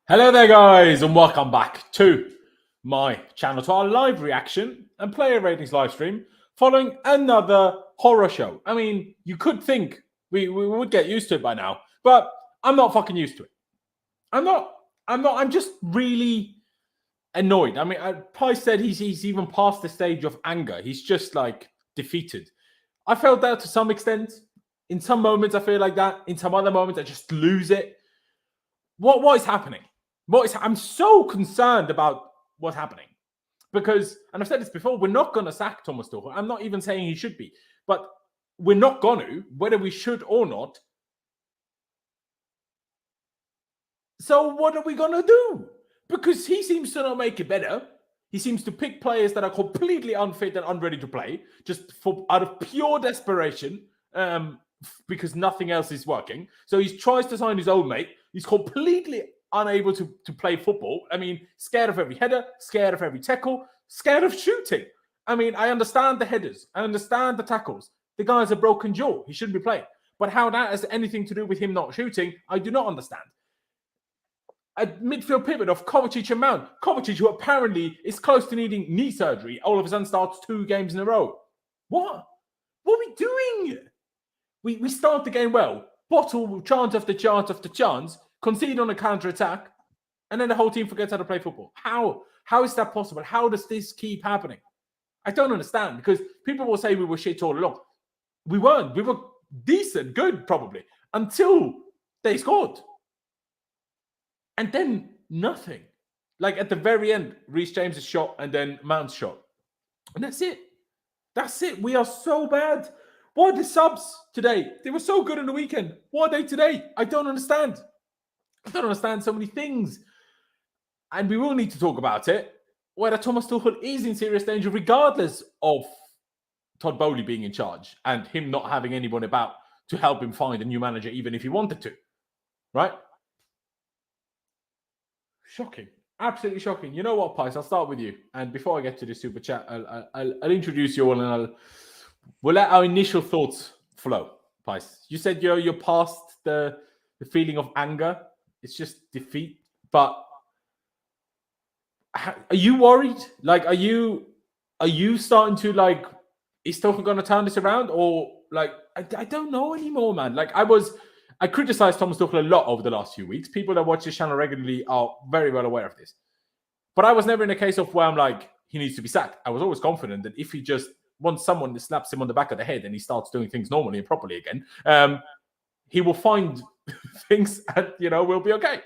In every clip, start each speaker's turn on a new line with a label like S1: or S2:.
S1: Hello there, guys, and welcome back to my channel, to our live reaction and player ratings live stream following another horror show. I mean, you could think we would get used to it by now, but I'm not fucking used to it. I'm just really annoyed. I mean, Price said he's even past the stage of anger. He's just like defeated. I felt that to some extent. In some moments, I feel like that. In some other moments, I just lose it. What is happening? I'm so concerned about what's happening because, and I've said this before, we're not going to sack Thomas Tuchel. I'm not even saying he should be, but we're not going to, whether we should or not. So what are we going to do? Because he seems to not make it better. He seems to pick players that are completely unfit and unready to play, just out of pure desperation, because nothing else is working. So he tries to sign his own mate. He's completely unable to play football. I mean, scared of every header, scared of every tackle, scared of shooting. I mean, I understand the headers. I understand the tackles. The guy's a broken jaw. He shouldn't be playing. But how that has anything to do with him not shooting, I do not understand. A midfield pivot of Kovacic and Mount. Kovacic, who apparently is close to needing knee surgery, all of a sudden starts 2 games in a row. What? What are we doing? We start the game well. Bottle chance after chance after chance, concede on a counter-attack, and then the whole team forgets how to play football. How is that possible? How does this keep happening? I don't understand, because people will say we were shit all along. We weren't. We were decent, good, probably, until they scored. And then nothing. Like at the very end, Reece James' shot and then Mount's shot. And that's it. That's it. We are so bad. Why are the subs today? They were so good on the weekend. Why are they today? I don't understand. I don't understand so many things. And we will need to talk about it. Whether Thomas Tuchel is in serious danger, regardless of Todd Boehly being in charge and him not having anyone about to help him find a new manager, even if he wanted to. Right? Shocking. Absolutely shocking. You know what, Pice? I'll start with you. And before I get to the super chat, I'll introduce you all and we'll let our initial thoughts flow, Pice. You said you're past the feeling of anger. It's just defeat. But are you worried? Like, are you starting to like, is Tuchel going to turn this around? Or like, I don't know anymore, man. Like I criticized Thomas Tuchel a lot over the last few weeks. People that watch this channel regularly are very well aware of this. But I was never in a case of where I'm like, he needs to be sacked. I was always confident that if he just wants someone that slaps him on the back of the head and he starts doing things normally and properly again, he will find things and, we'll be okay.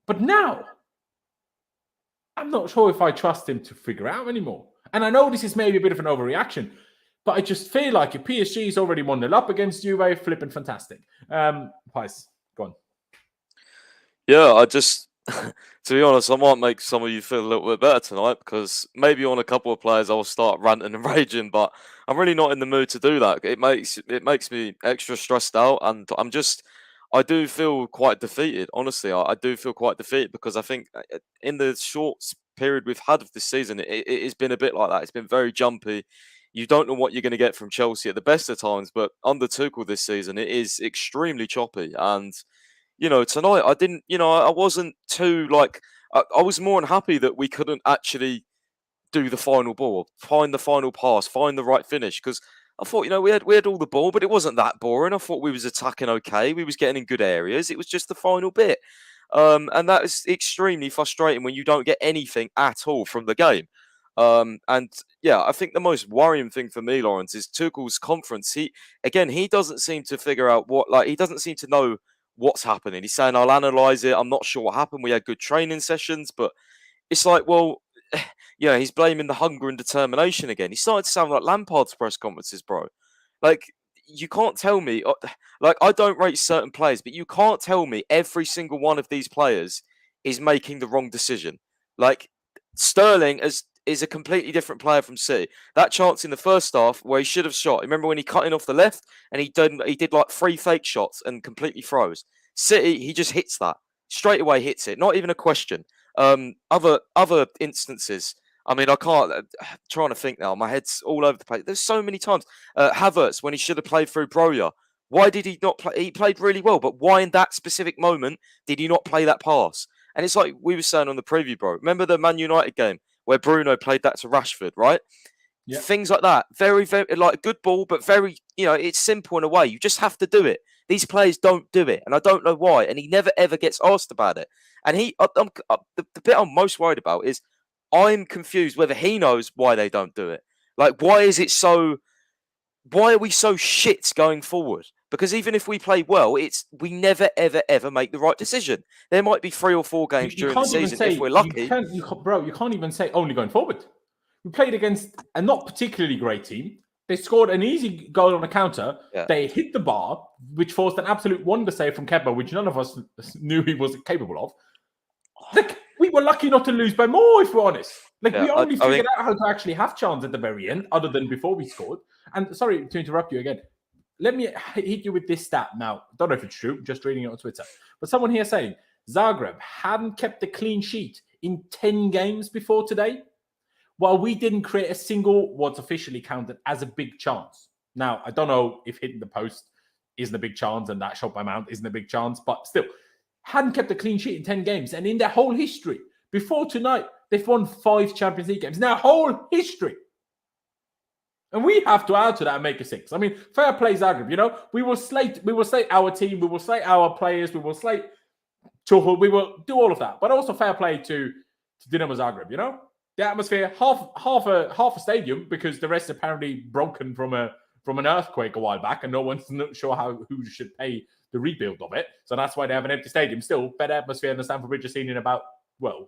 S1: But now, I'm not sure if I trust him to figure out anymore. And I know this is maybe a bit of an overreaction, but I just feel like if PSG's already 1-0 up against Juve, flipping fantastic. Pice, go on.
S2: Yeah, to be honest, I might make some of you feel a little bit better tonight because maybe on a couple of players I'll start ranting and raging, but I'm really not in the mood to do that. It makes me extra stressed out, and I do feel quite defeated. Honestly, I do feel quite defeated because I think in the short period we've had of this season, it has been a bit like that. It's been very jumpy. You don't know what you're going to get from Chelsea at the best of times, but under Tuchel this season, it is extremely choppy. And, tonight I didn't, I wasn't too like, I was more than happy that we couldn't actually do the final ball, find the final pass, find the right finish. Because I thought, we had all the ball, but it wasn't that boring. I thought we was attacking okay. We was getting in good areas. It was just the final bit. And that is extremely frustrating when you don't get anything at all from the game. And yeah, I think the most worrying thing for me, Laurenz, is Tuchel's conference. He doesn't seem to figure out he doesn't seem to know what's happening. He's saying, I'll analyze it. I'm not sure what happened. We had good training sessions, but it's like, well, he's blaming the hunger and determination again. He started to sound like Lampard's press conferences, bro. Like, you can't tell me, like, I don't rate certain players, but you can't tell me every single one of these players is making the wrong decision. Like, Sterling is a completely different player from City. That chance in the first half where he should have shot. Remember when he cut in off the left and he did like 3 fake shots and completely froze. City, he just hits that. Straight away hits it. Not even a question. Other instances. I mean, I can't. Trying to think now. My head's all over the place. There's so many times. Havertz, when he should have played through Broja. Why did he not play? He played really well, but why in that specific moment did he not play that pass? And it's like we were saying on the preview, bro. Remember the Man United game where Bruno played that to Rashford, right?
S1: Yeah.
S2: Things like that. Very, very, like a good ball, but very, it's simple in a way. You just have to do it. These players don't do it, and I don't know why. And he never, ever gets asked about it. And the bit I'm most worried about is I'm confused whether he knows why they don't do it. Like, why are we so shit going forward? Because even if we play well, we never, ever, ever make the right decision. There might be 3 or 4 games during the season if we're lucky.
S1: You can't even say only going forward. We played against a not particularly great team. They scored an easy goal on a counter.
S2: Yeah.
S1: They hit the bar, which forced an absolute wonder save from Kepa, which none of us knew he was capable of. Like, we were lucky not to lose by more, if we're honest. Like, we only figured out how to actually have chance at the very end, other than before we scored. And sorry to interrupt you again. Let me hit you with this stat now. Don't know if it's true, just reading it on Twitter. But someone here saying Zagreb hadn't kept a clean sheet in 10 games before today, while we didn't create a single what's officially counted as a big chance. Now, I don't know if hitting the post isn't a big chance and that shot by Mount isn't a big chance, but still, hadn't kept a clean sheet in 10 games. And in their whole history, before tonight, they've won 5 Champions League games. In their whole history. And we have to add to that and make a 6. I mean, fair play, Zagreb. We will slate our team, we will slate our players, we will slate Tuchel, we will do all of that. But also fair play to Dinamo Zagreb, The atmosphere, half a stadium, because the rest apparently broken from an earthquake a while back, and no one's not sure who should pay the rebuild of it. So that's why they have an empty stadium. Still, better atmosphere than the Stamford Bridge has seen in about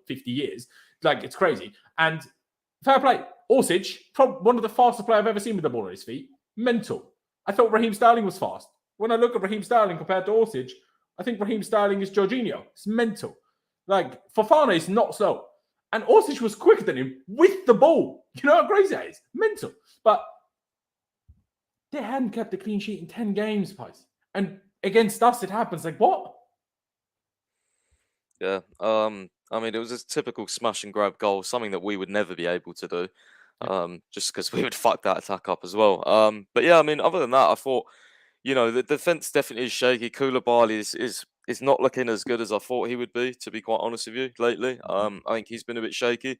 S1: 50 years. Like, it's crazy. And fair play. Orsic, one of the fastest players I've ever seen with the ball at his feet. Mental. I thought Raheem Sterling was fast. When I look at Raheem Sterling compared to Orsic, I think Raheem Sterling is Jorginho. It's mental. Like, Fofana is not slow. And Orsic was quicker than him with the ball. You know how crazy that is? Mental. But they hadn't kept a clean sheet in 10 games, guys. And against us, it happens. Like, what?
S2: Yeah. I mean, it was a typical smash and grab goal, something that we would never be able to do. Just because we would fuck that attack up as well. But yeah, I mean, other than that, I thought, the defense definitely is shaky. Koulibaly is not looking as good as I thought he would be, to be quite honest with you, lately. I think he's been a bit shaky.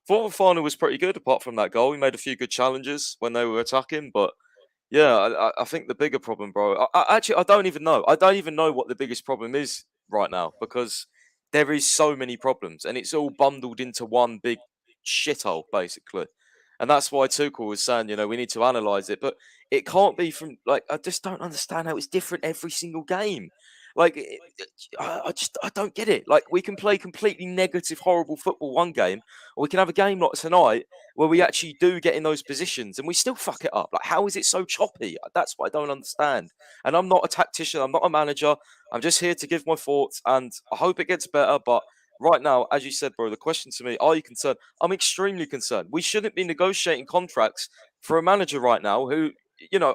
S2: Thought Fofana was pretty good apart from that goal. He made a few good challenges when they were attacking, but yeah, I think the bigger problem, bro. I don't even know. I don't even know what the biggest problem is right now, because there is so many problems, and it's all bundled into one big shithole, basically. And that's why Tuchel was saying, we need to analyse it. But it can't be from, I just don't understand how it's different every single game. Like, I don't get it. Like, we can play completely negative, horrible football one game, or we can have a game like tonight where we actually do get in those positions and we still fuck it up. Like, how is it so choppy? That's what I don't understand. And I'm not a tactician. I'm not a manager. I'm just here to give my thoughts, and I hope it gets better. But right now, as you said, bro, the question to me, are you concerned? I'm extremely concerned. We shouldn't be negotiating contracts for a manager right now who,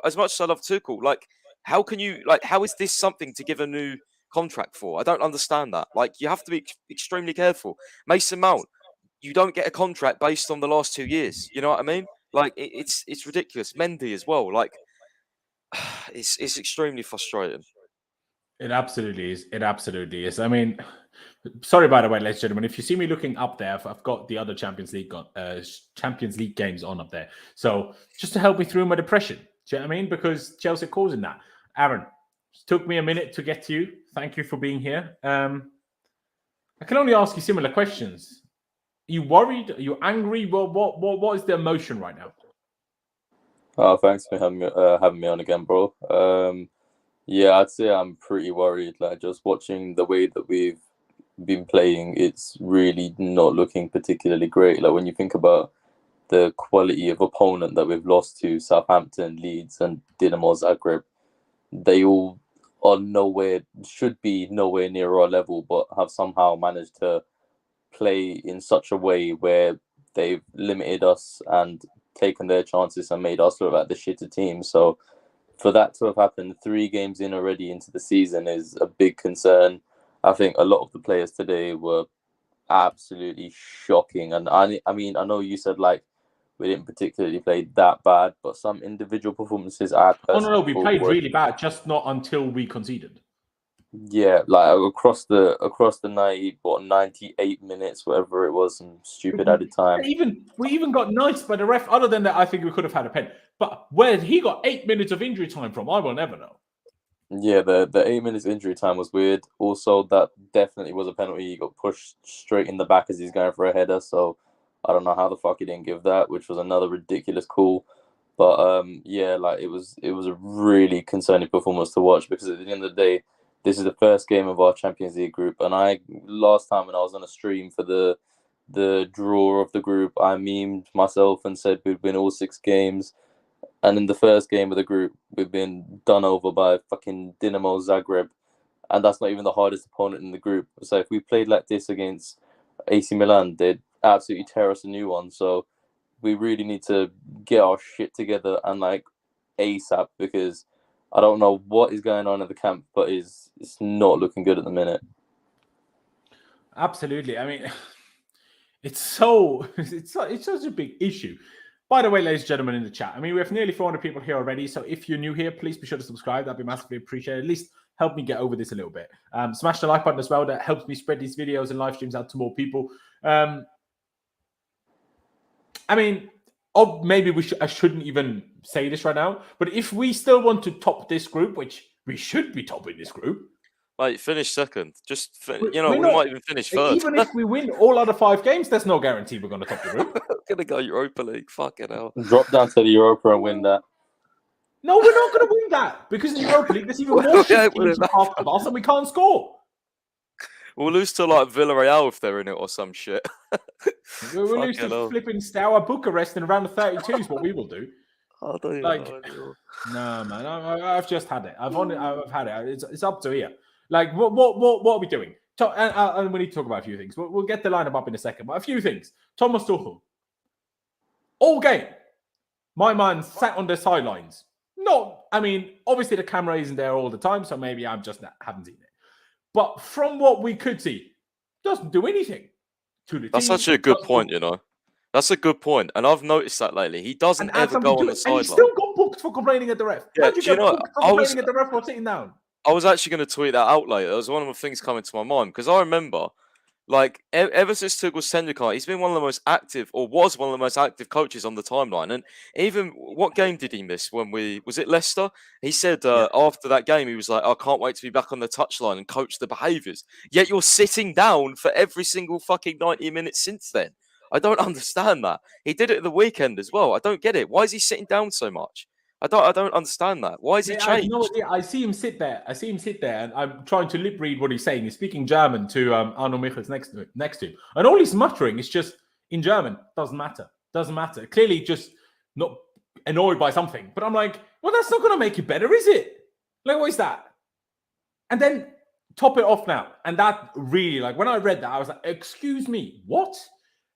S2: as much as I love Tuchel, how can you, how is this something to give a new contract for? I don't understand that. You have to be extremely careful. Mason Mount, you don't get a contract based on the last 2 years. You know what I mean? It's ridiculous. Mendy as well. It's extremely frustrating.
S1: It absolutely is. It absolutely is. I mean, sorry, by the way, ladies and gentlemen, if you see me looking up there, I've got the other Champions League games on up there. So just to help me through my depression. Do you know what I mean? Because Chelsea are causing that. Aaron, it took me a minute to get to you. Thank you for being here. I can only ask you similar questions. Are you worried? Are you angry? What is the emotion right now?
S3: Oh, thanks for having me on again, bro. Yeah, I'd say I'm pretty worried. Just watching the way that we've been playing, it's really not looking particularly great. When you think about the quality of opponent that we've lost to, Southampton, Leeds, and Dinamo Zagreb, they all are should be nowhere near our level, but have somehow managed to play in such a way where they've limited us and taken their chances and made us look like the shitter team. So for that to have happened 3 games in already into the season is a big concern. I think a lot of the players today were absolutely shocking. And I mean, I know you said we didn't particularly play that bad, but some individual performances
S1: No, we played really bad, just not until we conceded.
S3: Yeah, like across the 98 minutes, whatever it was, some stupid added time.
S1: We even got nice by the ref. Other than that, I think we could have had a pen. But where he got 8 minutes of injury time from, I will never know.
S3: Yeah, the 8 minutes injury time was weird. Also, that definitely was a penalty. He got pushed straight in the back as he's going for a header. So I don't know how the fuck he didn't give that, which was another ridiculous call. But yeah, like it was a really concerning performance to watch, because at the end of the day, this is the first game of our Champions League group. And last time when I was on a stream for the draw of the group, I memed myself and said we'd win all 6 games. And in the first game of the group, we've been done over by fucking Dinamo Zagreb. And that's not even the hardest opponent in the group. So if we played like this against AC Milan, they'd absolutely tear us a new one. So we really need to get our shit together and like ASAP, because I don't know what is going on at the camp, but it's not looking good at the minute.
S1: Absolutely. I mean, it's such a big issue. By the way, ladies and gentlemen in the chat, I mean, we have nearly 400 people here already. So if you're new here, please be sure to subscribe. That'd be massively appreciated. At least help me get over this a little bit. Smash the like button as well. That helps me spread these videos and live streams out to more people. I mean, maybe I shouldn't even say this right now, but if we still want to top this group, which we should be topping this group,
S2: Like, finish second. We
S1: not,
S2: might even finish third.
S1: Even if we win all other 5 games, there's no guarantee we're going to top the group.
S2: We're going to go Europa League. Fucking hell.
S3: Drop down to the Europa and win that.
S1: No, we're not going to win that, because in the Europa League, there's even more shit teams after us and we can't score.
S2: We'll lose to like Villarreal if they're in it or some shit.
S1: We'll lose to flipping Steaua Bucharest in round of 32 is what we will do.
S2: I don't even know.
S1: No, man, I've just had it. I've had it. It's up to here. Like, what are we doing? And we need to talk about a few things. We'll get the lineup up in a second, but a few things. Thomas Tuchel. All game, my man sat on the sidelines. I mean, obviously the camera isn't there all the time, so maybe I just haven't seen it. But from what we could see, doesn't do anything to the team.
S2: That's actually a good point, you know. That's a good point. And I've noticed that lately. He doesn't ever go on the sideline.
S1: And he still got booked for complaining at the ref.
S2: Yeah,
S1: How'd you get booked for complaining at the ref while sitting down?
S2: I was actually going to tweet that out later. It was one of the things coming to my mind, because I remember, like, ever since Tuchel's tenure card, he's been one of the most active, or was one of the most active coaches on the timeline. And even, what game did he miss when was it Leicester? He said after that game, he was like, I can't wait to be back on the touchline and coach the behaviours. Yet you're sitting down for every single fucking 90 minutes since then. I don't understand that. He did it at the weekend as well. I don't get it. Why is he sitting down so much? I don't understand that. Why is he changed?
S1: I see him sit there. And I'm trying to lip read what he's saying. He's speaking German to Arno Michels next to him. And all he's muttering is just in German. Doesn't matter. Clearly just not annoyed by something. But I'm like, well, that's not going to make it better, is it? Like, what is that? And then top it off now. And that really, like, when I read that, I was like, excuse me, what?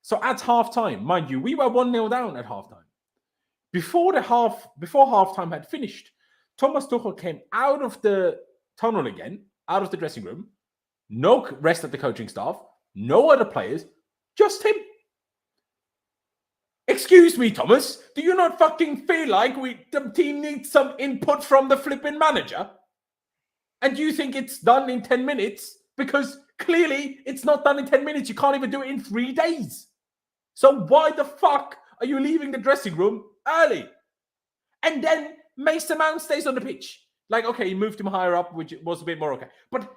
S1: So at halftime, mind you, we were 1-0 down at halftime. Before halftime had finished, Thomas Tuchel came out of the tunnel again, out of the dressing room. No rest of the coaching staff, no other players, just him. Excuse me, Thomas, do you not fucking feel like the team needs some input from the flipping manager? And do you think it's done in 10 minutes? Because clearly it's not done in 10 minutes. You can't even do it in 3 days. So why the fuck are you leaving the dressing room early? And then Mason Mount stays on the pitch. Like, okay, he moved him higher up, which was a bit more okay. But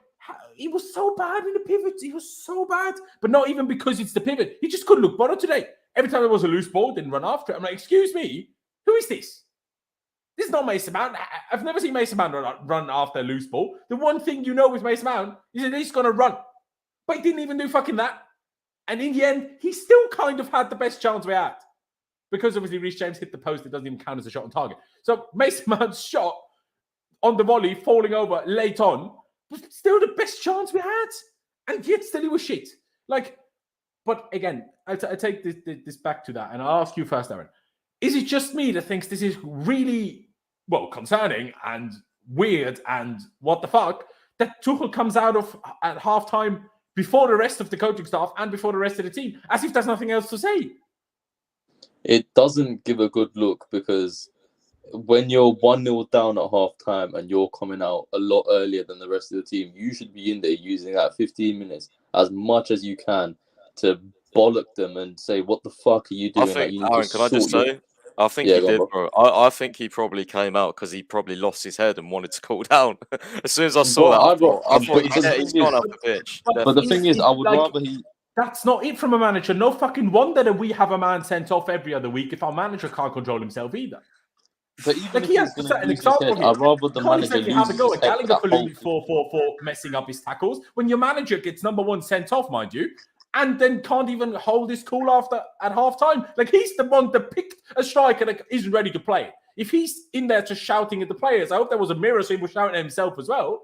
S1: he was so bad in the pivots. He was so bad. But not even because it's the pivot. He just couldn't look better today. Every time there was a loose ball, didn't run after it. I'm like, excuse me, who is this? This is not Mason Mount. I've never seen Mason Mount run after a loose ball. The one thing you know with Mason Mount is that he's going to run. But he didn't even do fucking that. And in the end, he still kind of had the best chance we had. Because obviously Reece James hit the post, it doesn't even count as a shot on target. So Mason Mount's shot on the volley, falling over late on, was still the best chance we had. And yet still he was shit. Like, but again, I take this back to that. And I'll ask you first, Aaron. Is it just me that thinks this is really, well, concerning and weird and what the fuck, that Tuchel comes out of at halftime before the rest of the coaching staff and before the rest of the team, as if there's nothing else to say?
S3: It doesn't give a good look, because when you're 1-0 down at half time and you're coming out a lot earlier than the rest of the team, you should be in there using that 15 minutes as much as you can to bollock them and say, what the fuck are you
S2: I
S3: doing? Like,
S2: think,
S3: you need
S2: Aaron,
S3: to
S2: can I just
S3: sort your...
S2: say? I think
S3: Yeah,
S2: he
S3: go on,
S2: did,
S3: bro.
S2: bro. I think he probably came out because he probably lost his head and wanted to cool down. As soon as I saw that, I thought,
S3: But the
S2: he's
S3: thing
S2: gone
S3: is,
S2: off the pitch.
S3: but the
S2: Definitely.
S3: thing is, I would
S1: like,
S3: rather he...
S1: That's not it from a manager. No fucking wonder that we have a man sent off every other week if our manager can't control himself either.
S3: But even
S1: Like,
S3: if
S1: he has
S3: he's
S1: to
S3: going
S1: set
S3: to
S1: an
S3: lose his
S1: example
S3: head,
S1: here.
S3: I'd rather the
S1: Can't
S3: manager
S1: exactly have a
S3: loses
S1: go
S3: his
S1: at
S3: head for
S1: Gallagher
S3: that whole...
S1: for messing up his tackles when your manager gets number one sent off, mind you, and then can't even hold his cool after at half time. Like, he's the one that picked a striker that isn't ready to play. If he's in there just shouting at the players, I hope there was a mirror so he was shouting at himself as well.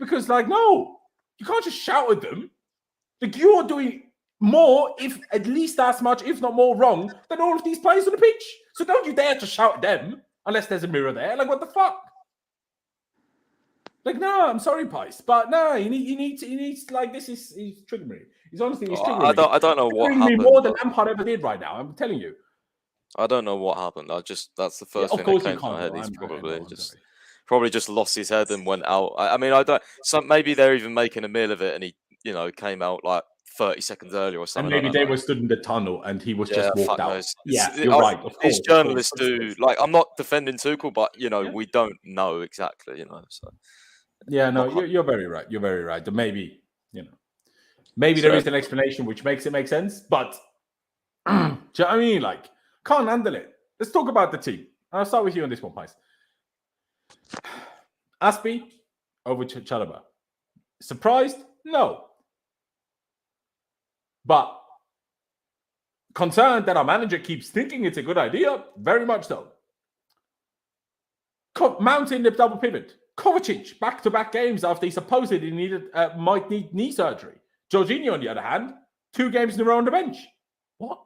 S1: Because, like, no, you can't just shout at them. Like, you're doing more, if at least as much, if not more wrong, than all of these players on the pitch. So don't you dare to shout at them unless there's a mirror there. Like, what the fuck? Like, no, I'm sorry, Pice, but no, he needs like, this is, he's triggering me. He's honestly, he's triggering me.
S2: I don't know what
S1: Triggering me
S2: happened.
S1: more than Lampard ever did right now. I'm telling you.
S2: I don't know what happened. That's the first
S1: Of
S2: thing
S1: course
S2: that
S1: you
S2: came to my
S1: can't.
S2: head. He's
S1: I'm
S2: probably just lost his head and went out. I mean, maybe they're even making a meal of it, and he, came out like 30 seconds earlier or
S1: And
S2: something.
S1: maybe they were stood in the tunnel and he was just walked out.
S2: Knows.
S1: Yeah, you're right. Of course,
S2: These journalists
S1: of course.
S2: do. Like, I'm not defending Tuchel, but we don't know exactly. So
S1: yeah, no, you're very right. You're very right. But maybe maybe there is an explanation which makes it make sense. But do you know what I mean? Like, can't handle it. Let's talk about the team. I'll start with you on this one, Pice. Aspie over Chalobah. Surprised? No. But concerned that our manager keeps thinking it's a good idea? Very much so. Mounting the double pivot. Kovacic, back-to-back games after he supposedly might need knee surgery. Jorginho, on the other hand, 2 games in a row on the bench. What?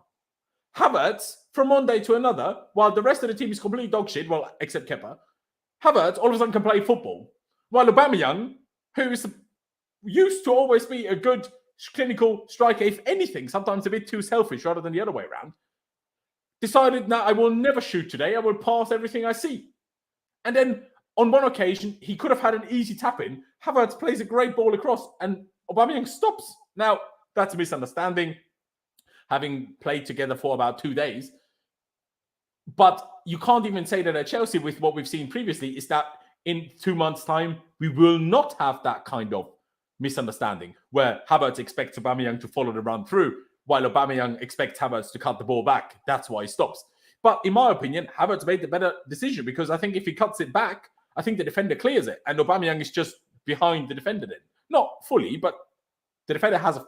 S1: Havertz, from one day to another, while the rest of the team is complete dog shit, well, except Kepa, Havertz all of a sudden can play football, while Aubameyang, who is used to always be a good clinical striker, if anything, sometimes a bit too selfish rather than the other way around, decided, no, I will never shoot today. I will pass everything I see. And then on one occasion, he could have had an easy tap in. Havertz plays a great ball across and Aubameyang stops. Now, that's a misunderstanding, having played together for about 2 days. But you can't even say that at Chelsea, with what we've seen previously, is that in 2 months' time, we will not have that kind of misunderstanding where Havertz expects Aubameyang to follow the run through, while Aubameyang expects Havertz to cut the ball back. That's why he stops. But in my opinion, Havertz made the better decision, because I think if he cuts it back, I think the defender clears it, and Aubameyang is just behind the defender then. Not fully, but the defender has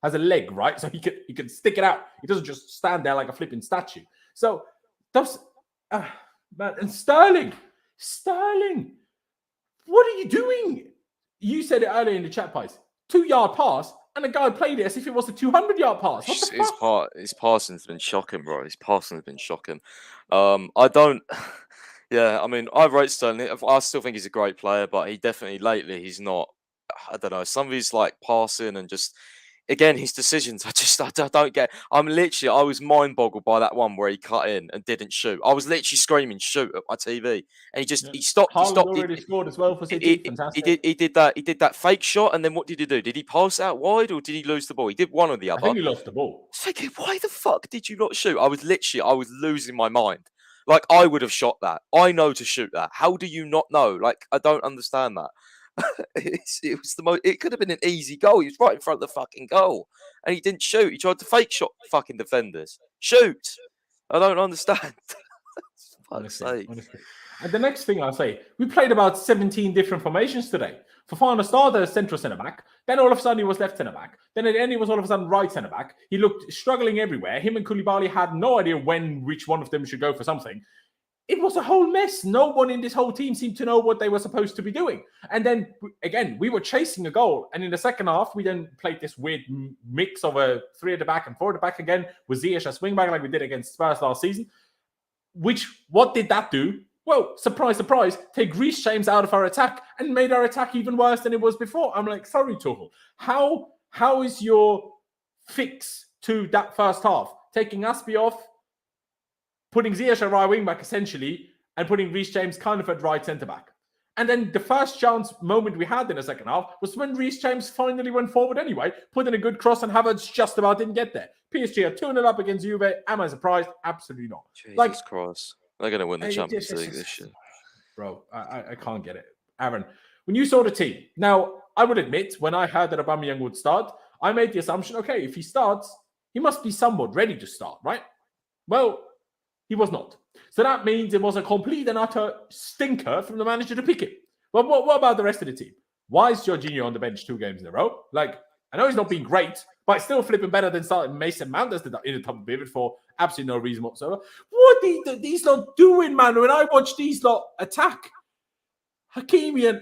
S1: a leg, right? So he can stick it out. He doesn't just stand there like a flipping statue. So that's man. And Sterling, what are you doing? You said it earlier in the chat, Pice. 2-yard pass, and the guy played it as if it was a 200-yard pass. What the fuck?
S2: His passing's been shocking, bro. His passing's been shocking. I don't. Yeah, I mean, I rate Sterling. I still think he's a great player, but he definitely lately he's not. I don't know. Some of his like passing and just again his decisions. I don't get. I was mind boggled by that one where he cut in and didn't shoot. I was literally screaming shoot at my TV, and he stopped. He stopped.
S1: Already scored as well for City. Fantastic.
S2: He did that fake shot, and then what did he do? Did he pass out wide or did he lose the ball? He did one or the other.
S1: I think he lost the ball.
S2: Thinking, why the fuck did you not shoot? I was losing my mind. Like, I would have shot that. I know to shoot that. How do you not know? Like, I don't understand that. It could have been an easy goal. He was right in front of the fucking goal, and he didn't shoot. He tried to fake shot fucking defenders. Shoot! I don't understand.
S1: Honestly. And the next thing I'll say, we played about 17 different formations today. Fofana started as central centre-back. Then all of a sudden he was left centre-back. Then at the end he was all of a sudden right centre-back. He looked struggling everywhere. Him and Koulibaly had no idea which one of them should go for something. It was a whole mess. No one in this whole team seemed to know what they were supposed to be doing. And then, again, we were chasing a goal. And in the second half, we then played this weird mix of a 3 at the back and 4 at the back again with Ziyech as wing-back like we did against Spurs last season. What did that do? Well, surprise, surprise, take Reece James out of our attack and made our attack even worse than it was before. I'm like, sorry, Tuchel. How is your fix to that first half? Taking Aspie off, putting Ziyech at right wing back essentially, and putting Reece James kind of at right centre-back. And then the first chance moment we had in the second half was when Reece James finally went forward anyway, put in a good cross, and Havertz just about didn't get there. PSG are 2-0 up against Juve. Am I surprised? Absolutely not.
S2: Jesus Christ. They're going to win the Champions League this year.
S1: Bro, I can't get it. Aaron, when you saw the team, now, I would admit, when I heard that Aubameyang would start, I made the assumption, okay, if he starts, he must be somewhat ready to start, right? Well, he was not. So that means it was a complete and utter stinker from the manager to pick him. But what about the rest of the team? Why is Jorginho on the bench 2 games in a row? Like, I know he's not being great, but it's still flipping better than starting Mason Mount as in the top pivot for absolutely no reason whatsoever. What are these lot doing, man? When I watch these lot attack, Hakimi and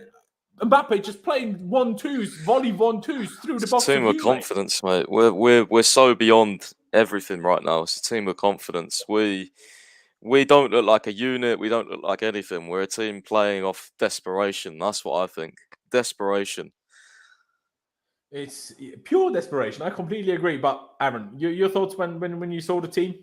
S1: Mbappe just playing 1-2s, volley 1-2s through the box.
S2: It's a team of confidence, mate. We're so beyond everything right now. It's a team of confidence. We don't look like a unit. We don't look like anything. We're a team playing off desperation. That's what I think. Desperation.
S1: It's pure desperation. I completely agree. But Aaron, your thoughts when you saw the team?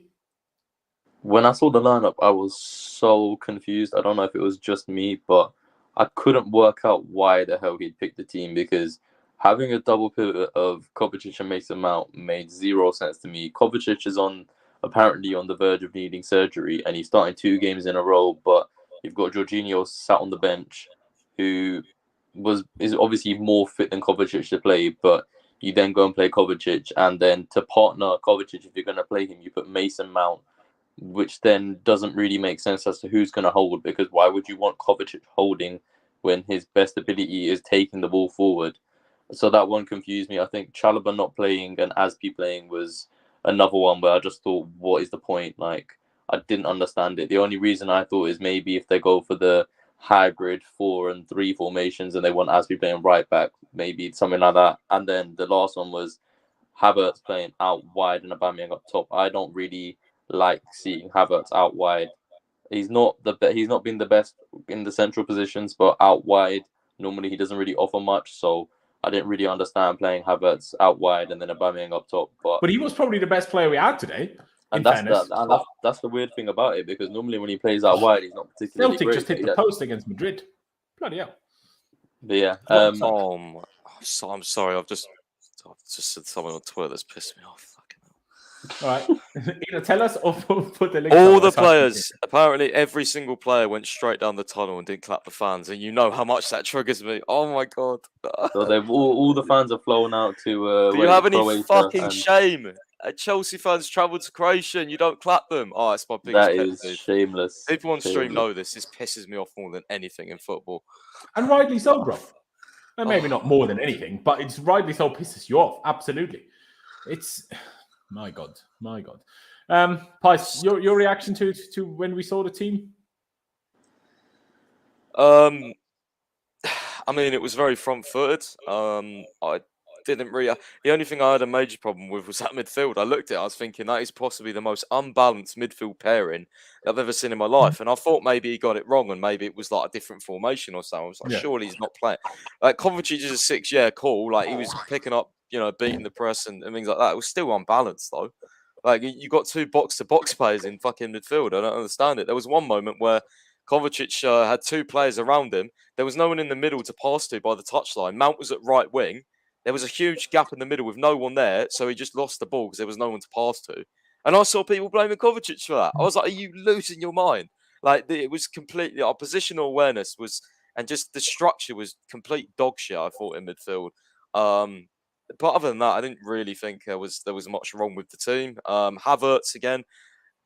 S3: When I saw the lineup, I was so confused. I don't know if it was just me, but I couldn't work out why the hell he'd picked the team, because having a double pivot of Kovacic and Mason Mount made zero sense to me. Kovacic is apparently on the verge of needing surgery, and he's starting 2 games in a row, but you've got Jorginho sat on the bench, who is obviously more fit than Kovacic to play, but you then go and play Kovacic, and then to partner Kovacic, if you're going to play him, you put Mason Mount, which then doesn't really make sense as to who's going to hold, because why would you want Kovacic holding when his best ability is taking the ball forward? So that one confused me. I think Chalobah not playing and Aspi playing was another one where I just thought, what is the point? Like, I didn't understand it. The only reason I thought is maybe if they go for the hybrid 4-3 formations and they want Aspi playing right back, maybe something like that. And then the last one was Havertz playing out wide and Aubameyang up top. I don't really like seeing Havertz out wide. He's not been the best in the central positions, but out wide, normally he doesn't really offer much. So I didn't really understand playing Havertz out wide and then Aubameyang up top. But
S1: he was probably the best player we had today.
S3: And that's the weird thing about it, because normally when he plays out wide, he's not particularly
S1: Celtic
S3: great.
S1: just hit the post against Madrid. Bloody hell.
S3: But yeah.
S2: I'm sorry. I've just said someone on Twitter that's pissed me off.
S1: All right. Either tell us or put the link.
S2: All the players, apparently every single player went straight down the tunnel and didn't clap the fans. And you know how much that triggers me. Oh my God.
S3: So they've all the fans have flown out to
S2: Do you have any
S3: Croatia
S2: fucking shame? Chelsea fans travel to Croatia and you don't clap them. Oh, it's my biggest
S3: That
S2: pet
S3: is
S2: peeve.
S3: shameless.
S2: People on stream know this. This pisses me off more than anything in football.
S1: And rightly so, bro. And maybe not more than anything, but it's rightly so pisses you off. Absolutely. It's... My God. Pice, your reaction to when we saw the team?
S2: I mean, it was very front-footed. I didn't really... The only thing I had a major problem with was that midfield. I looked at it, I was thinking that is possibly the most unbalanced midfield pairing I've ever seen in my life. And I thought maybe he got it wrong and maybe it was like a different formation or something. I was like, surely he's not playing. Like, Kovacic is a 6, cool. Like, he was picking up, beating the press and things like that. It was still unbalanced, though. Like, you got 2 box-to-box players in fucking midfield. I don't understand it. There was one moment where Kovacic had 2 players around him. There was no one in the middle to pass to by the touchline. Mount was at right wing. There was a huge gap in the middle with no one there, so he just lost the ball because there was no one to pass to. And I saw people blaming Kovacic for that. I was like, are you losing your mind? Like, it was completely... Our positional awareness was... And just the structure was complete dog shit, I thought, in midfield. But other than that, I didn't really think there was much wrong with the team. Havertz, again,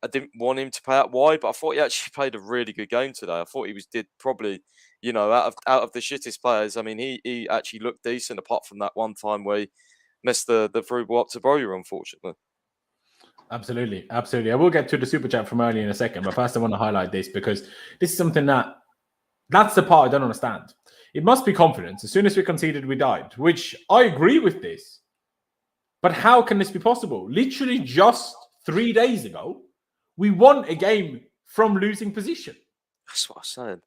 S2: I didn't want him to play out wide, but I thought he actually played a really good game today. I thought he did probably, out of the shittest players. I mean, he actually looked decent, apart from that one time where he missed the through ball up to Broja, unfortunately.
S1: Absolutely. I will get to the super chat from earlier in a second, but first I want to highlight this because this is something that's the part I don't understand. It must be confidence. As soon as we conceded, we died, which I agree with this. But how can this be possible? Literally just 3 days ago, we won a game from losing position.
S2: That's what I said.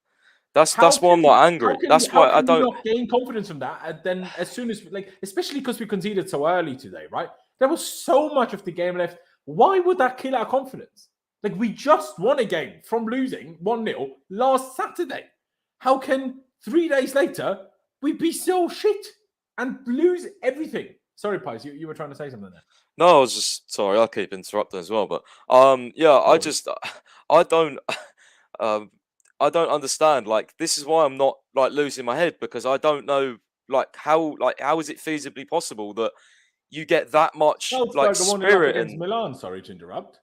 S2: That's why I'm not angry. That's why I don't
S1: not gain confidence from that. And then as soon as especially because we conceded so early today, right? There was so much of the game left. Why would that kill our confidence? Like, we just won a game from losing 1-0 last Saturday. How can 3 days later we be so shit and lose everything? Sorry, Pies, you were trying to say something there.
S2: No, I was just sorry. I keep interrupting as well, but yeah, I don't, I don't understand. Like, this is why I'm not like losing my head, because I don't know how is it feasibly possible that you get that much like
S1: won
S2: spirit
S1: against
S2: and
S1: Milan. Sorry to interrupt.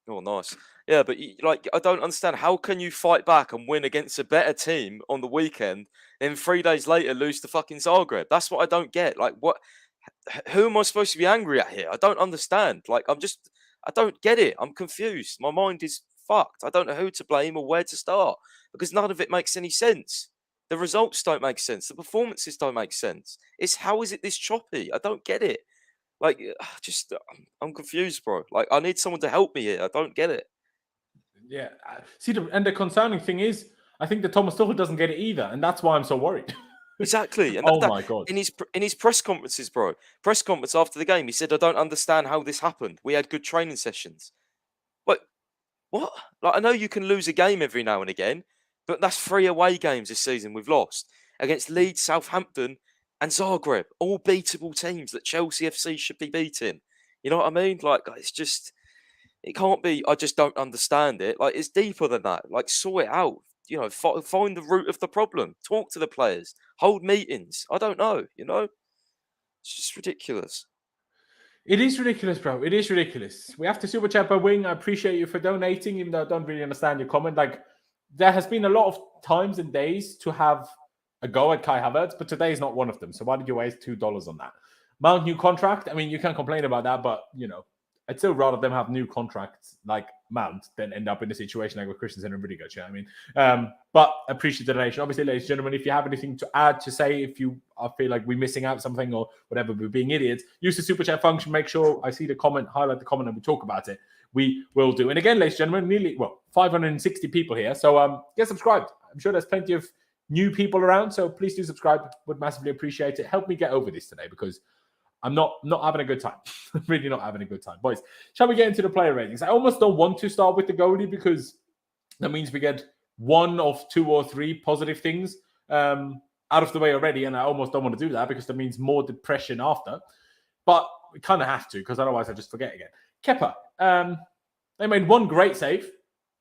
S2: oh, nice. Yeah, but I don't understand. How can you fight back and win against a better team on the weekend, then 3 days later lose to fucking Zagreb? That's what I don't get. Like, what? Who am I supposed to be angry at here? I don't understand. Like, I don't get it. I'm confused. My mind is fucked. I don't know who to blame or where to start, because none of it makes any sense. The results don't make sense. The performances don't make sense. How is it this choppy? I don't get it. Like, I'm confused, bro. Like, I need someone to help me here. I don't get it.
S1: Yeah. See, and the concerning thing is, I think that Thomas Tuchel doesn't get it either, and that's why I'm so worried.
S2: Exactly. And
S1: my God.
S2: In his press conferences, bro. Press conference after the game, he said, "I don't understand how this happened. We had good training sessions." Like, what? Like, I know you can lose a game every now and again, but that's 3 away games this season we've lost against Leeds, Southampton, and Zagreb, all beatable teams that Chelsea FC should be beating. You know what I mean? Like, it can't be. I just don't understand it. Like, it's deeper than that. Like, sort it out. You know, find the root of the problem. Talk to the players. Hold meetings. I don't know. You know, it's just ridiculous.
S1: It is ridiculous, bro. It is ridiculous. We have to super chat by Wing. I appreciate you for donating, even though I don't really understand your comment. Like, there has been a lot of times and days to have a go at Kai Havertz, but today is not one of them. So why did you waste $2 on that? Mount new contract. I mean, you can't complain about that, but you know, I'd still rather them have new contracts like Mount than end up in a situation like with Christensen and Rudiger. You know what I mean? But appreciate the donation. Obviously, ladies and gentlemen, if you have anything to add, to say, if you feel like we're missing out something or whatever, we're being idiots, use the super chat function. Make sure I see the comment, highlight the comment, and we talk about it. We will do. And again, ladies and gentlemen, nearly 560 people here. So get subscribed. I'm sure there's plenty of new people around. So please do subscribe. Would massively appreciate it. Help me get over this today, because I'm not having a good time. Really not having a good time. Boys, shall we get into the player ratings? I almost don't want to start with the goalie, because that means we get one of 2 or 3 positive things out of the way already. And I almost don't want to do that, because that means more depression after. But we kind of have to, because otherwise I just forget again. Kepa, they made one great save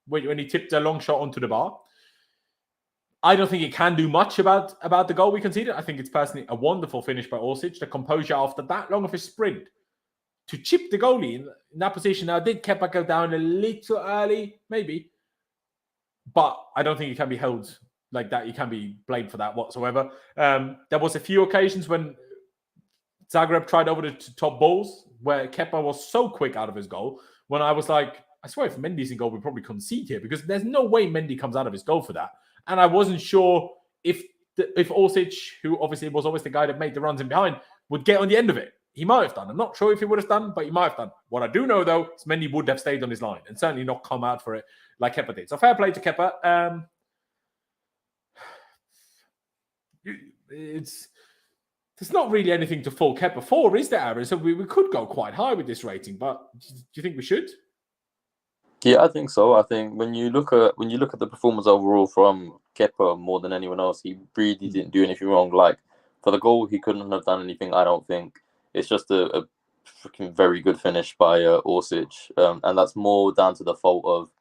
S1: when he tipped a long shot onto the bar. I don't think it can do much about the goal we conceded. I think it's personally a wonderful finish by Orsic. The composure after that long of a sprint to chip the goalie in that position. Now, did Kepa go down a little early? Maybe. But I don't think it can be held like that. You can't be blamed for that whatsoever. There was a few occasions when Zagreb tried over the top balls where Kepa was so quick out of his goal, when I was like, I swear if Mendy's in goal, we probably concede here, because there's no way Mendy comes out of his goal for that. And I wasn't sure if Orsic, who obviously was always the guy that made the runs in behind, would get on the end of it. He might have done. I'm not sure if he would have done, but he might have done. What I do know, though, is Mendy would have stayed on his line and certainly not come out for it like Kepa did. So fair play to Kepa. There's not really anything to fault Kepa for, is there, Aaron? So we could go quite high with this rating, but do you think we should?
S3: Yeah, I think so. I think when you look at the performance overall from Kepa more than anyone else, he really didn't do anything wrong. Like, for the goal, he couldn't have done anything, I don't think. It's just a freaking very good finish by Orsic, and that's more down to the fault of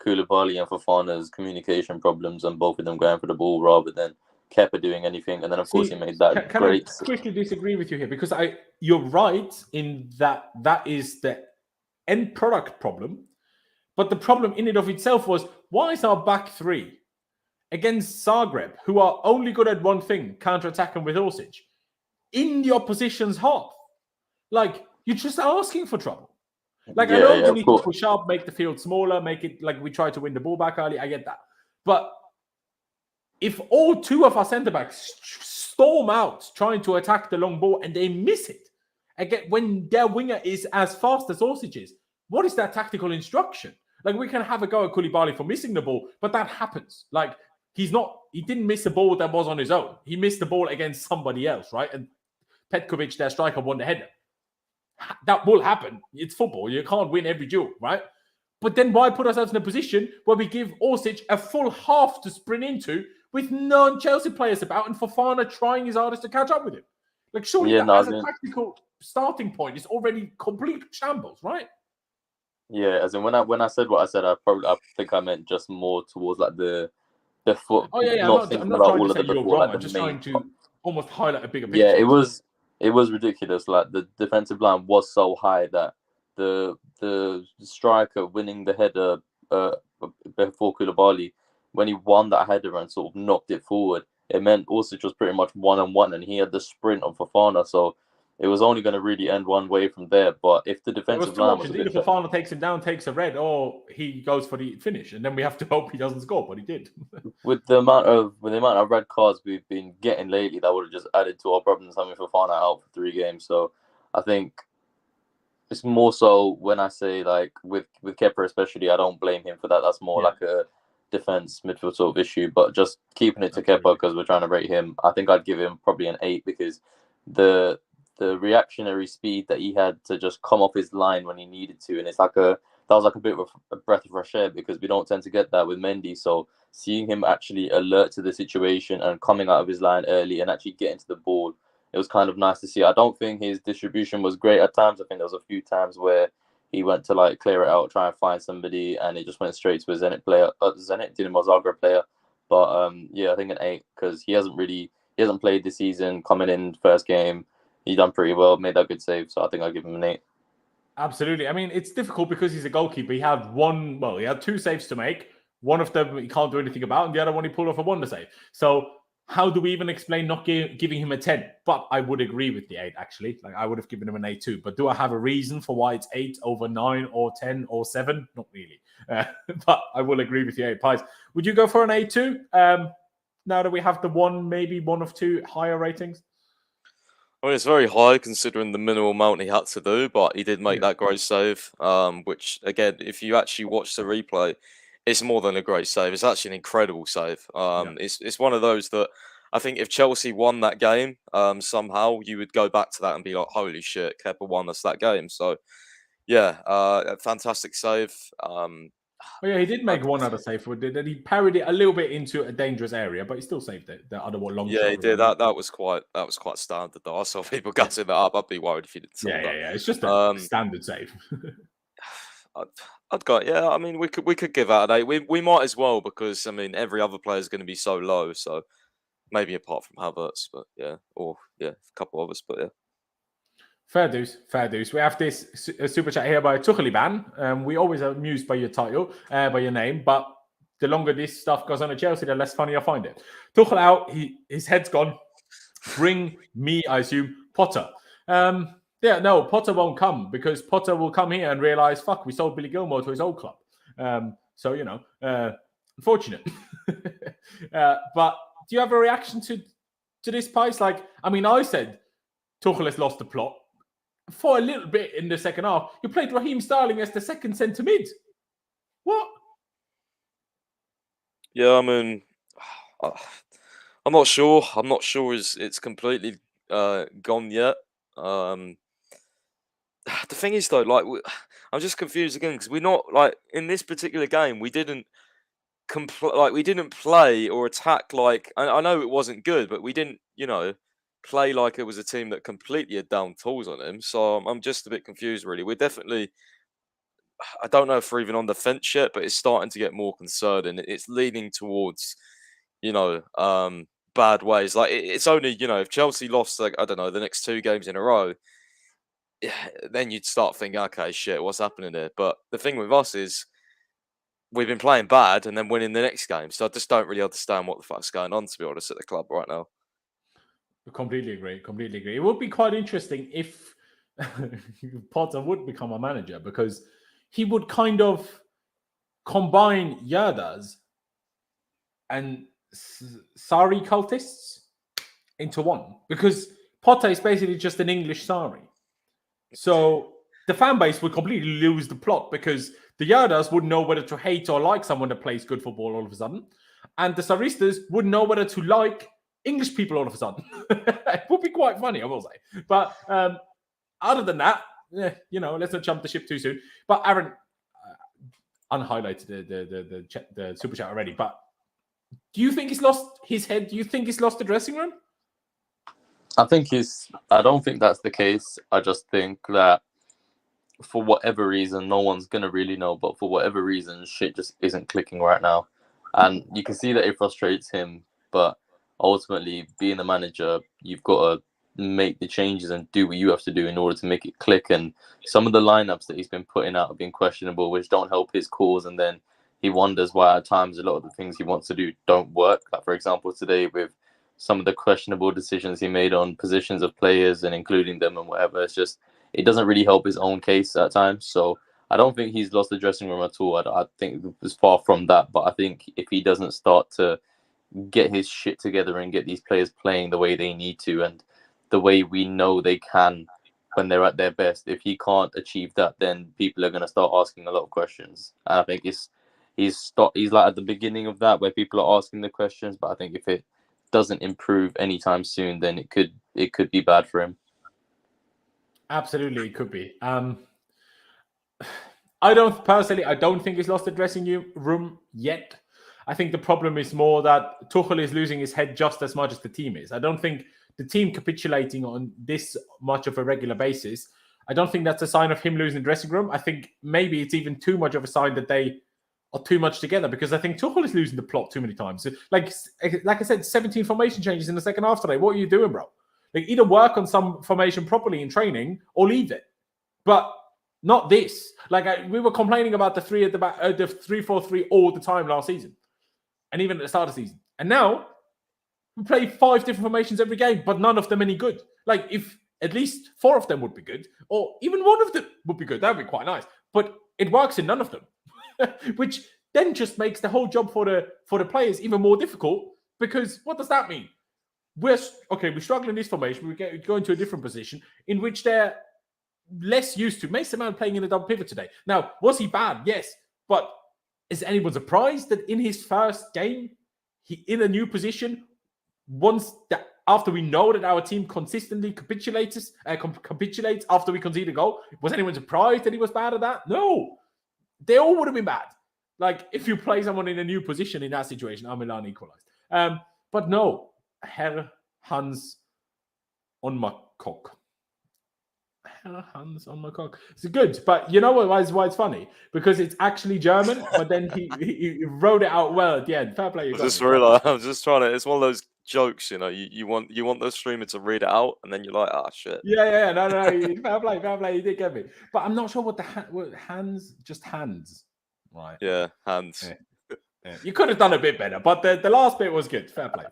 S3: Koulibaly and Fofana's communication problems, and both of them going for the ball rather than Kepa doing anything. And then, of course, he made that great...
S1: Can I quickly disagree with you here? Because you're right in that is the end product problem. But the problem in and of itself was, why is our back 3 against Zagreb, who are only good at one thing, counter-attacking with Orsic, in the opposition's half? Like, you're just asking for trouble. Like, I know you need to push up, make the field smaller, make it like we try to win the ball back early. I get that. But if all 2 of our centre-backs storm out trying to attack the long ball and they miss it, again, when their winger is as fast as Orsic is, what is that tactical instruction? Like, we can have a go at Koulibaly for missing the ball, but that happens. Like, he didn't miss a ball that was on his own. He missed the ball against somebody else, right? And Petkovic, their striker, won the header. That will happen. It's football. You can't win every duel, right? But then why put ourselves in a position where we give Orsic a full half to sprint into with non-Chelsea players about and Fofana trying his hardest to catch up with him? Like, surely as a tactical starting point, it's already complete shambles, right?
S3: Yeah, as in when I said what I said, I think I meant just more towards like the foot.
S1: Oh yeah.
S3: Not
S1: I'm
S3: thinking
S1: not
S3: about
S1: trying
S3: all
S1: to
S3: of
S1: say
S3: the
S1: you're
S3: before,
S1: wrong.
S3: like
S1: I'm
S3: the
S1: just
S3: main.
S1: trying to almost highlight a bigger picture.
S3: Yeah, it was ridiculous. Like the defensive line was so high that the striker winning the header before Koulibaly, when he won that header and sort of knocked it forward, it meant Orsic was pretty much 1-on-1, and he had the sprint of Fofana, so it was only going to really end one way from there. But if the defensive line was a bit
S1: either Fofana takes him down, takes a red, or he goes for the finish, and then we have to hope he doesn't score, but he did.
S3: with the amount of red cards we've been getting lately, that would have just added to our problems having Fofana out for 3 games. So I think it's more so when I say like with Kepa especially, I don't blame him for that. That's more like a defense midfield sort of issue. But just keeping it to Kepa because we're trying to rate him, I think I'd give him probably an 8 because the reactionary speed that he had to just come off his line when he needed to, and that was like a bit of a breath of fresh air because we don't tend to get that with Mendy. So seeing him actually alert to the situation and coming out of his line early and actually getting to the ball, it was kind of nice to see. I don't think his distribution was great at times. I think there was a few times where he went to like clear it out, try and find somebody, and it just went straight to a Dinamo Zagreb player. But I think an 8 because he hasn't played this season. Coming in first game, he done pretty well, made that good save. So I think I'll give him an 8.
S1: Absolutely. I mean, it's difficult because he's a goalkeeper. He had 2 saves to make. One of them he can't do anything about, and the other one he pulled off a wonder save. So how do we even explain not giving him a 10? But I would agree with the 8, actually. Like, I would have given him an 8 too. But do I have a reason for why it's 8 over 9 or 10 or 7? Not really. But I will agree with the 8 pies. Would you go for an 8 too? Now that we have maybe one of 2 higher ratings?
S2: I mean, it's very high considering the minimal amount he had to do, but he did make that great save, which, again, if you actually watch the replay, it's more than a great save. It's actually an incredible save. It's one of those that I think if Chelsea won that game somehow, you would go back to that and be like, holy shit, Kepa won us that game. So, a fantastic save.
S1: He did make one other save. He parried it a little bit into a dangerous area, but he still saved it. The other one, long shot.
S2: Yeah, he did. That was quite standard though. I saw people gassing that up. I'd be worried if he didn't.
S1: Yeah. It's just a standard save.
S2: I'd go. Yeah, I mean, we could give out an 8. We might as well because I mean every other player is going to be so low. So maybe apart from Havertz, but a couple of us, but yeah.
S1: Fair dues. We have this super chat here by Tucheliban. We always are amused by your title, by your name, but the longer this stuff goes on at Chelsea, the less funny I find it. Tuchel out, his head's gone. Bring me, I assume, Potter. Potter won't come because Potter will come here and realise, fuck, we sold Billy Gilmore to his old club. Unfortunate. But do you have a reaction to this, Pice? Like, I mean, I said Tuchel has lost the plot. For a little bit in the second half, you played Raheem Sterling as the second centre mid. What?
S2: Yeah, I mean, I'm not sure. I'm not sure it's completely gone yet. The thing is, though, like I'm just confused again because we're not like in this particular game. We didn't we didn't play or attack like I know it wasn't good, but we didn't, play like it was a team that completely had down tools on him. So I'm just a bit confused, really. We're definitely, I don't know if we're even on the fence yet, but it's starting to get more concerning. It's leaning towards, bad ways. Like it's only, if Chelsea lost, like, I don't know, the next 2 games in a row, then you'd start thinking, okay, shit, what's happening here? But the thing with us is we've been playing bad and then winning the next game. So I just don't really understand what the fuck's going on, to be honest, at the club right now.
S1: Completely agree. It would be quite interesting if Potter would become a manager because he would kind of combine Yardas and Sari cultists into one because Potter is basically just an English Sari. So the fan base would completely lose the plot because the Yardas wouldn't know whether to hate or like someone that plays good football all of a sudden. And the Saristas wouldn't know whether to like English people all of a sudden. It would be quite funny, I will say. But other than that, let's not jump the ship too soon. But Aaron, unhighlighted the super chat already. But do you think he's lost his head? Do you think he's lost the dressing room?
S3: I don't think that's the case. I just think that for whatever reason, no one's going to really know, but for whatever reason, shit just isn't clicking right now. And you can see that it frustrates him, but ultimately, being the manager, you've got to make the changes and do what you have to do in order to make it click. And some of the lineups that he's been putting out have been questionable, which don't help his cause. And then he wonders why at times a lot of the things he wants to do don't work. Like, for example, today with some of the questionable decisions he made on positions of players and including them and whatever, it's just, it doesn't really help his own case at times. So I don't think he's lost the dressing room at all. I think it's far from that. But I think if he doesn't start to get his shit together and get these players playing the way they need to and the way we know they can when they're at their best, if he can't achieve that, then people are going to start asking a lot of questions. And I think he's like at the beginning of that where people are asking the questions. But I think if it doesn't improve anytime soon, then it could be bad for him.
S1: Absolutely, it could be. I don't think he's lost the dressing room yet. I think the problem is more that Tuchel is losing his head just as much as the team is. I don't think the team capitulating on this much of a regular basis, I don't think that's a sign of him losing the dressing room. I think maybe it's even too much of a sign that they are too much together, because I think Tuchel is losing the plot too many times. So, like I said, 17 formation changes in the second half today. What are you doing, bro? Like, either work on some formation properly in training or leave it. But not this. Like, we were complaining about the 3 at the back, the 3-4-3 all the time last season. And even at the start of the season. And now, we play 5 different formations every game, but none of them any good. Like, if at least 4 of them would be good, or even 1 of them would be good, that would be quite nice. But it works in none of them. Which then just makes the whole job for the players even more difficult, because what does that mean? We struggle in this formation, we go into a different position in which they're less used to. Mason Mount playing in a double pivot today. Now, was he bad? Yes. But is anyone surprised that in his first game, he in a new position, after we know that our team consistently capitulates after we concede a goal? Was anyone surprised that he was bad at that? No. They all would have been bad. Like, if you play someone in a new position in that situation, Milan equalized. But no, Herr Hans on my cock. Herr Hans on my cock. It's good, but you know why it's funny? Because it's actually German, but then he wrote it out well at the end. Fair play.
S2: I just realized, I'm just trying to. It's one of those jokes, you know. You want the streamer to read it out, and then you're like, ah, shit.
S1: Yeah. No. Fair play. You did get me, but I'm not sure what hands. Just hands, right?
S2: Yeah, hands.
S1: Yeah. You could have done a bit better, but the last bit was good. Fair play.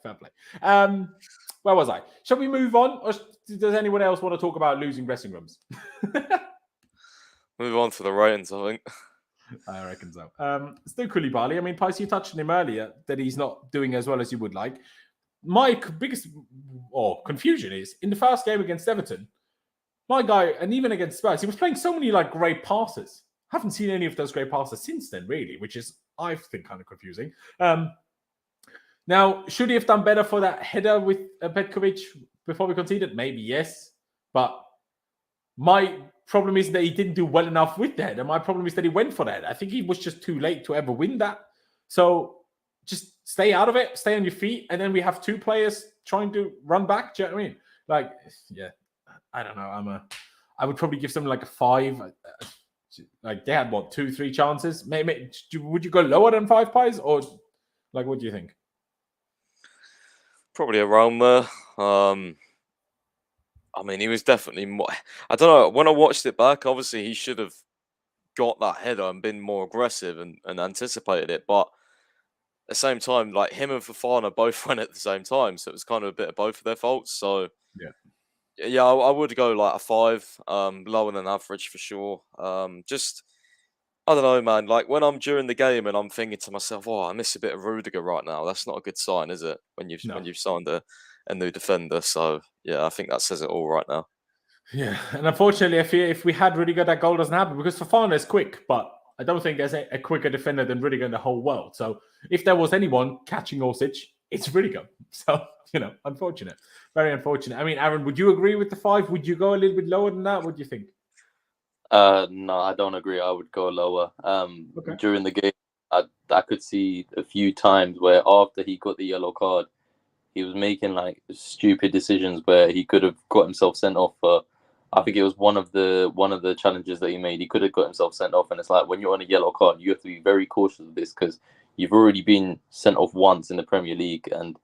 S1: Where was I? Shall we move on, or does anyone else want to talk about losing dressing rooms?
S2: Move on to the ratings, I think.
S1: I reckon so. Still Koulibaly. I mean, Pice, you touched on him earlier that he's not doing as well as you would like. My biggest confusion is in the first game against Everton, my guy, and even against Spurs, he was playing so many great passes. Haven't seen any of those great passes since then, really, which is, I think, kind of confusing. Now, should he have done better for that header with Petkovic before we conceded? Maybe yes. But my problem is that he didn't do well enough with that. And my problem is that he went for that. I think he was just too late to ever win that. So just stay out of it, stay on your feet, and then we have 2 players trying to run back. Do you know what I mean? I don't know. I would probably give them a 5. Like, they had 2-3 chances. Maybe would you go lower than 5 pies, or what do you think?
S2: Probably around there. I mean, he was definitely more. I don't know. When I watched it back, obviously he should have got that header and been more aggressive and anticipated it. But at the same time, him and Fofana both went at the same time, so it was kind of a bit of both of their faults. So yeah, I would go a 5, lower than average for sure. I don't know, man. When I'm during the game and I'm thinking to myself, "Oh, I miss a bit of Rudiger right now." That's not a good sign, is it? When you've signed a new defender. So yeah, I think that says it all right now.
S1: Yeah, and unfortunately, if we had Rudiger, that goal doesn't happen because Fofana is quick, but I don't think there's a quicker defender than Rudiger in the whole world. So if there was anyone catching Orsic, it's Rudiger. So unfortunate, very unfortunate. I mean, Aaron, would you agree with the 5? Would you go a little bit lower than that? What do you think?
S3: No, I don't agree. I would go lower.
S1: Okay.
S3: During the game, I could see a few times where after he got the yellow card, he was making like stupid decisions where he could have got himself sent off for. I think it was one of the challenges that he made. He could have got himself sent off, and it's like when you're on a yellow card, you have to be very cautious of this because you've already been sent off once in the Premier League, and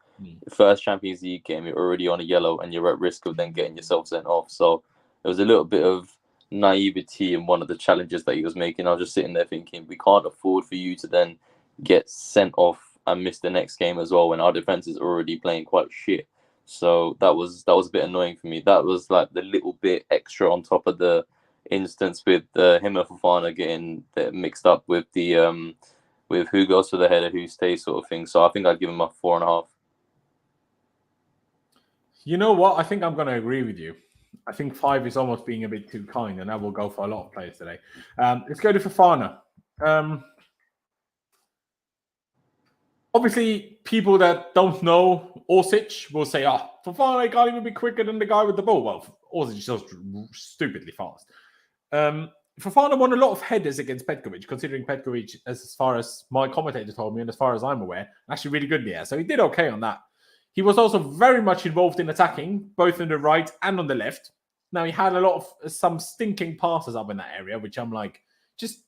S3: the first Champions League game, you're already on a yellow, and you're at risk of then getting yourself sent off. So there was a little bit of naivety in one of the challenges that he was making. I was just sitting there thinking, we can't afford for you to then get sent off and miss the next game as well when our defense is already playing quite shit. So that was a bit annoying for me. That was like the little bit extra on top of the instance with him and Fofana getting mixed up with the with who goes for the header, who stays sort of thing. So I think I'd give him a 4.5.
S1: You know what? I think I'm going to agree with you. I think 5 is almost being a bit too kind, and I will go for a lot of players today. Let's go to Fofana. Obviously, people that don't know Orsic will say, Fofana can't even be quicker than the guy with the ball. Well, Orsic is just stupidly fast. Fofana won a lot of headers against Petkovic, considering Petkovic, as far as my commentator told me, and as far as I'm aware, actually really good in the air. So he did okay on that. He was also very much involved in attacking, both on the right and on the left. Now, he had a lot of some stinking passes up in that area, which I'm like, just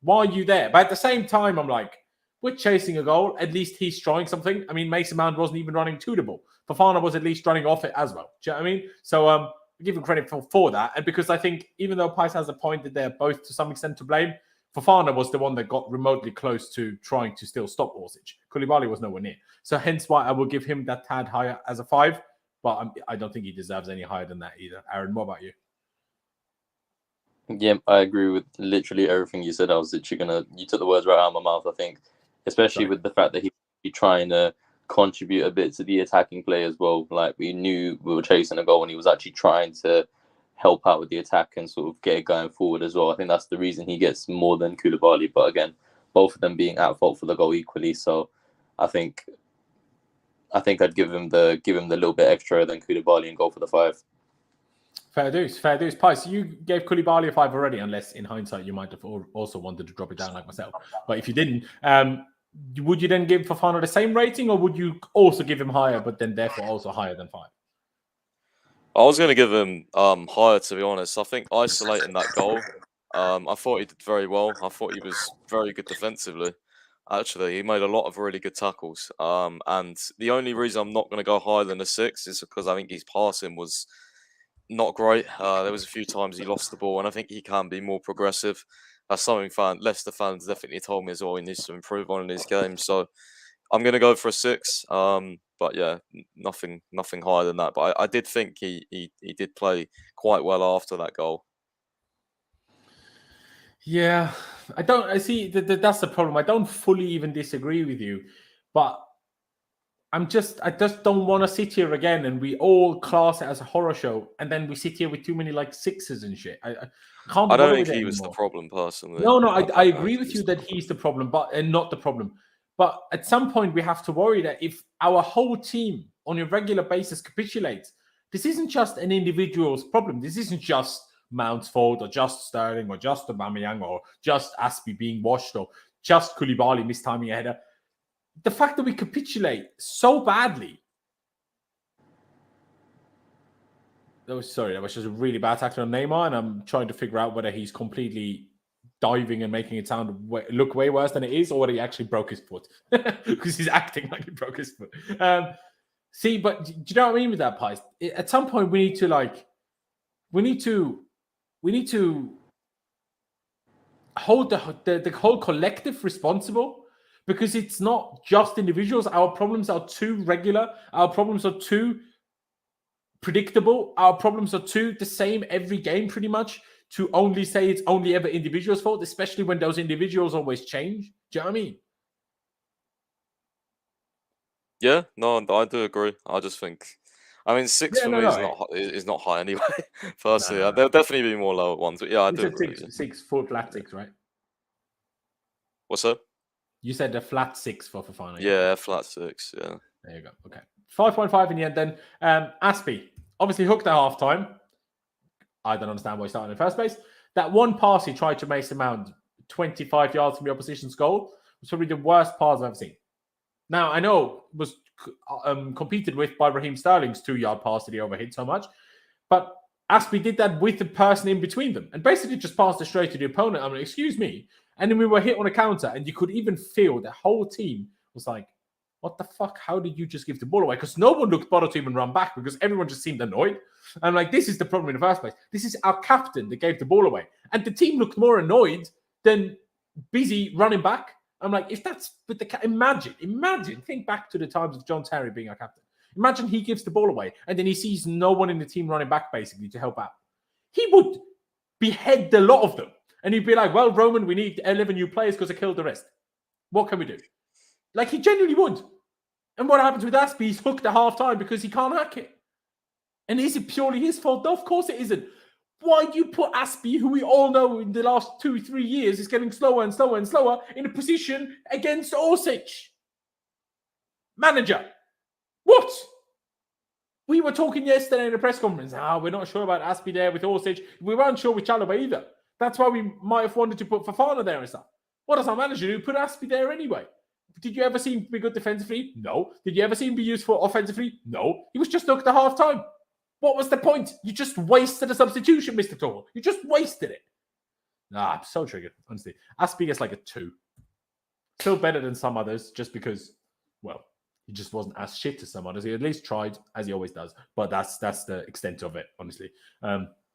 S1: why are you there? But at the same time, I'm like, we're chasing a goal. At least he's trying something. I mean, Mason Mount wasn't even running to the ball. Fofana was at least running off it as well. Do you know what I mean? So I give him credit for that. And because I think even though Pais has a point that they're both to some extent to blame, Fofana was the one that got remotely close to trying to still stop Orsic. Koulibaly was nowhere near. So hence why I will give him that tad higher as a 5. But I don't think he deserves any higher than that either. Aaron, what about you?
S3: Yeah, I agree with literally everything you said. I was literally you took the words right out of my mouth, I think. Especially with the fact that he's trying to contribute a bit to the attacking play as well. Like, we knew we were chasing a goal and he was actually trying to help out with the attack and sort of get it going forward as well. I think that's the reason he gets more than Koulibaly. But again, both of them being at fault for the goal equally. So I think I'd give him the little bit extra than Koulibaly and go for the 5.
S1: Fair dues. Pais, you gave Koulibaly a 5 already, unless in hindsight you might have also wanted to drop it down like myself. But if you didn't, would you then give Fofana the same rating, or would you also give him higher, but then therefore also higher than 5?
S2: I was going to give him higher, to be honest. I think isolating that goal, I thought he did very well. I thought he was very good defensively. Actually, he made a lot of really good tackles. And the only reason I'm not going to go higher than a 6 is because I think his passing was not great. There was a few times he lost the ball, and I think he can be more progressive. That's something Leicester fans definitely told me as well. He needs to improve on in his game. So I'm going to go for a 6. But yeah, nothing higher than that. But I did think he did play quite well after that goal.
S1: Yeah, I see that's the problem. I don't fully even disagree with you, but I just don't want to sit here again and we all class it as a horror show, and then we sit here with too many like 6s and shit. I can't.
S2: I don't think he was the problem personally.
S1: No, I agree with you that he's the problem, and not the problem. But at some point, we have to worry that if our whole team on a regular basis capitulates, this isn't just an individual's problem. This isn't just Mount's fault, or just Sterling, or just Aubameyang, or just Aspie being washed, or just Koulibaly mistiming a header. The fact that we capitulate so badly. That was just a really bad tackle on Neymar, and I'm trying to figure out whether he's completely diving and making it look way worse than it is, or whether he actually broke his foot, because he's acting like he broke his foot. See, but do you know what I mean with that, Pais? At some point, we need to hold the whole collective responsible, because it's not just individuals. Our problems are too regular. Our problems are too predictable. Our problems are too the same every game, pretty much, to only say it's only ever individuals' fault, especially when those individuals always change. Do you know what I mean?
S2: Yeah, no, I do agree. I just think, 6 for me is not high anyway. Personally, there'll definitely be more lower ones, but yeah, I do agree.
S1: 6, 4 flat 6, right?
S2: What's that?
S1: You said a flat 6 for Fofana.
S2: Yeah, flat 6. Yeah.
S1: There you go. Okay, 5.5 in the end. Then Aspie obviously hooked at halftime. I don't understand why he started in the first place. That one pass he tried to Mason Mount 25 yards from the opposition's goal was probably the worst pass I've ever seen. Now, I know it was competed with by Raheem Sterling's 2-yard pass that he overhit so much, but Aspie did that with the person in between them and basically just passed it straight to the opponent. I'm like, excuse me. And then we were hit on a counter, and you could even feel the whole team was like, what the fuck? How did you just give the ball away? Because no one looked bothered to even run back because everyone just seemed annoyed. And like, this is the problem in the first place. This is our captain that gave the ball away. And the team looked more annoyed than busy running back. I'm like, if that's with the imagine, think back to the times of John Terry being our captain. Imagine he gives the ball away and then he sees no one in the team running back basically to help out. He would behead the lot of them. And he'd be like, well, Roman, we need 11 new players because I killed the rest. What can we do? Like, he genuinely would. And what happens with Aspie? He's hooked at half-time because he can't hack it. And is it purely his fault? No, of course it isn't. Why do you put Aspie, who we all know in the last 2-3 years is getting slower and slower and slower, in a position against Orsic? Manager. What? We were talking yesterday in the press conference. We're not sure about Aspie there with Orsic. We weren't sure with Chalobah either. That's why we might have wanted to put Fofana there and stuff. What does our manager do? Put Aspie there anyway. Did you ever see him be good defensively? No. Did you ever see him be useful offensively? No. He was just hooked at half-time. What was the point? You just wasted a substitution, Mr. Tuchel. You just wasted it. I'm so triggered, honestly. Aspie gets like a 2. Still better than some others just because, well, he just wasn't as shit as some others. He at least tried, as he always does. But that's the extent of it, honestly.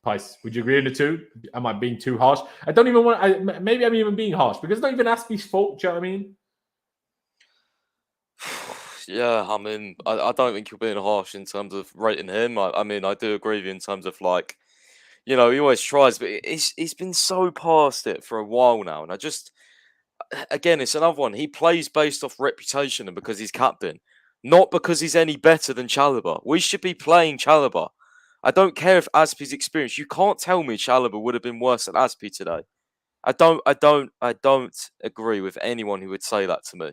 S1: Pice, would you agree on the 2? Am I being too harsh? I don't even want... maybe I'm even being harsh because it's not even Aspie's fault, do you know what I mean?
S2: Yeah, I mean, I don't think you're being harsh in terms of rating him. I mean, I do agree with you in terms of, like, you know, he always tries, but he's been so past it for a while now. And I just, again, it's another one. He plays based off reputation and because he's captain, not because he's any better than Chalobah. We should be playing Chalobah. I don't care if Aspie's experience. You can't tell me Chalobah would have been worse than Aspie today. I don't agree with anyone who would say that to me.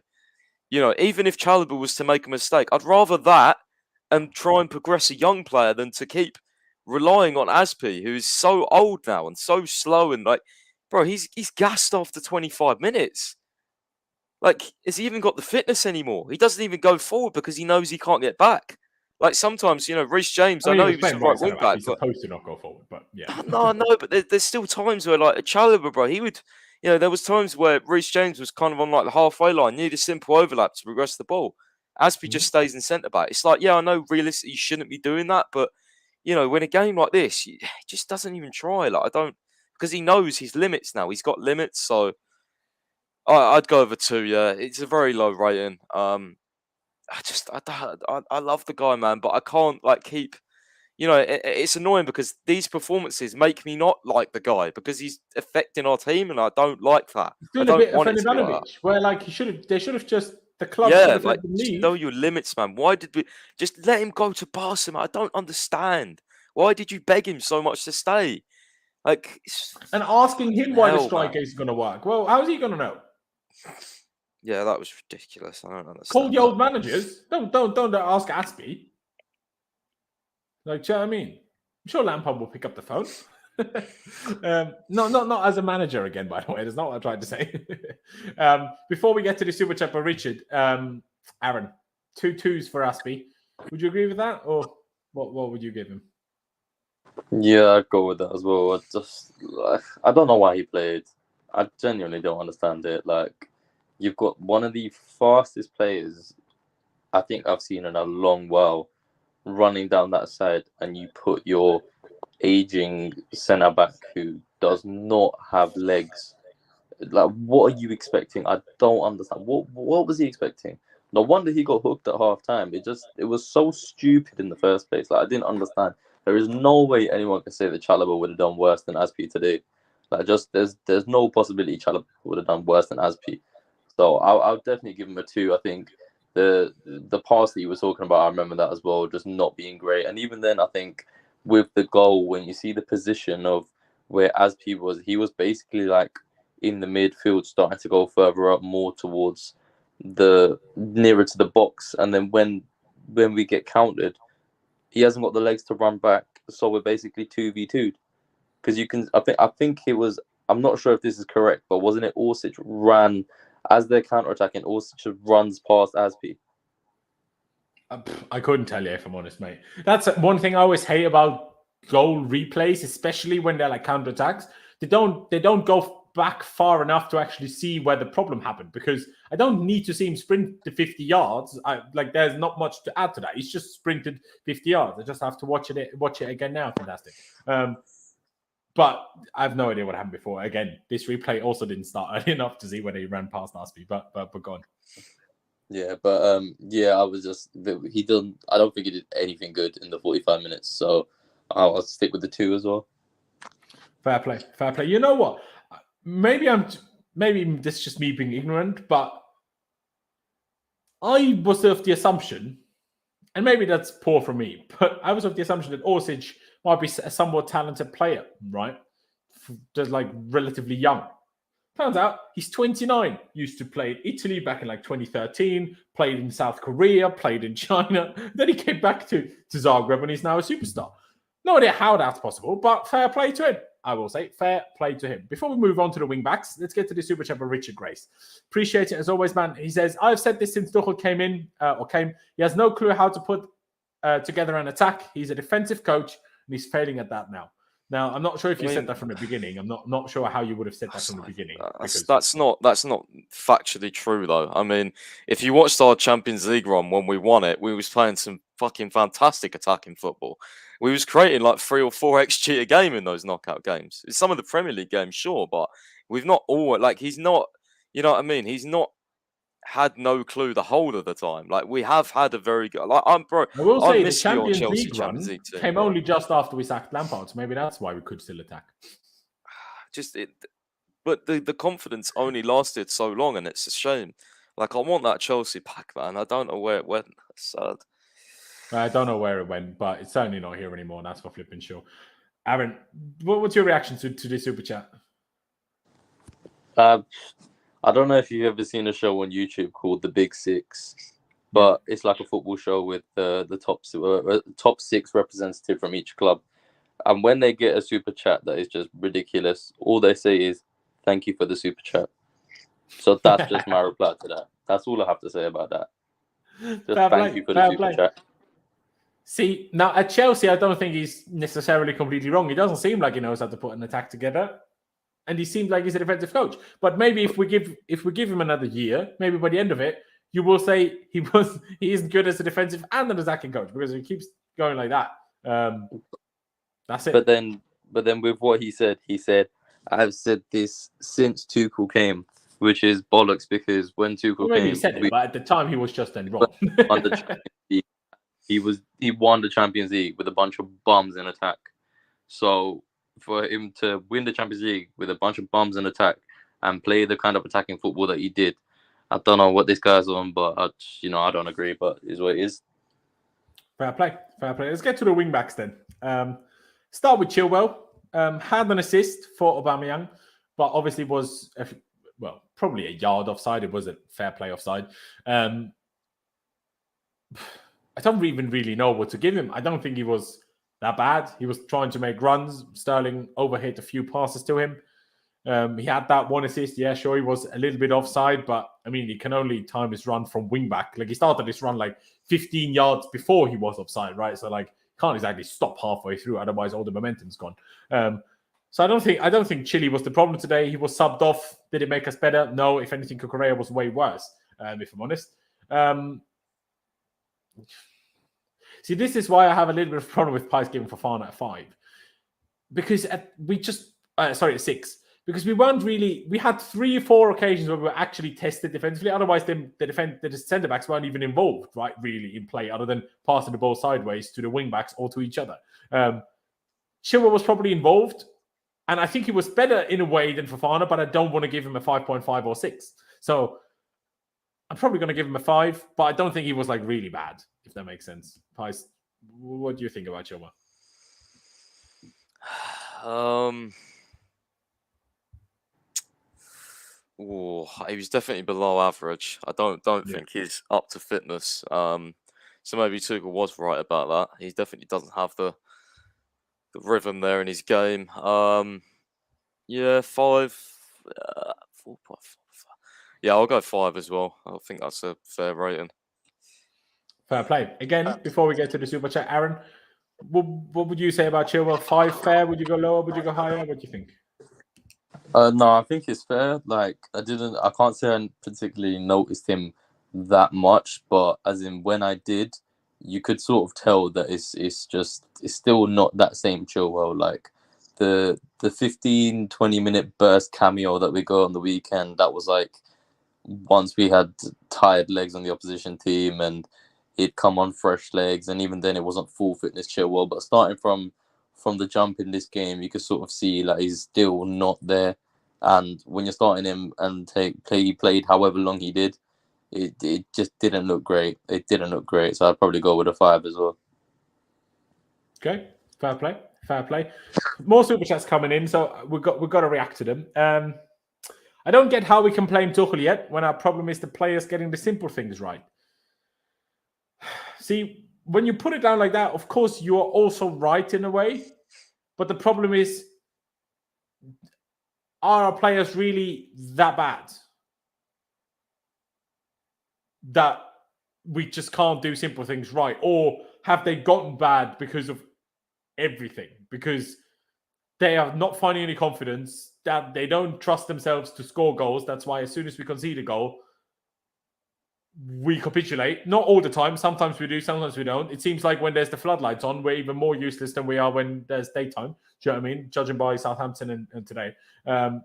S2: You know, even if Chalobah was to make a mistake, I'd rather that and try and progress a young player than to keep relying on Aspie, who's so old now and so slow and like, bro, he's gassed after 25 minutes. Like, has he even got the fitness anymore? He doesn't even go forward because he knows he can't get back. Like sometimes, you know, Reece James, I know he was the right wing back.
S1: He's supposed to not go forward, but yeah.
S2: No, but there's still times where, like, a Chalobah, bro, he would... You know, there was times where Reece James was kind of on like the halfway line, needed a simple overlap to progress the ball. Aspie just stays in centre back. It's like, yeah, I know realistically you shouldn't be doing that, but you know, when a game like this, he just doesn't even try. Like, I don't, because he knows his limits now. He's got limits, so I'd go over 2. Yeah, it's a very low rating. I love the guy, man, but I can't like keep. You know, it's annoying because these performances make me not like the guy because he's affecting our team, and I don't like that.
S1: He's doing a bit of Ivanovic, where like they should have just the club.
S2: Yeah, like know your limits, man. Why did we just let him go to Barcelona? I don't understand. Why did you beg him so much to stay? Like,
S1: and asking him why the striker is going to work. Well, how is he going to know?
S2: Yeah, that was ridiculous. I don't understand.
S1: Call the old managers. Don't ask Aspie. Like, do you know what I mean? I'm sure Lampard will pick up the phone. Not as a manager again, by the way. That's not what I tried to say. Before we get to the super chat by Richard, Aaron, 2 2s for Aspie. Would you agree with that, or what would you give him?
S3: Yeah, I'd go with that as well. I don't know why he played. I genuinely don't understand it. Like, you've got one of the fastest players I think I've seen in a long while running down that side, and you put your aging centre back who does not have legs. Like, what are you expecting? I don't understand. What was he expecting? No wonder he got hooked at half time. It was so stupid in the first place. Like, I didn't understand. There is no way anyone can say that Chalobah would have done worse than Aspie today. Like, there's no possibility Chalobah would have done worse than Aspie. So I'll definitely give him a 2. I think the pass that you were talking about, I remember that as well, just not being great. And even then, I think with the goal, when you see the position of where Aspie was, he was basically like in the midfield, starting to go further up, more towards the nearer to the box. And then when we get countered, he hasn't got the legs to run back, so we're basically 2v2'd. because you can. I think it was. I'm not sure if this is correct, but wasn't it Orsic ran as they're counter-attacking? Orsic just runs past Aspi.
S1: I couldn't tell you if I'm honest, mate. That's one thing I always hate about goal replays, especially when they're like counterattacks. They don't go back far enough to actually see where the problem happened, because I don't need to see him sprint the 50 yards. There's not much to add to that. He's just sprinted 50 yards. I just have to watch it again now. Fantastic. But I have no idea what happened before. Again, this replay also didn't start early enough to see when he ran past Aspi, but go on.
S3: Yeah, but I was just he done. I don't think he did anything good in the 45 minutes, so I'll stick with the 2 as well.
S1: Fair play. You know what? Maybe this is just me being ignorant, but I was of the assumption, and maybe that's poor from me, but I was of the assumption that Orsic might be a somewhat talented player, right? Just like relatively young. Turns out he's 29, used to play in Italy back in like 2013, played in South Korea, played in China. Then he came back to Zagreb and he's now a superstar. No idea how that's possible, but fair play to him. I will say fair play to him. Before we move on to the wing backs, let's get to the super chat by Richard Grace. Appreciate it as always, man. He says, I've said this since Tuchel came. He has no clue how to put together an attack. He's a defensive coach and he's failing at that now. Now, I'm not sure if you said that from the beginning. I'm not sure how you would have said that from the beginning.
S2: That's not factually true, though. I mean, if you watched our Champions League run when we won it, we was playing some fucking fantastic attacking football. We was creating like 3 or 4 XG a game in those knockout games. It's some of the Premier League games, sure, but we've not always, like, he's not, you know what I mean? He's not had no clue the whole of the time. Like, we have had a very good, like, I
S1: will say the
S2: Champions
S1: League run came only just after we sacked Lampard, so maybe that's why we could still attack.
S2: But the confidence only lasted so long, and it's a shame. Like, I want that Chelsea pack, man. I don't know where it went. It's sad.
S1: I don't know where it went, but it's certainly not here anymore. That's for flipping sure. Aaron, what's your reaction to this super chat?
S3: I don't know if you've ever seen a show on YouTube called The Big Six, but it's like a football show with the top 6 representative from each club. And when they get a super chat that is just ridiculous, all they say is, thank you for the super chat. So that's just my reply to that. That's all I have to say about that. Just thank you for the super chat.
S1: See, now at Chelsea, I don't think he's necessarily completely wrong. He doesn't seem like he knows how to put an attack together. And he seems like he's a defensive coach. But maybe if we give him another year, maybe by the end of it, you will say he isn't good as a defensive and an attacking coach, because he keeps going like that. That's it.
S3: But then with what he said, I've said this since Tuchel came, which is bollocks, because when Tuchel came,
S1: he said it, but at the time he was just then wrong.
S3: He won the Champions League with a bunch of bums in attack. So for him to win the Champions League with a bunch of bums in attack and play the kind of attacking football that he did, I don't know what this guy's on, but I don't agree. But it is what it is.
S1: Fair play. Let's get to the wing backs then. Start with Chilwell. Had an assist for Aubameyang, but obviously was probably a yard offside. It was a fair play offside. I don't even really know what to give him. I don't think he was that bad. He was trying to make runs. Sterling overhit a few passes to him. He had that one assist. Yeah, sure, he was a little bit offside, but I mean, he can only time his run from wing back. Like, he started his run like 15 yards before he was offside, right? So like, can't exactly stop halfway through, otherwise all the momentum's gone. So I don't think Chile was the problem today. He was subbed off. Did it make us better? No. If anything, Cucurella was way worse, if I'm honest. See, this is why I have a little bit of a problem with Pies giving Fofana at 5. Because at 6. Because we had 3 or 4 occasions where we were actually tested defensively. Otherwise, the centre-backs weren't even involved, right, really, in play, other than passing the ball sideways to the wing-backs or to each other. Chilwell was probably involved, and I think he was better in a way than Fofana, but I don't want to give him a 5.5 or 6. So I'm probably going to give him a 5, but I don't think he was like really bad, if that makes sense. Pies, what do you think about Chilwell?
S2: He was definitely below average. I don't think he's up to fitness. So maybe Tuchel was right about that. He definitely doesn't have the rhythm there in his game. Yeah, 5. 4.5. Yeah, I'll go 5 as well. I think that's a fair rating.
S1: Fair play. Again, before we get to the super chat, Aaron, what would you say about Chilwell? 5 fair? Would you go lower? Would you go higher? What do you think?
S3: No, I think it's fair. Like, I can't say I particularly noticed him that much, but as in when I did, you could sort of tell that it's still not that same Chilwell. Like the 15-20 minute burst cameo that we got on the weekend, that was like once we had tired legs on the opposition team and he'd come on fresh legs, and even then it wasn't full fitness Chilwell. But starting from the jump in this game, you could sort of see like he's still not there. And when you're starting him and he played however long he did, it just didn't look great. It didn't look great. So I'd probably go with a 5 as well.
S1: Okay, fair play. Fair play. More super chats coming in, so we've got to react to them. I don't get how we can blame Tuchel yet when our problem is the players getting the simple things right. See, when you put it down like that, of course, you are also right in a way. But the problem is, are our players really that bad that we just can't do simple things right? Or have they gotten bad because of everything? Because they are not finding any confidence, that they don't trust themselves to score goals. That's why as soon as we concede a goal, we capitulate. Not all the time. Sometimes we do, sometimes we don't. It seems like when there's the floodlights on, we're even more useless than we are when there's daytime. Do you know what I mean? Judging by Southampton and today. I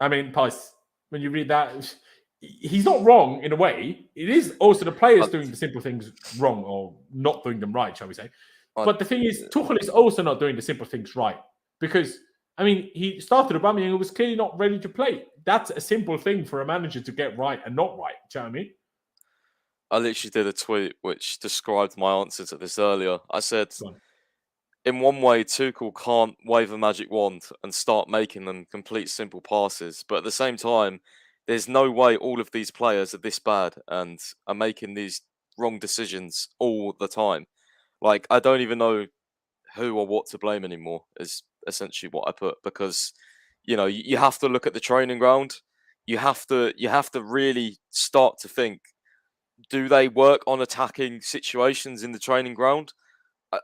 S1: mean, Pice, when you read that, he's not wrong in a way. It is also the players doing the simple things wrong or not doing them right, shall we say. But the thing is, Tuchel is also not doing the simple things right. Because, I mean, he started Aubameyang and was clearly not ready to play. That's a simple thing for a manager to get right and not right. Do you know what I mean?
S2: I literally did a tweet which described my answer to this earlier. I said, in one way, Tuchel can't wave a magic wand and start making them complete simple passes. But at the same time, there's no way all of these players are this bad and are making these wrong decisions all the time. Like, I don't even know who or what to blame anymore, is essentially what I put. Because, you know, you have to look at the training ground. You have to really start to think, do they work on attacking situations in the training ground?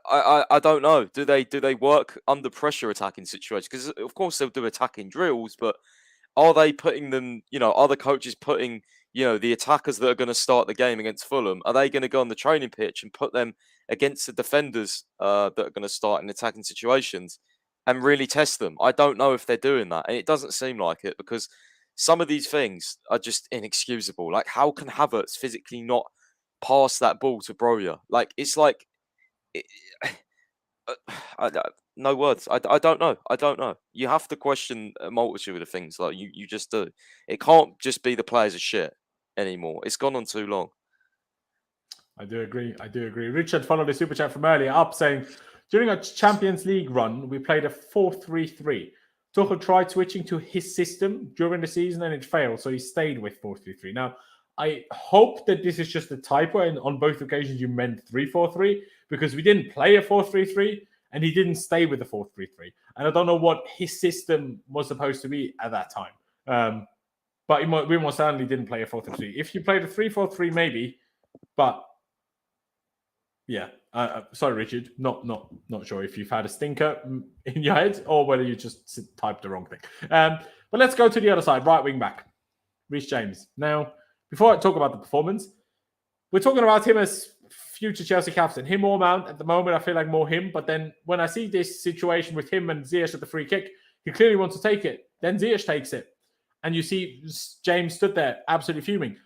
S2: I don't know. Do they work under pressure attacking situations? Because of course they'll do attacking drills, but are they putting them? You know, are the coaches putting the attackers that are going to start the game against Fulham? Are they going to go on the training pitch and put them against the defenders that are going to start in attacking situations and really test them? I don't know if they're doing that, and it doesn't seem like it because some of these things are just inexcusable. Like, how can Havertz physically not pass that ball to Broja? Like, it's like. No words. I don't know. I don't know. You have to question a multitude of things. Like you just do. It can't just be the players are shit anymore. It's gone on too long.
S1: I do agree. Richard followed the super chat from earlier up saying, during a Champions League run, we played a 4-3-3. Tuchel tried switching to his system during the season and it failed, so he stayed with 4-3-3. Now, I hope that this is just a typo and on both occasions you meant 3-4-3 because we didn't play a 4-3-3 and he didn't stay with the 4-3-3. And I don't know what his system was supposed to be at that time. But we most certainly didn't play a 4-3-3. If you played a 3-4-3, maybe. But yeah, sorry, Richard. Not sure if you've had a stinker in your head or whether you just typed the wrong thing. But let's go to the other side, right wing back, Reece James. Now, before I talk about the performance, we're talking about him as future Chelsea captain. Him or Mount at the moment, I feel like more him. But then when I see this situation with him and Ziyech at the free kick, he clearly wants to take it. Then Ziyech takes it. And you see James stood there absolutely fuming.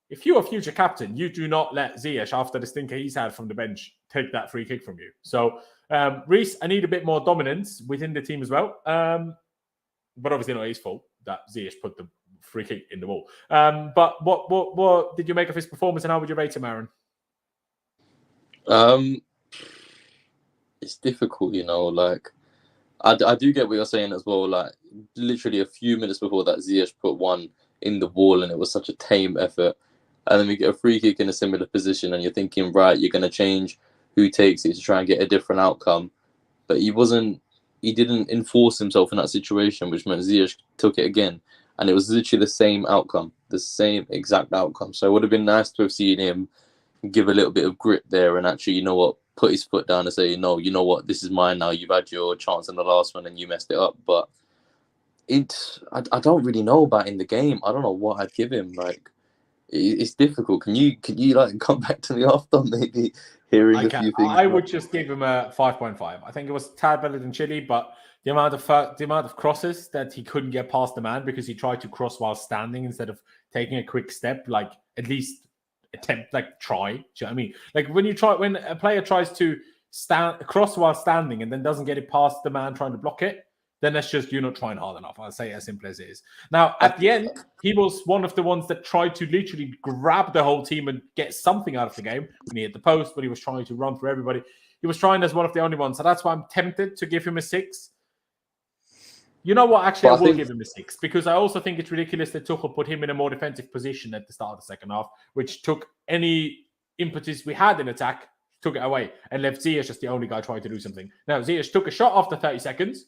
S1: If you're a future captain, you do not let Ziyech, after the stinker he's had from the bench, take that free kick from you. So, Reece, I need a bit more dominance within the team as well. But obviously not his fault that Ziyech put the free kick in the wall. But what did you make of his performance and how would you rate him, Aaron?
S3: It's difficult, like I do get what you're saying as well. Like literally a few minutes before that, Ziyech put one in the wall and it was such a tame effort. And then we get a free kick in a similar position and you're thinking, right, you're going to change who takes it to try and get a different outcome. But he didn't enforce himself in that situation, which meant Ziyech took it again. And it was literally the same outcome, the same exact outcome. So it would have been nice to have seen him give a little bit of grit there and actually, you know what, put his foot down and say, no, you know what, this is mine now. You've had your chance in the last one and you messed it up. But I don't really know about in the game. I don't know what I'd give him. Like, it's difficult. Can you like come back to me after maybe hearing a few things?
S1: I would just give him a 5.5. I think it was a tad better than Chile, but the amount of crosses that he couldn't get past the man because he tried to cross while standing instead of taking a quick step, like at least attempt, like try. Do you know what I mean? Like when a player tries to cross while standing and then doesn't get it past the man trying to block it, then that's just you're not trying hard enough. I'll say it as simple as it is. Now, at the end, he was one of the ones that tried to literally grab the whole team and get something out of the game when he hit the post, when he was trying to run through everybody. He was trying as one of the only ones. So that's why I'm tempted to give him a 6. You know what? Actually, I will give him a 6 because I also think it's ridiculous that Tuchel put him in a more defensive position at the start of the second half, which took any impetus we had in attack, took it away, and left Ziyech as the only guy trying to do something. Now, Ziyech took a shot after 30 seconds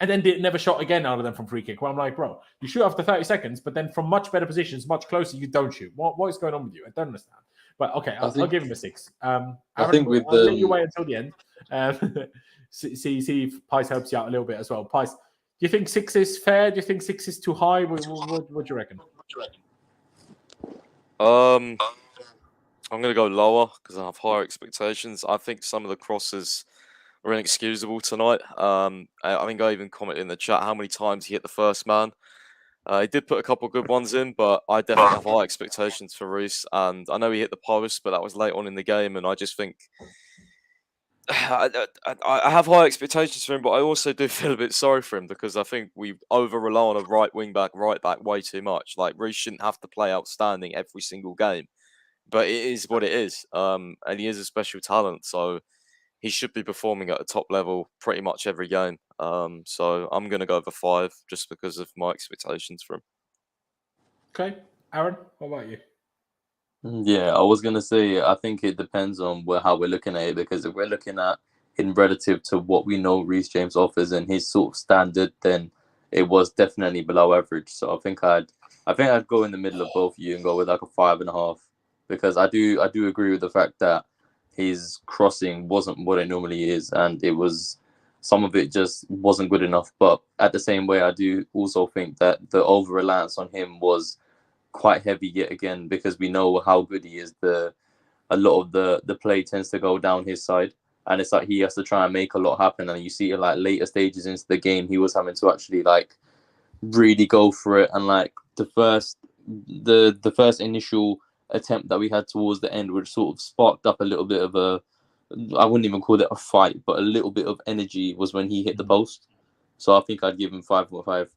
S1: and then never shot again other than from free kick. Well, I'm like, bro, you shoot after 30 seconds, but then from much better positions, much closer, you don't shoot. What is going on with you? I don't understand. But okay, I'll give him a 6.
S3: I think with
S1: I'll let you wait until the end. See if Pice helps you out a little bit as well. Pice, do you think 6 is fair? Do you think 6 is too high? What do you reckon?
S2: I'm going to go lower because I have higher expectations. I think some of the crosses were inexcusable tonight. I think I even commented in the chat how many times he hit the first man. He did put a couple of good ones in, but I definitely have high expectations for Reece. And I know he hit the post, but that was late on in the game. And I just think I have high expectations for him, but I also do feel a bit sorry for him because I think we over-rely on a right wing-back, right-back way too much. Like, Reece shouldn't have to play outstanding every single game. But it is what it is. And he is a special talent, so he should be performing at a top level pretty much every game. So I'm going to go over 5 just because of my expectations for him.
S1: Okay. Aaron, what about you?
S3: Yeah, I was going to say, I think it depends on how we're looking at it, because if we're looking at in relative to what we know Reece James offers and his sort of standard, then it was definitely below average. So I think I'd go in the middle of both of you and go with like a 5.5, because I do agree with the fact that his crossing wasn't what it normally is, and it was some of it just wasn't good enough. But at the same way, I do also think that the over reliance on him was quite heavy yet again, because we know how good he is. A lot of the play tends to go down his side, and it's like he has to try and make a lot happen. And you see, like later stages into the game, he was having to actually like really go for it. And like the first initial attempt that we had towards the end, which sort of sparked up a little bit of I wouldn't even call it a fight, but a little bit of energy, was when he hit the post. So I think I'd give him 5.5.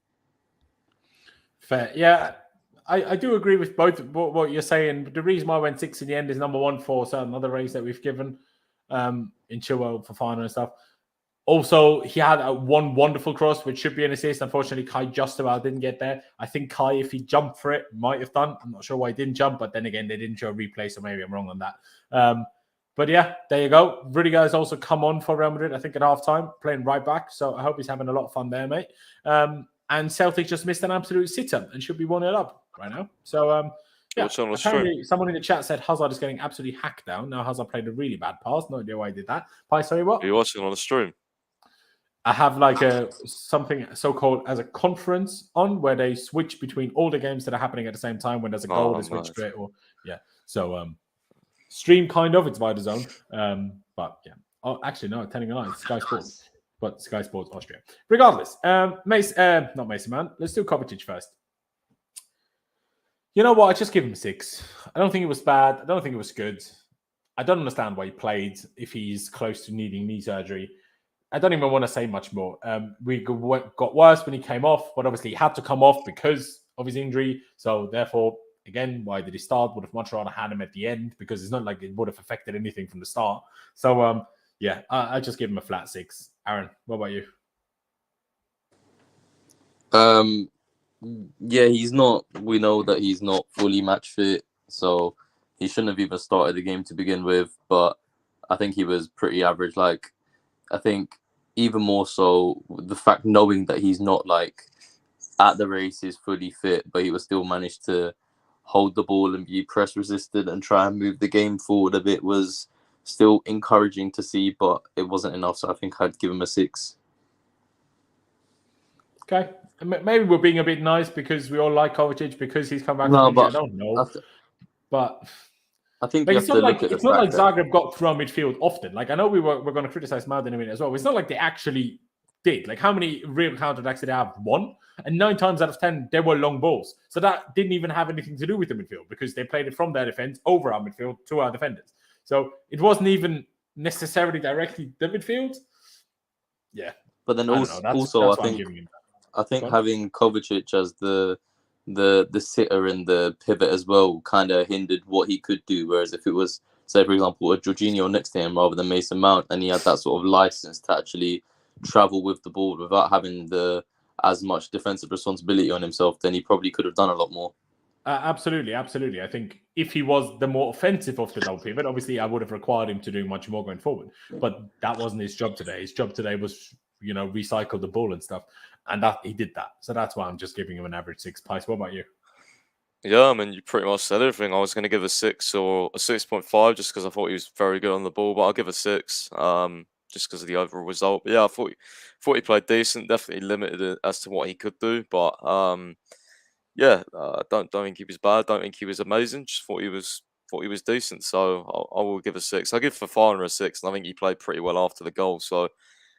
S1: Fair, yeah. I do agree with both what you're saying. The reason why I went 6 in the end is number 1 for certain other race that we've given in Chilwell, Fofana and stuff. Also, he had one wonderful cross, which should be an assist. Unfortunately, Kai just about didn't get there. I think Kai, if he jumped for it, might have done. I'm not sure why he didn't jump, but then again, they didn't show a replay, so maybe I'm wrong on that. But yeah, there you go. Rudiger has also come on for Real Madrid, I think, at halftime, playing right back. So I hope he's having a lot of fun there, mate. And Celtic just missed an absolute sitter and should be 1-0 up right now. So, yeah, apparently someone in the chat said Hazard is getting absolutely hacked down. Now Hazard played a really bad pass. No idea why he did that. Pi, sorry, what?
S2: Are you watching on the stream?
S1: I have like something so-called as a conference on where they switch between all the games that are happening at the same time. When there's a goal, they switch to it. Or yeah, so stream kind of, it's via the zone. But yeah, oh, actually no, telling a lie, it's Sky Sports, but Sky Sports Austria. Regardless, not Mason man. Let's do Kovacic first. You know what? I just give him a 6. I don't think it was bad. I don't think it was good. I don't understand why he played if he's close to needing knee surgery. I don't even want to say much more. We got worse when he came off, but obviously he had to come off because of his injury. So therefore, again, why did he start? Would have much rather had him at the end, because it's not like it would have affected anything from the start. So yeah, I just give him a flat 6. Aaron, what about you?
S3: Yeah, we know that he's not fully match fit, so he shouldn't have even started the game to begin with. But I think he was pretty average. Like, I think even more so the fact knowing that he's not like at the races fully fit, but he was still managed to hold the ball and be press resistant and try and move the game forward a bit was still encouraging to see, but it wasn't enough. So I think I'd give him a 6.
S1: Okay. Maybe we're being a bit nice because we all like Kovacic because he's come back
S3: No,
S1: from injury. I
S3: but
S1: don't know. But
S3: I think
S1: like,
S3: you
S1: it's
S3: have to
S1: not
S3: look
S1: like
S3: at the
S1: it's not like
S3: fact that
S1: Zagreb got through our midfield often. Like, I know we're going to criticize Mount in a minute as well. It's not like they actually did. Like, how many real counterattacks did they have? 1? And 9 times out of 10, they were long balls. So that didn't even have anything to do with the midfield because they played it from their defense over our midfield to our defenders. So it wasn't even necessarily directly the midfield. Yeah.
S3: But then
S1: I
S3: also,
S1: that's
S3: I
S1: why I'm
S3: think
S1: giving him that.
S3: I think
S1: Go on.
S3: having Kovacic as the sitter and the pivot as well kind of hindered what he could do. Whereas if it was, say, for example, a Jorginho next to him rather than Mason Mount, and he had that sort of license to actually travel with the ball without having as much defensive responsibility on himself, then he probably could have done a lot more.
S1: Absolutely. I think if he was the more offensive of the double pivot, obviously I would have required him to do much more going forward. But that wasn't his job today. His job today was, recycle the ball and stuff. And that he did that. So that's why I'm just giving him an average 6. Pice, what about you?
S2: Yeah, I mean, you pretty much said everything. I was going to give a 6 or a 6.5 just because I thought he was very good on the ball, but I'll give a 6 just because of the overall result. But yeah, I thought he played decent, definitely limited as to what he could do. But yeah, don't think he was bad. Don't think he was amazing. Just thought he was decent. So I will give a 6. I'll give Fofana a 6, and I think he played pretty well after the goal. So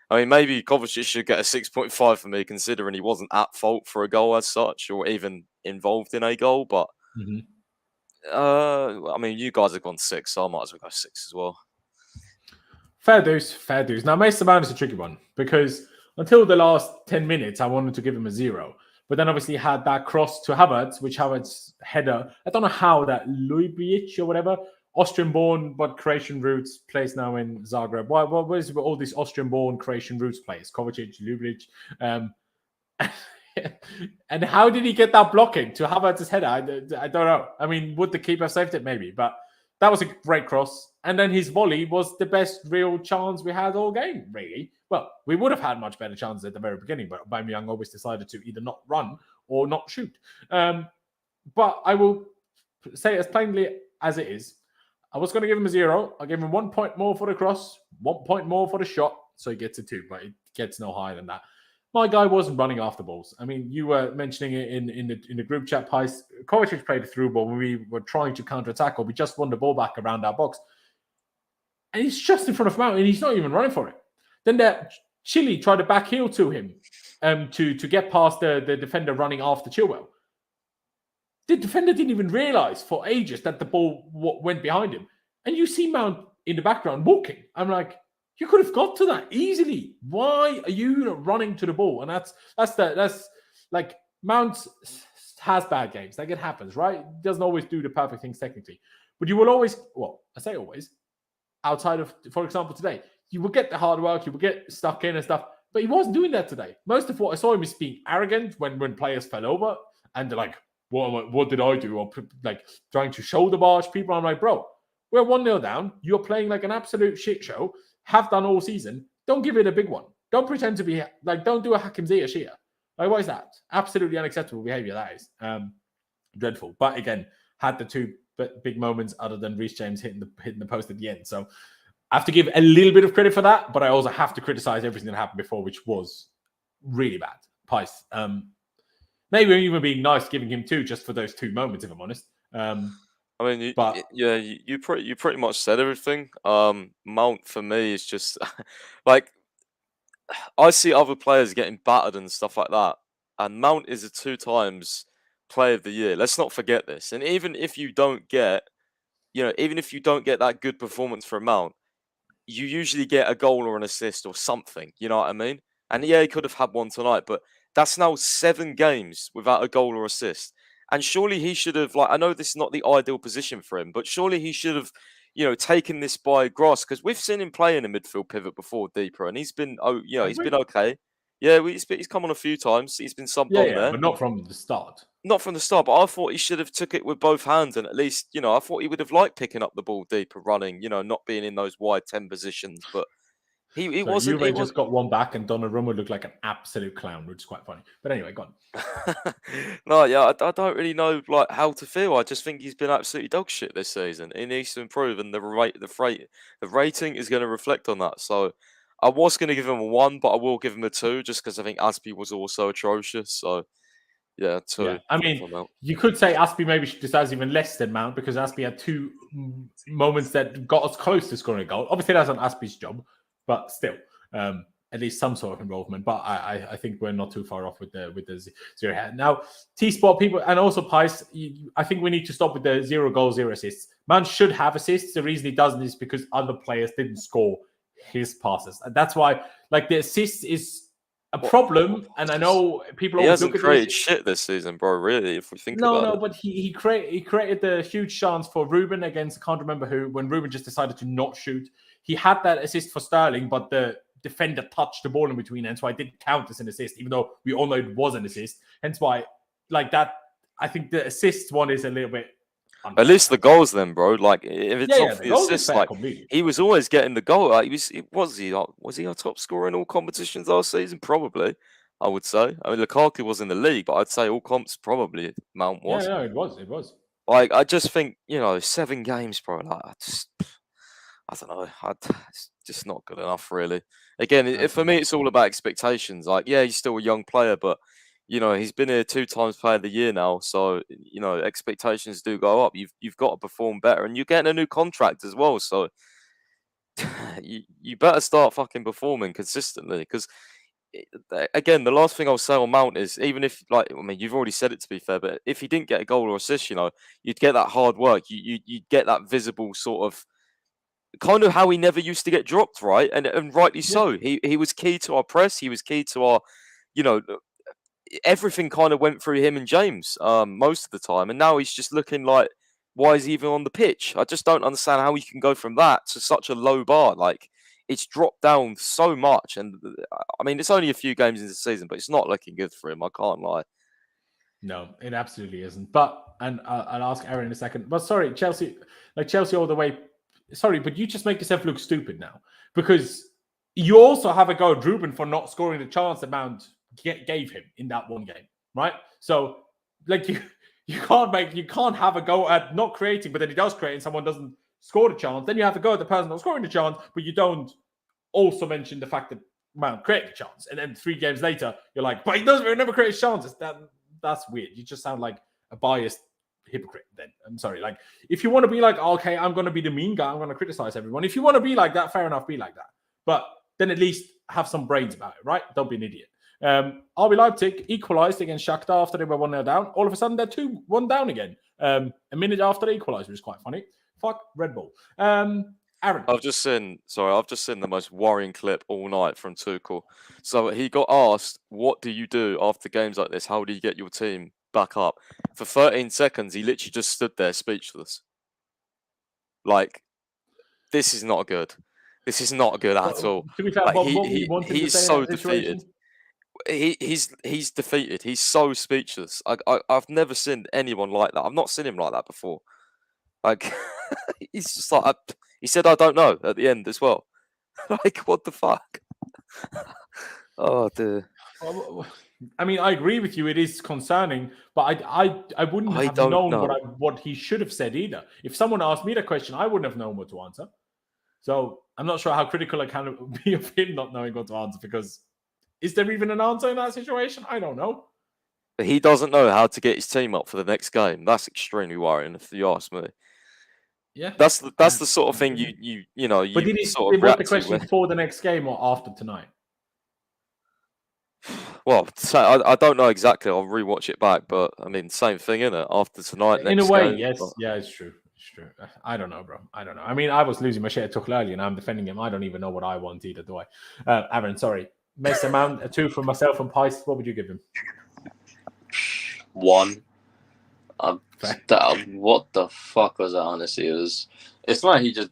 S2: I mean, maybe Kovacic should get a 6.5 for me, considering he wasn't at fault for a goal as such, or even involved in a goal. But I mean, you guys have gone 6, so I might as well go 6 as well.
S1: Fair dues. Now, Mason Mount is a tricky one because until the last 10 minutes, I wanted to give him a 0. But then obviously had that cross to Havertz, which Havertz header. I don't know how that Lubic or whatever, Austrian-born but Croatian roots, plays now in Zagreb. What is all these Austrian-born Croatian roots players? Kovacic, Lubic. And how did he get that blocking to Havertz's header? I don't know. I mean, would the keeper have saved it? Maybe. But that was a great cross. And then his volley was the best real chance we had all game, really. Well, we would have had much better chances at the very beginning, but Aubameyang always decided to either not run or not shoot. But I will say as plainly as it is, I was going to give him a 0. I gave him 1 point more for the cross, 1 point more for the shot, so he gets a 2, but it gets no higher than that. My guy wasn't running after balls. I mean, you were mentioning it in the group chat, Pice. Kovacic played a through ball when we were trying to counter-attack, or we just won the ball back around our box. And he's just in front of Mount, and he's not even running for it. Then that Chile tried to back heel to him to get past the defender running after Chilwell. The defender didn't even realize for ages that the ball went behind him. And you see Mount in the background walking. I'm like, you could have got to that easily. Why are you not running to the ball? And that's like Mount has bad games. Like, it happens, right? He doesn't always do the perfect things technically. But you will always, well, I say always, outside of, for example, today, you will get the hard work, you will get stuck in and stuff. But he wasn't doing that today. Most of what I saw him was being arrogant when players fell over and they're like, what did I do? Or like trying to shoulder barge people. I'm like, bro, we're 1-0 down. You're playing like an absolute shit show. Have done all season. Don't give it a big one. Don't pretend to be like, don't do a Hakim Ziyech here. Like, what is that? Absolutely unacceptable behavior, that is. Dreadful. But again, had the 2 big moments other than Reece James hitting the post at the end. So I have to give a little bit of credit for that, but I also have to criticize everything that happened before, which was really bad. Pice. Maybe I'm even being nice, giving him 2 just for those 2 moments, if I'm honest.
S2: I mean, you pretty much said everything. Mount for me is just like, I see other players getting battered and stuff like that, and Mount is a 2 times Player of the Year. Let's not forget this. And even if you don't get that good performance from Mount, you usually get a goal or an assist or something. You know what I mean? And yeah, he could have had one tonight, but that's now 7 games without a goal or assist. And surely he should have, like, I know this is not the ideal position for him, but surely he should have, taken this by grasp, because we've seen him play in a midfield pivot before, deeper, and he's been, he's been okay. Yeah, he's come on a few times. He's been subbed on there.
S1: But not from the start.
S2: not from the start, but I thought he should have took it with both hands, and at least, I thought he would have liked picking up the ball deep and running, not being in those wide 10 positions. But he
S1: So
S2: wasn't.
S1: Juve just got one back, and Donnarumma looked like an absolute clown, which is quite funny. But anyway, go on.
S2: No, yeah, I don't really know like how to feel. I just think he's been absolutely dog shit this season. He needs to improve, and the rating is going to reflect on that. So I was going to give him a 1, but I will give him a 2 just because I think Aspie was also atrocious. So yeah, 2.
S1: Yeah, I mean, you could say Aspie maybe deserves even less than Mount because Aspie had 2 moments that got us close to scoring a goal. Obviously, that's not Aspie's job, but still, at least some sort of involvement. But I think we're not too far off with the 0 head. Now, T-Sport people and also Pice, I think we need to stop with the 0 goals, 0 assists. Mount should have assists. The reason he doesn't is because other players didn't score his passes, and that's why like the assist is a problem. And I know people
S2: he
S1: always
S2: hasn't
S1: look at
S2: created shit this season, bro. Really, if we think about it.
S1: No, but he created the huge chance for Ruben against, I can't remember who, when Ruben just decided to not shoot. He had that assist for Sterling, but the defender touched the ball in between, hence why it didn't count as an assist, even though we all know it was an assist. Hence why, like that, I think the assist one is a little bit.
S2: At least the goals, then, bro. Like if it's off the assist, like
S1: completely.
S2: he was always getting the goal. Like, was he our top scorer in all competitions last season? Probably, I would say. I mean, Lukaku was in the league, but I'd say all comps probably Mount was.
S1: Yeah, no, it was.
S2: Like I just think 7 games, bro. Like I don't know. It's just not good enough, really. Again, for me, it's all about expectations. Like, yeah, he's still a young player, but he's been here 2 times Player of the Year now, so expectations do go up. You've got to perform better, and you're getting a new contract as well. So you better start fucking performing consistently. Because again, the last thing I'll say on Mount is even if you've already said it to be fair, but if he didn't get a goal or assist, you'd get that hard work. You'd get that visible sort of. Kind of how he never used to get dropped, right? And rightly so. He was key to our press. He was key to our, everything kind of went through him and James most of the time. And now he's just looking like, why is he even on the pitch? I just don't understand how he can go from that to such a low bar. Like, it's dropped down so much. And I mean, it's only a few games into the season, but it's not looking good for him. I can't lie.
S1: No, it absolutely isn't. But, and I'll ask Aaron in a second. But sorry, Chelsea all the way. Sorry, but you just make yourself look stupid now because you also have a go at Ruben for not scoring the chance that Mount gave him in that one game, right? So, like you can't have a go at not creating, but then he does create and someone doesn't score the chance. Then you have to go at the person not scoring the chance, but you don't also mention the fact that Mount created the chance. And then 3 games later, you're like, but he never creates chances. That's weird. You just sound like a biased hypocrite then. I'm sorry. Like, if you want to be like, okay, I'm going to be the mean guy, I'm going to criticize everyone. If you want to be like that, fair enough, be like that. But then at least have some brains about it, right? Don't be an idiot. RB Leipzig equalized against Shakhtar after they were 1-0 down. All of a sudden, they're 2-1 down again. A minute after they equalized, which is quite funny. Fuck Red Bull. Aaron.
S2: I've just seen the most worrying clip all night from Tuchel. So he got asked, what do you do after games like this? How do you get your team back up? For 13 seconds, he literally just stood there speechless. Like, this is not good. This is not good at all.
S1: To be fair,
S2: like, he's so defeated. He's defeated. He's so speechless. I've never seen anyone like that. I've not seen him like that before. Like, he's just like, he said, I don't know at the end as well. Like, what the fuck? Oh, dear.
S1: I mean, I agree with you. It is concerning, but I wouldn't have known what he should have said either. If someone asked me the question, I wouldn't have known what to answer. So I'm not sure how critical I can be of him not knowing what to answer, because is there even an answer in that situation? I don't know.
S2: He doesn't know how to get his team up for the next game. That's extremely worrying, if you ask me.
S1: Yeah,
S2: that's the sort of thing you know.
S1: But did he
S2: sort of
S1: want the question for the next game or after tonight?
S2: Well, I don't know exactly. I'll rewatch it back, but I mean, same thing, innit? After tonight,
S1: in a way,
S2: game,
S1: yes,
S2: but...
S1: yeah, it's true. It's true. I don't know, bro. I don't know. I mean, I was losing my shit at Tuchel earlier, and I'm defending him. I don't even know what I want either, do I? Aaron, sorry. Mason Mount, a 2 from myself and Pice. What would you give him?
S3: 1. What the fuck was that? Honestly, it's like he just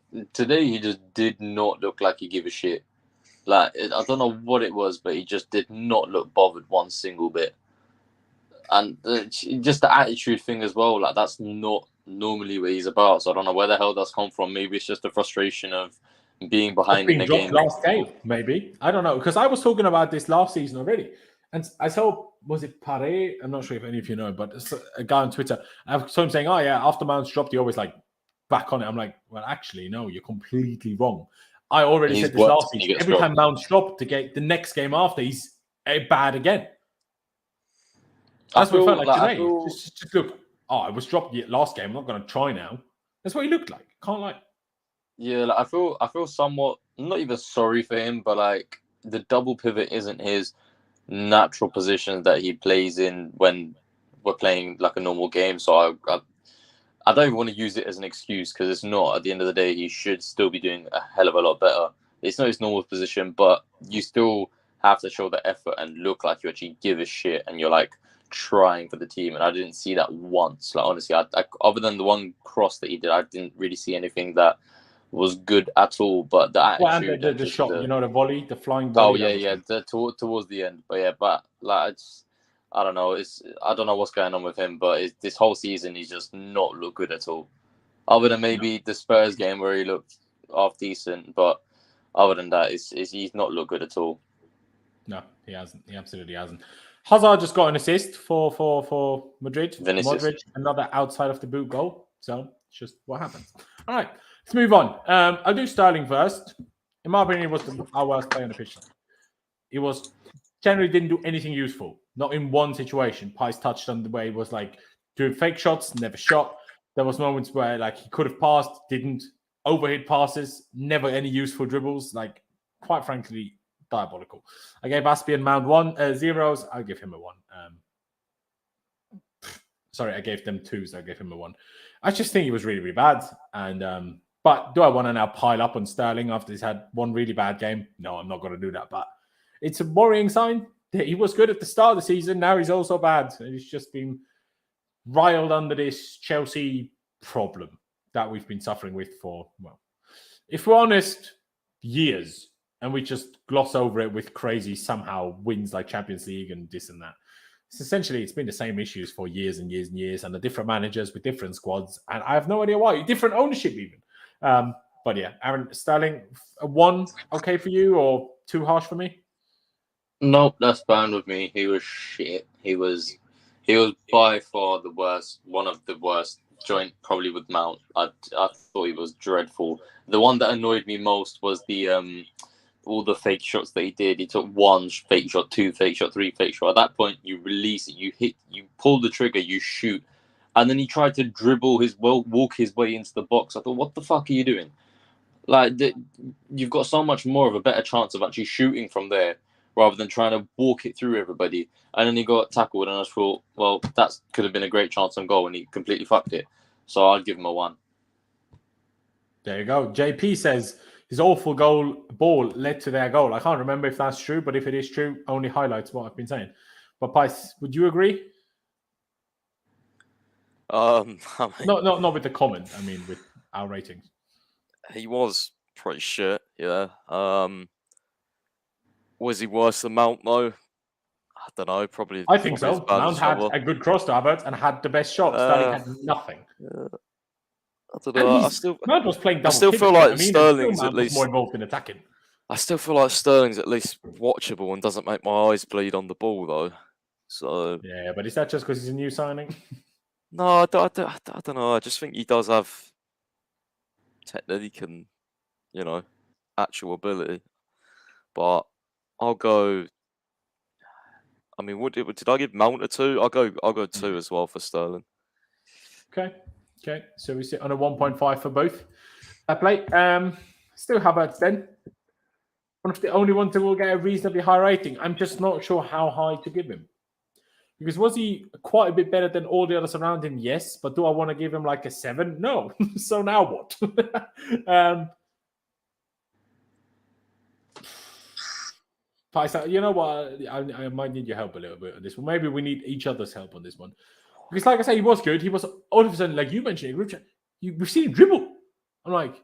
S3: did not look like he gave a shit. Like, I don't know what it was, but he just did not look bothered one single bit. And just the attitude thing as well, like that's not normally what he's about. So I don't know where the hell that's come from. Maybe it's just the frustration of being behind in the
S1: dropped
S3: game.
S1: Last game, maybe. I don't know. Because I was talking about this last season already. And I saw, was it Pare? I'm not sure if any of you know, but it's a guy on Twitter. I saw him saying, oh yeah, after Mount's dropped, he always like back on it. I'm like, well, actually, no, you're completely wrong. I already said this last season. Every time Mount's dropped, the next game after, he's bad again. That's what it felt like today. Just look, I was dropped last game. I'm not going to try now. That's what he looked like. Can't lie.
S3: Yeah, like, I feel somewhat, not even sorry for him, but like the double pivot isn't his natural position that he plays in when we're playing like a normal game. So I don't even want to use it as an excuse because it's not. At the end of the day, he should still be doing a hell of a lot better. It's not his normal position, but you still have to show the effort and look like you actually give a shit and you're like trying for the team. And I didn't see that once. Like honestly, I other than the one cross that he did, I didn't really see anything that was good at all. But the attitude,
S1: and the shot, the volley, the flying volley.
S3: Oh yeah. Towards the end, but like I don't know. I don't know what's going on with him, but this whole season he's just not looked good at all. Other than maybe the Spurs game where he looked half decent, but other than that, he's not looked good at all.
S1: No, he hasn't. He absolutely hasn't. Hazard just got an assist for Madrid. Modric, another outside of the boot goal. So it's just what happens. All right, let's move on. I'll do Sterling first. In my opinion, he was our worst player on the pitch. He generally didn't do anything useful. Not in one situation. Pice touched on the way he was like doing fake shots, never shot. There was moments where like he could have passed, didn't. Overhit passes, never any useful dribbles. Like, quite frankly, diabolical. I gave Aspie and Mount 0s. I'll give him a 1. Sorry, I gave them 2s. I gave him a 1. I just think he was really, really bad. And but do I want to now pile up on Sterling after he's had one really bad game? No, I'm not going to do that. But it's a worrying sign. He was good at the start of the season. Now he's also bad. He's just been riled under this Chelsea problem that we've been suffering with for, well, if we're honest, years. And we just gloss over it with crazy somehow wins like Champions League and this and that. It's been the same issues for years and years and years, and the different managers with different squads. And I have no idea why. Different ownership even. But yeah, Aaron, Sterling, a 1 okay for you or too harsh for me?
S3: Nope, that's fine with me. He was shit. He was by far the worst, one of the worst, joint probably with Mount. I thought he was dreadful. The one that annoyed me most was the all the fake shots that he did. He took 1 fake shot, 2 fake shot, 3 fake shot. At that point, you release it, you hit, you pull the trigger, you shoot, and then he tried to walk his way into the box. I thought, what the fuck are you doing? Like, you've got so much more of a better chance of actually shooting from there rather than trying to walk it through everybody. And then he got tackled, and I thought, well, that could have been a great chance on goal, and he completely fucked it. So I'd give him a 1.
S1: There you go. JP says his awful ball led to their goal. I can't remember if that's true, but if it is true, only highlights what I've been saying. But Pice, would you agree?
S2: I mean,
S1: not with the comment. I mean, with our ratings.
S2: He was pretty shit. Yeah. Was he worse than Mount though? I don't know. Probably.
S1: I think so. Mount had a good cross to Havertz and had the best shot. Sterling had nothing.
S2: I don't know.
S1: Mount was playing double.
S2: I still feel like Sterling's at least
S1: more involved in attacking.
S2: I still feel like Sterling's at least watchable and doesn't make my eyes bleed on the ball though. So
S1: yeah, but is that just because he's a new signing?
S2: No, I don't know. I just think he does have technique and actual ability. But I'll go. I mean, did I give Mount a 2? I'll go 2 as well for Sterling.
S1: Okay. So we sit on a 1.5 for both. Fair play. Still Havertz then. One of the only ones who will get a reasonably high rating. I'm just not sure how high to give him. Because was he quite a bit better than all the others around him? Yes. But do I want to give him like a 7? No. So now what? You know what? I might need your help a little bit on this one. Maybe we need each other's help on this one. Because like I say, he was good. He was all of a sudden, like you mentioned in group chat, we've seen him dribble. I'm like,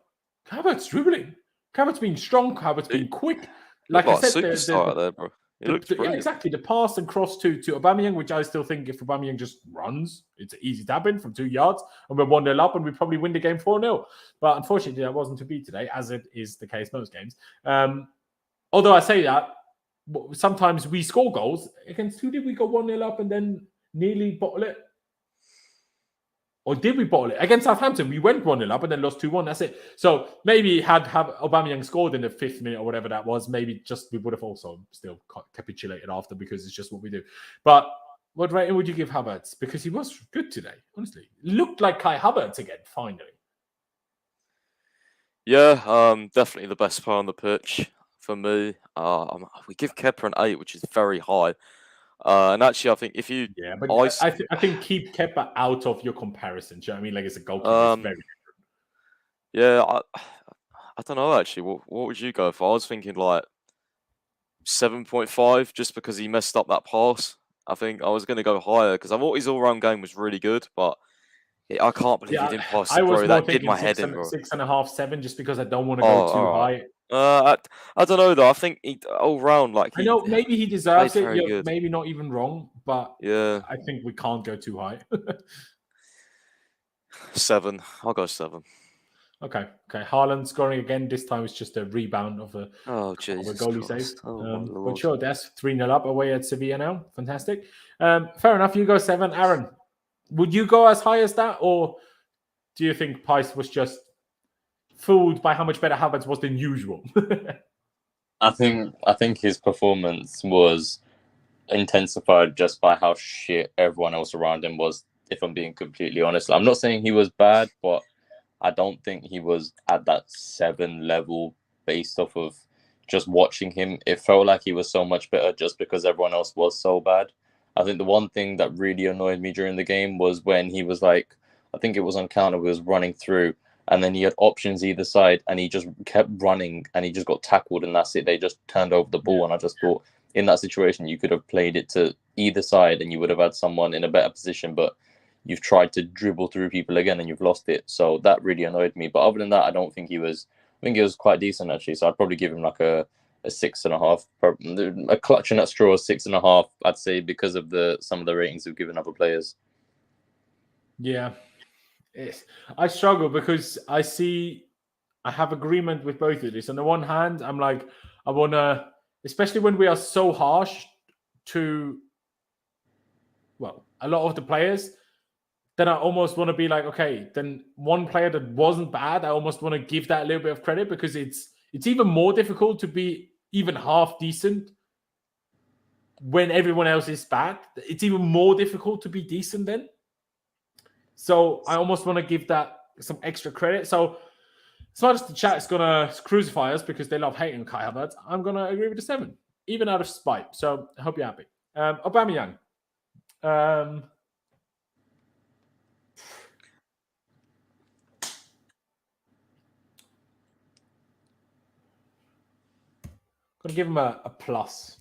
S1: Havertz dribbling. Havertz being strong. Havertz being quick. Like I said,
S2: superstar there, bro. He looks
S1: Yeah,
S2: brilliant.
S1: exactly. The pass and cross to Aubameyang, which I still think if Aubameyang just runs, it's an easy tap in from 2 yards, and we're 1-0 up, and we probably win the game 4-0. But unfortunately, that wasn't to be today, as it is the case most games. Although I say that, sometimes we score goals. Against who did we go 1-0 up and then nearly bottle it? Or did we bottle it? Against Southampton, we went 1-0 up and then lost 2-1. That's it. So maybe had Aubameyang scored in the 5th minute or whatever that was, maybe just we would have also still capitulated after, because it's just what we do. But what rating would you give Havertz? Because he was good today, honestly. Looked like Kai Havertz again, finally.
S2: Yeah, definitely the best player on the pitch for me. We give Kepa an 8, which is very high. And actually, I think if you...
S1: Yeah, but I think keep Kepa out of your comparison. Do you know what I mean? Like, it's a goalkeeper. It's very different.
S2: Yeah, I don't know, actually. What would you go for? I was thinking, like, 7.5, just because he messed up that pass. I think I was going to go higher, because I thought his all-round game was really good, but I can't believe he didn't pass it, bro. That did my head in, bro.
S1: 6.5, 7, just because I don't want to go too high.
S2: I don't know, though. I think all round, like,
S1: I know maybe he deserves it.
S2: very
S1: You're
S2: good.
S1: maybe not even wrong, but
S2: Yeah,
S1: I think we can't go too high.
S2: 7. I'll go 7.
S1: Okay. Haaland scoring again. This time it's just a rebound of a goalie save. But sure, that's 3-0 up away at Sevilla now. Fantastic. Fair enough. You go 7. Aaron, would you go as high as that, or do you think Pice was just fooled by how much better Havertz was than usual?
S3: I think his performance was intensified just by how shit everyone else around him was, if I'm being completely honest. I'm not saying he was bad, but I don't think he was at that 7 level based off of just watching him. It felt like he was so much better just because everyone else was so bad. I think the one thing that really annoyed me during the game was when he was like, I think it was on counter, he was running through, and then he had options either side, and he just kept running, and he just got tackled, and that's it. They just turned over the ball, and I just thought, in that situation, you could have played it to either side, and you would have had someone in a better position, but you've tried to dribble through people again, and you've lost it. So that really annoyed me. But other than that, I think he was quite decent, actually. So I'd probably give him like a 6.5. A clutching at straw, 6.5, I'd say, because of some of the ratings we've given other players.
S1: Yeah. I struggle because I have agreement with both of this. On the one hand, I'm like, I want to, especially when we are so harsh to, well, a lot of the players, then I almost want to be like, okay, then one player that wasn't bad, I almost want to give that a little bit of credit, because it's even more difficult to be even half decent when everyone else is bad. It's even more difficult to be decent then. So I almost want to give that some extra credit. So as much as the chat is going to crucify us because they love hating Kai Havertz, I'm going to agree with the 7, even out of spite. So I hope you're happy. Aubameyang. I'm going to give him a plus,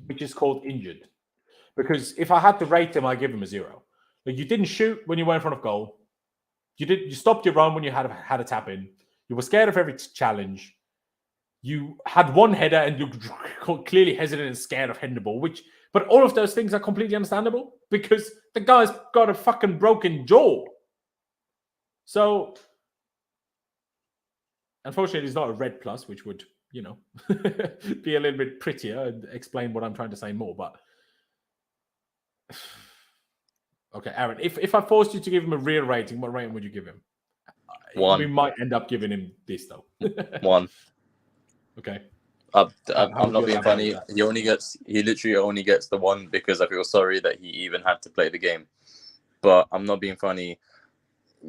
S1: which is called injured. Because if I had to rate him, I'd give him a 0. Like, you didn't shoot when you were in front of goal. You stopped your run when you had a tap in. You were scared of every challenge. You had one header and you clearly hesitant and scared of heading the ball. But all of those things are completely understandable because the guy's got a fucking broken jaw. So, unfortunately, it's not a red plus, which would, be a little bit prettier and explain what I'm trying to say more. But okay, Aaron, if I forced you to give him a real rating, what rating would you give him?
S3: 1.
S1: We might end up giving him this, though.
S3: 1.
S1: Okay.
S3: I'm not being funny. He literally only gets the 1 because I feel sorry that he even had to play the game. But I'm not being funny.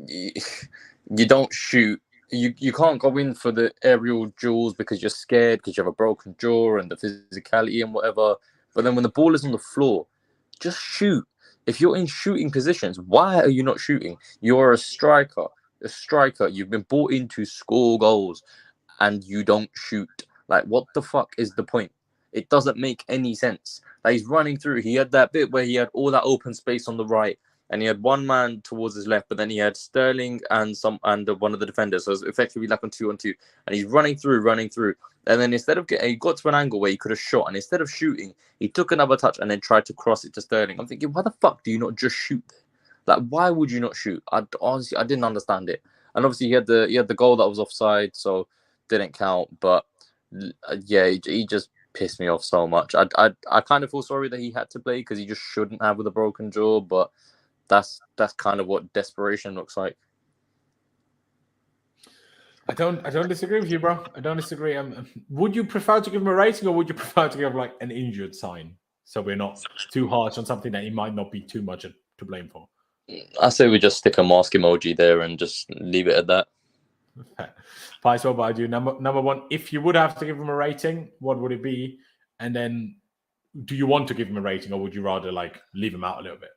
S3: You don't shoot. You can't go in for the aerial duels because you're scared, because you have a broken jaw and the physicality and whatever. But then when the ball is on the floor, just shoot. If you're in shooting positions, why are you not shooting? You're a striker. You've been brought in to score goals and you don't shoot. Like, what the fuck is the point? It doesn't make any sense. Like, he's running through. He had that bit where he had all that open space on the right. and he had one man towards his left, but then he had Sterling and one of the defenders. So it was effectively like on 2-on-2, and he's running through, and then instead of he got to an angle where he could have shot, and instead of shooting, he took another touch and then tried to cross it to Sterling. I'm thinking, why the fuck do you not just shoot there? Like, why would you not shoot? Honestly, I didn't understand it. And obviously, he had the goal that was offside, so didn't count. But yeah, he just pissed me off so much. I kind of feel sorry that he had to play because he just shouldn't have with a broken jaw. But that's kind of what desperation looks like.
S1: I don't disagree with you, bro. I don't disagree. Would you prefer to give him a rating, or would you prefer to give like an injured sign, so we're not too harsh on something that he might not be too much to blame for?
S3: I say we just stick a mask emoji there and just leave it at that.
S1: Pies, what about you? Number one, if you would have to give him a rating, what would it be? And then, do you want to give him a rating, or would you rather like leave him out a little bit?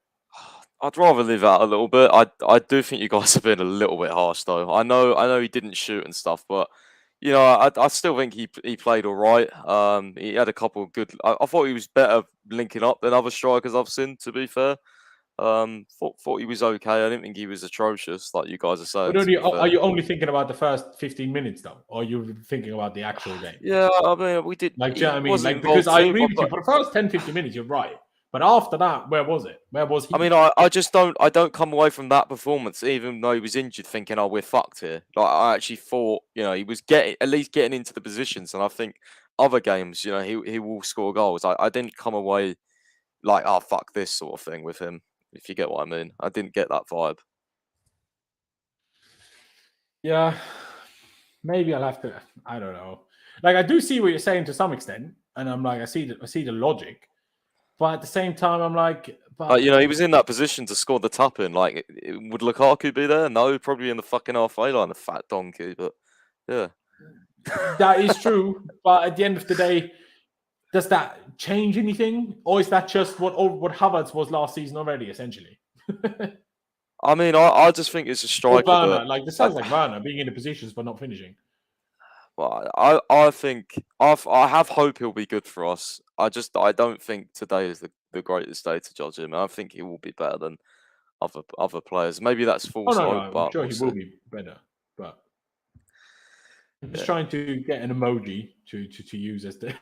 S2: I'd rather leave out a little bit. I do think you guys have been a little bit harsh, though. I know he didn't shoot and stuff, but you know, I still think he played all right. He had a couple of good. I thought he was better linking up than other strikers I've seen. To be fair, thought he was okay. I didn't think he was atrocious, like you guys are saying.
S1: But are you only thinking about the first 15 minutes, though, or are you thinking about the actual game?
S2: Yeah, I mean, we did.
S1: Like, do you know what I mean? Like, because I agree with you. For the first 10-15 minutes, you're right. But after that, where was it? Where was he?
S2: I mean, I just don't. I don't come away from that performance, even though he was injured, thinking, "Oh, we're fucked here." Like, I actually thought, you know, he was at least getting into the positions, and I think other games, you know, he will score goals. I didn't come away like, "Oh, fuck this" sort of thing with him. If you get what I mean, I didn't get that vibe.
S1: Yeah, maybe I'll have to. I don't know. Like, I do see what you're saying to some extent, and I'm like, I see the logic. But at the same time, I'm like...
S2: But, you know, he was in that position to score the tap in. Like, would Lukaku be there? No, probably in the fucking halfway line, the fat donkey. But, yeah.
S1: That is true. But at the end of the day, does that change anything? Or is that just what Havertz was last season already, essentially?
S2: I mean, I just think it's a striker.
S1: Werner, like, this sounds like Werner being in the positions but not finishing.
S2: Well, I think I have hope he'll be good for us. I don't think today is the greatest day to judge him. I think he will be better than other players. Maybe that's false hope, but
S1: I'm sure he will be better. But I'm just trying to get an emoji to use as the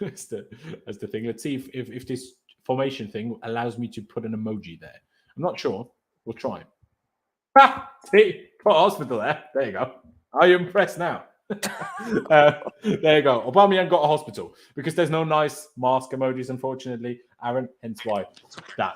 S1: as the thing. Let's see if this formation thing allows me to put an emoji there. I'm not sure. We'll try. See, put hospital there. There you go. Are you impressed now? There you go. Aubameyang got a hospital because there's no nice mask emojis, unfortunately, Aaron. Hence why that.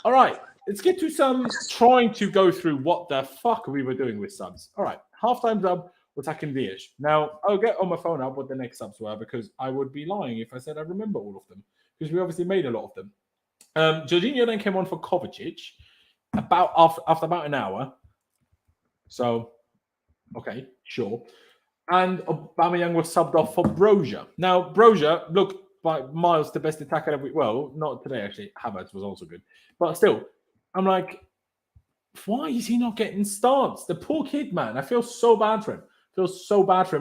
S1: All right, let's get to some trying to go through what the fuck we were doing with subs. All right, halftime sub was Hakim Ziyech. Now I'll get on my phone up what the next subs were because I would be lying if I said I remember all of them because we obviously made a lot of them. Jorginho then came on for Kovacic after about an hour. So, okay, sure. And Aubameyang was subbed off for Broja. Now, Broja looked by miles the best attacker of well, not today, actually. Havertz was also good. But still, I'm like, why is he not getting starts? The poor kid, man. I feel so bad for him.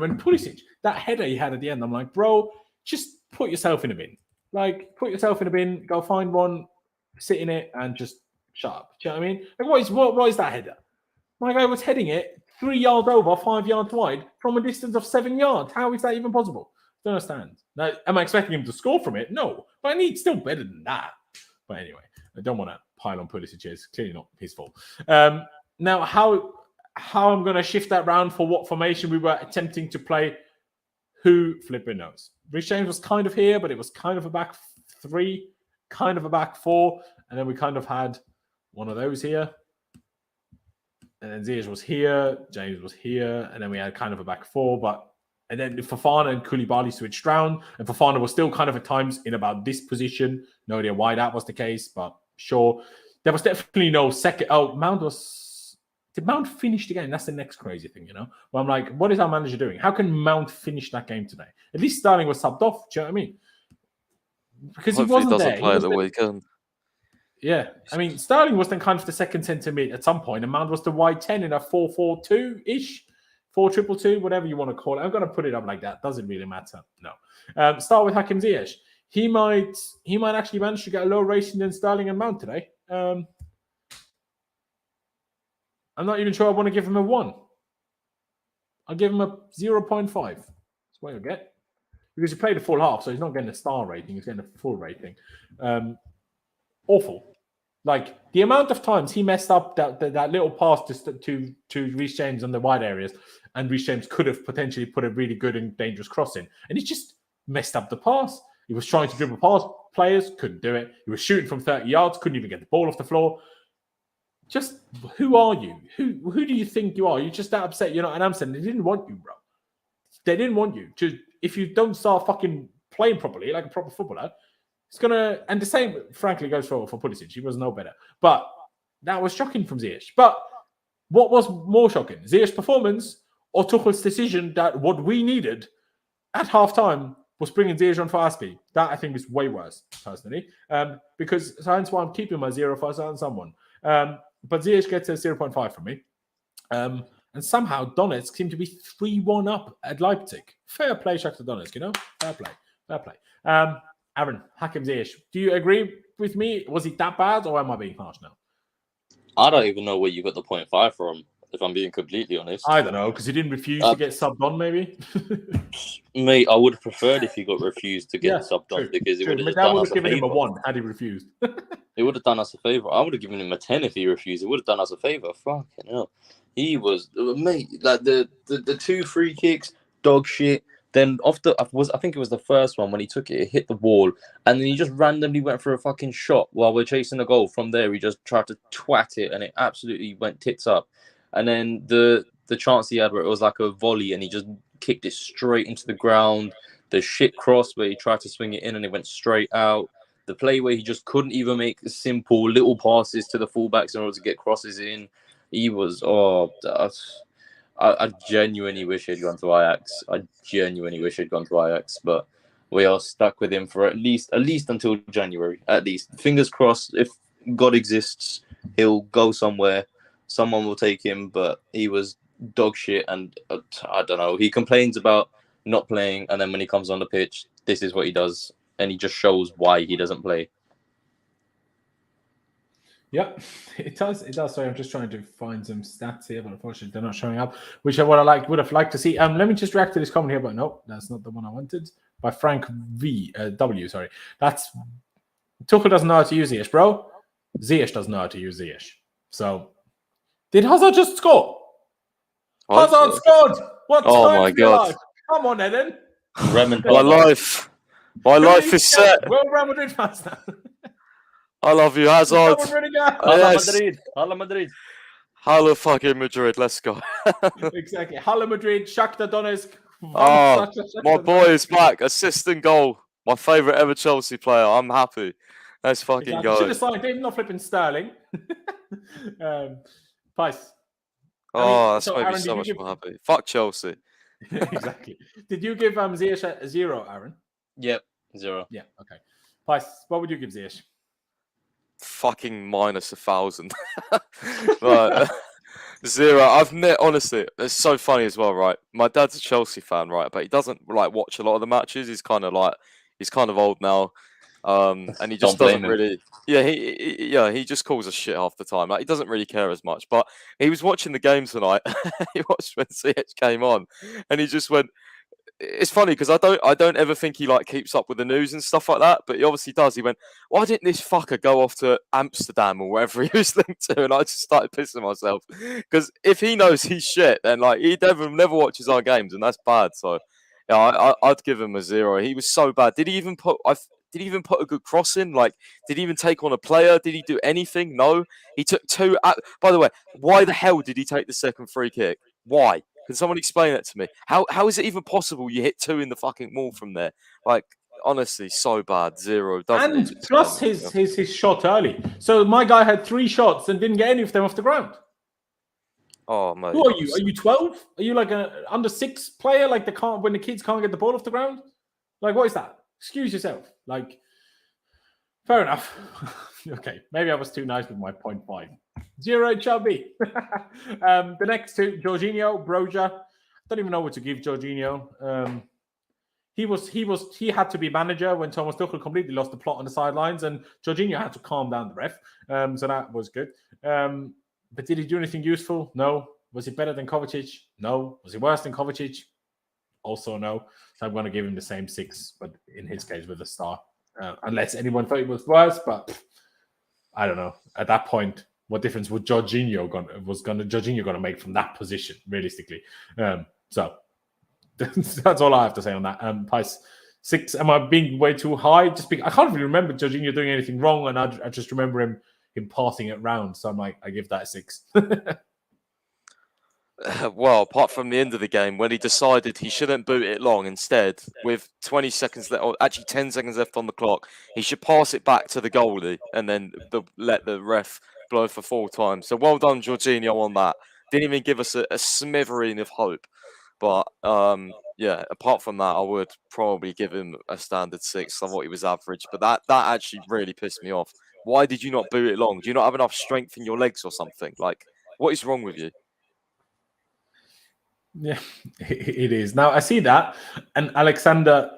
S1: And Pulisic, that header he had at the end, I'm like, bro, just put yourself in a bin. Like, put yourself in a bin, go find one, sit in it, and just shut up. Do you know what I mean? Like, what is that header? My guy was heading it 3 yards over, 5 yards wide from a distance of 7 yards. How is that even possible? Don't understand. Now, am I expecting him to score from it? No, but I need still better than that. But anyway, I don't want to pile on Pulisic. It's clearly not his fault. Now, how I'm going to shift that round for what formation we were attempting to play, who flipping knows? Rich James was kind of here, but it was kind of a back three, kind of a back four, and then we kind of had one of those here. And then Ziyech was here, James was here, and then we had kind of a back four, and then Fofana and Koulibaly switched round, and Fofana was still kind of at times in about this position. No idea why that was the case, but sure. There was definitely no second. Oh, did Mount finish the game? That's the next crazy thing, you know? Well, I'm like, what is our manager doing? How can Mount finish that game today? At least Sterling was subbed off, do you know what I mean? Because
S2: hopefully
S1: he wasn't there.
S2: He doesn't play at the weekend.
S1: Yeah, I mean, Sterling was then kind of the second centre mid at some point, and Mount was the wide 10 in a 4-4-2-ish, 4-2-2-2, whatever you want to call it. I'm going to put it up like that. Doesn't really matter. No. Start with Hakim Ziyech. He might actually manage to get a lower rating than Sterling and Mount today. I'm not even sure I want to give him a 1. I'll give him a 0.5. That's what you'll get. Because he played a full half, so he's not getting a star rating. He's getting a full rating. Awful. Like, the amount of times he messed up that little pass to Reece James on the wide areas, and Reece James could have potentially put a really good and dangerous cross in. And he just messed up the pass. He was trying to dribble past players, couldn't do it. He was shooting from 30 yards, couldn't even get the ball off the floor. Just, who are you? Who do you think you are? You're just that upset you're not an Amsterdam. They didn't want you, bro. They didn't want you. If you don't start fucking playing properly, like a proper footballer, it's going to... And the same, frankly, goes for Pulisic. He was no better. But that was shocking from Ziyech. But what was more shocking? Ziyech's performance or Tuchel's decision that what we needed at half-time was bringing Ziyech on for Aspie? That, I think, is way worse, personally. Because that's why I'm keeping my 0 for someone. But Ziyech gets a 0.5 from me. And somehow Donetsk seemed to be 3-1 up at Leipzig. Fair play, Shakhtar Donetsk, you know? Fair play. Aaron, Hakim Ziyech, do you agree with me? Was he that bad, or am I being harsh now?
S3: I don't even know where you got the 0.5 from, if I'm being completely honest.
S1: I don't know, because he didn't refuse to get subbed on, maybe?
S3: Mate, I would have preferred if he got refused to get subbed on, because it would have done us a
S1: given him a
S3: favour.
S1: 1 had he refused.
S3: It would have done us a favour. I would have given him a 10 if he refused. It would have done us a favour. Fucking hell. He was, mate, like the 2 free kicks, dog shit. Then I think it was the first one when he took it hit the wall, and then he just randomly went for a fucking shot while we're chasing the goal. From there, he just tried to twat it, and it absolutely went tits up. And then the chance he had where it was like a volley, and he just kicked it straight into the ground. The shit cross where he tried to swing it in, and it went straight out. The play where he just couldn't even make simple little passes to the fullbacks in order to get crosses in. He was, I genuinely wish he'd gone to Ajax. But we are stuck with him for at least until January. At least, fingers crossed. If God exists, he'll go somewhere. Someone will take him. But he was dog shit, and I don't know. He complains about not playing, and then when he comes on the pitch, this is what he does, and he just shows why he doesn't play.
S1: Yeah, it does. Sorry, I'm just trying to find some stats here, but unfortunately they're not showing up, which I would have liked to see. Let me just react to this comment here, but no, that's not the one I wanted. By Frank W. Sorry, that's Tuchel doesn't know how to use Ziyech, bro. Ziyech doesn't know how to use Ziyech. So, did Hazard just score? Hazard scored. What?
S2: Oh my god!
S1: Come on, Eden.
S2: My life is set.
S1: Well, Real Madrid fans now.
S2: I love you, Hazard.
S3: Hala Madrid.
S2: Hala fucking Madrid. Let's go.
S1: Exactly. Hala Madrid, Shakhtar Donetsk.
S2: My boy is back. Assistant goal. My favourite ever Chelsea player. I'm happy. Let's fucking go.
S1: Should have signed him, not flipping Sterling. Price.
S2: That's made me so much more happy. Fuck Chelsea.
S1: Exactly. Did you give Ziyech a 0, Aaron?
S3: Yep, 0.
S1: Yeah, okay. Price, what would you give Ziyech?
S2: Fucking -1,000. Right. 0. Honestly, it's so funny as well, right? My dad's a Chelsea fan, right? But he doesn't watch a lot of the matches. He's kind of old now. And he just doesn't really. Yeah, he just calls us shit half the time. He doesn't really care as much. But he was watching the game tonight. He watched when CH came on, and he just went. It's funny because I don't ever think he keeps up with the news and stuff like that, but he obviously does. He went, "Why didn't this fucker go off to Amsterdam or wherever he was linked to?" And I just started pissing myself because if he knows he's shit, then he never watches our games, and that's bad. So yeah, I'd give him a 0. He was so bad. Did he even put a good cross in? Did he even take on a player? Did he do anything? No. He took 2. By the way, why the hell did he take the second free kick? Why? Can someone explain that to me? How is it even possible you hit 2 in the fucking wall from there? Honestly, so bad. 0.
S1: And plus his shot early. So my guy had 3 shots and didn't get any of them off the ground.
S2: Oh man.
S1: Who are you? Are you 12? Are you like an under 6 player? When the kids can't get the ball off the ground? What is that? Excuse yourself. Fair enough. Okay, maybe I was too nice with my 0.5. 0 it shall be. The next 2, Jorginho, Broja. I don't even know what to give Jorginho. He had to be manager when Thomas Tuchel completely lost the plot on the sidelines, and Jorginho had to calm down the ref. So that was good. But did he do anything useful? No. Was he better than Kovacic? No. Was he worse than Kovacic? Also no. So I'm going to give him the same 6, but in his case with a star. Unless anyone thought it was worse, but I don't know. At that point, what difference would Jorginho gonna make from that position, realistically? So that's all I have to say on that. Price 6. Am I being way too high? I can't really remember Jorginho doing anything wrong, and I just remember him passing it round. So I give that a 6.
S2: Well, apart from the end of the game when he decided he shouldn't boot it long, instead with 20 seconds left, or actually 10 seconds left on the clock, he should pass it back to the goalie and then let the ref blow for full time. So well done, Jorginho, on that. Didn't even give us a smattering of hope. But yeah, apart from that, I would probably give him a standard 6. I thought he was average, but that actually really pissed me off. Why did you not boot it long? Do you not have enough strength in your legs or something? Like, what is wrong with you?
S1: Yeah, it is. Now, I see that. And Alexander,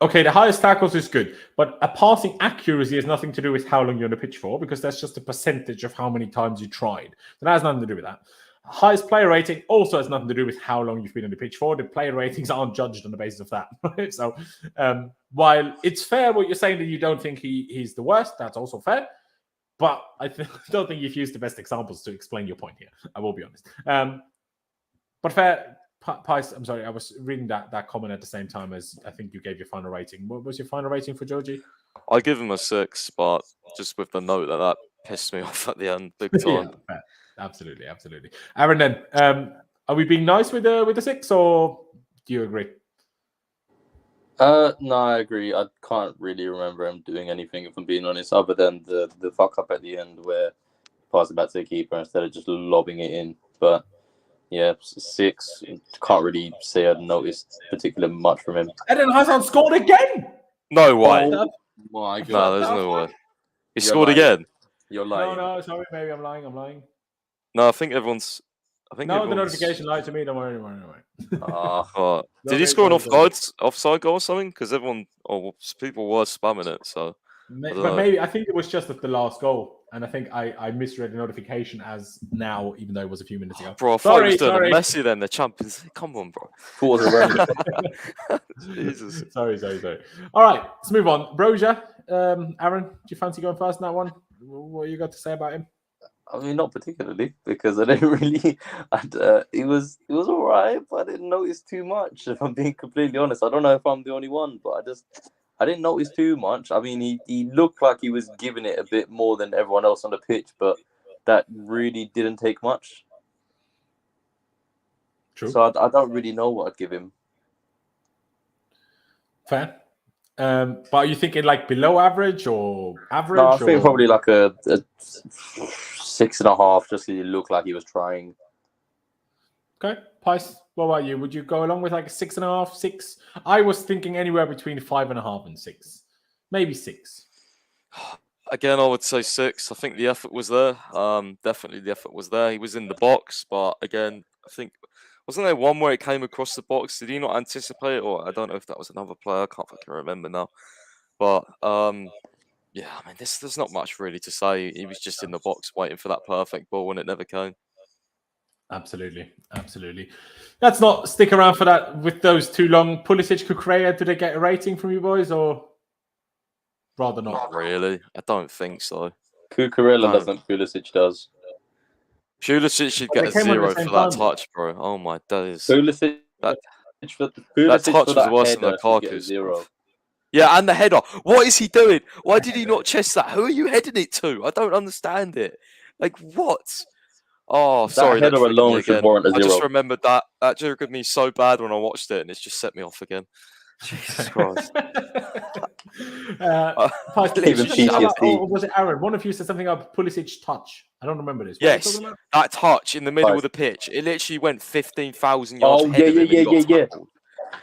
S1: okay, the highest tackles is good. But a passing accuracy has nothing to do with how long you're on the pitch for, because that's just a percentage of how many times you tried. So that has nothing to do with that. Highest player rating also has nothing to do with how long you've been on the pitch for. The player ratings aren't judged on the basis of that. Right? So while it's fair what you're saying that you don't think he's the worst, that's also fair. But I don't think you've used the best examples to explain your point here. I will be honest. But fair, Pice, I'm sorry, I was reading that comment at the same time as I think you gave your final rating. What was your final rating for Georgie?
S2: I give him a 6, but just with the note that pissed me off at the end, big time.
S1: Yeah, absolutely. Aaron, then, are we being nice with the 6, or do you agree?
S3: No, I agree. I can't really remember him doing anything, if I'm being honest, other than the fuck up at the end where he passed it back to the keeper instead of just lobbing it in. But yeah, 6. Can't really say I noticed particularly much from him.
S1: Eden Hazard scored again.
S2: No way.
S3: Oh my God.
S2: No, there's no way. He scored again.
S3: You're lying.
S1: No, sorry, maybe I'm lying.
S2: No, I think everyone's.
S1: The notification lied to me. Don't worry.
S2: Did he score an offside goal or something? Because people were spamming it. So,
S1: maybe I think it was just at the last goal, and I think I misread the notification as now, even though it was a few minutes ago.
S2: Bro, I thought he was doing a Messi then. The Champions League. Come on, bro.
S3: Jesus.
S1: Sorry. All right, let's move on. Broja, Aaron, do you fancy going first in that one? What you got to say about him?
S3: I mean, not particularly, because I didn't really. It was all right, but I didn't notice too much. If I'm being completely honest, I don't know if I'm the only one, but I didn't notice too much. I mean, he looked like he was giving it a bit more than everyone else on the pitch, but that really didn't take much.
S1: True.
S3: So I don't really know what I'd give him.
S1: Fair. But are you thinking like below average or average?
S3: No, I think probably like a 6.5, just so he looked like he was trying.
S1: Okay, Pice, what about you? Would you go along with like a 6.5, 6? I was thinking anywhere between 5.5 and 6, maybe 6.
S2: Again, I would say 6. I think the effort was there. Definitely the effort was there. He was in the box, but again, I think wasn't there one where it came across the box? Did he not anticipate it? Or I don't know if that was another player. I can't fucking remember now. But yeah, I mean, there's not much really to say. He was just in the box waiting for that perfect ball, and it never came.
S1: Absolutely. Let's not stick around for that with those too long. Pulisic, Cucurella, do they get a rating from you boys, or rather not?
S2: Not really. I don't think so.
S3: Cucurella doesn't. Pulisic does.
S2: Pulisic should get a 0 for that touch, bro. Oh my days.
S3: Pulisic
S2: that
S3: touch
S2: was worse than Lukaku's. 0. Yeah, and the header. What is he doing? Why did he not chest that? Who are you heading it to? I don't understand it. Like, what? Oh, sorry.
S3: That header alone should warrant a 0.
S2: I just remembered that. That triggered me so bad when I watched it, and it's just set me off again. Jesus Christ.
S3: Even PTSD.
S1: Or was it Aaron? One of you said something about Pulisic touch. I don't remember this.
S2: Yes, that touch in the middle of the pitch. It literally went 15,000 yards ahead of him.
S3: Yeah.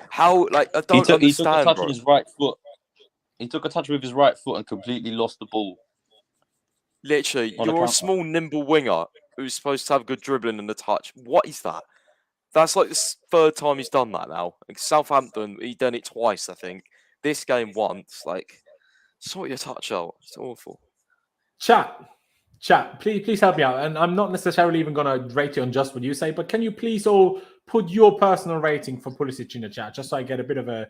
S2: How, like, I don't understand,
S3: he took a touch
S2: bro.
S3: with his right foot. He took a touch with his right foot and completely lost the ball.
S2: Literally, you're a small, nimble winger who's supposed to have good dribbling and the touch. What is that? That's like the third time he's done that now. Like Southampton, he done it twice, I think. This game once. Like, sort your touch out. It's awful.
S1: Chat. Chat, please help me out. And I'm not necessarily even going to rate it on just what you say, but can you please all put your personal rating for Pulisic in the chat, just so I get a bit of a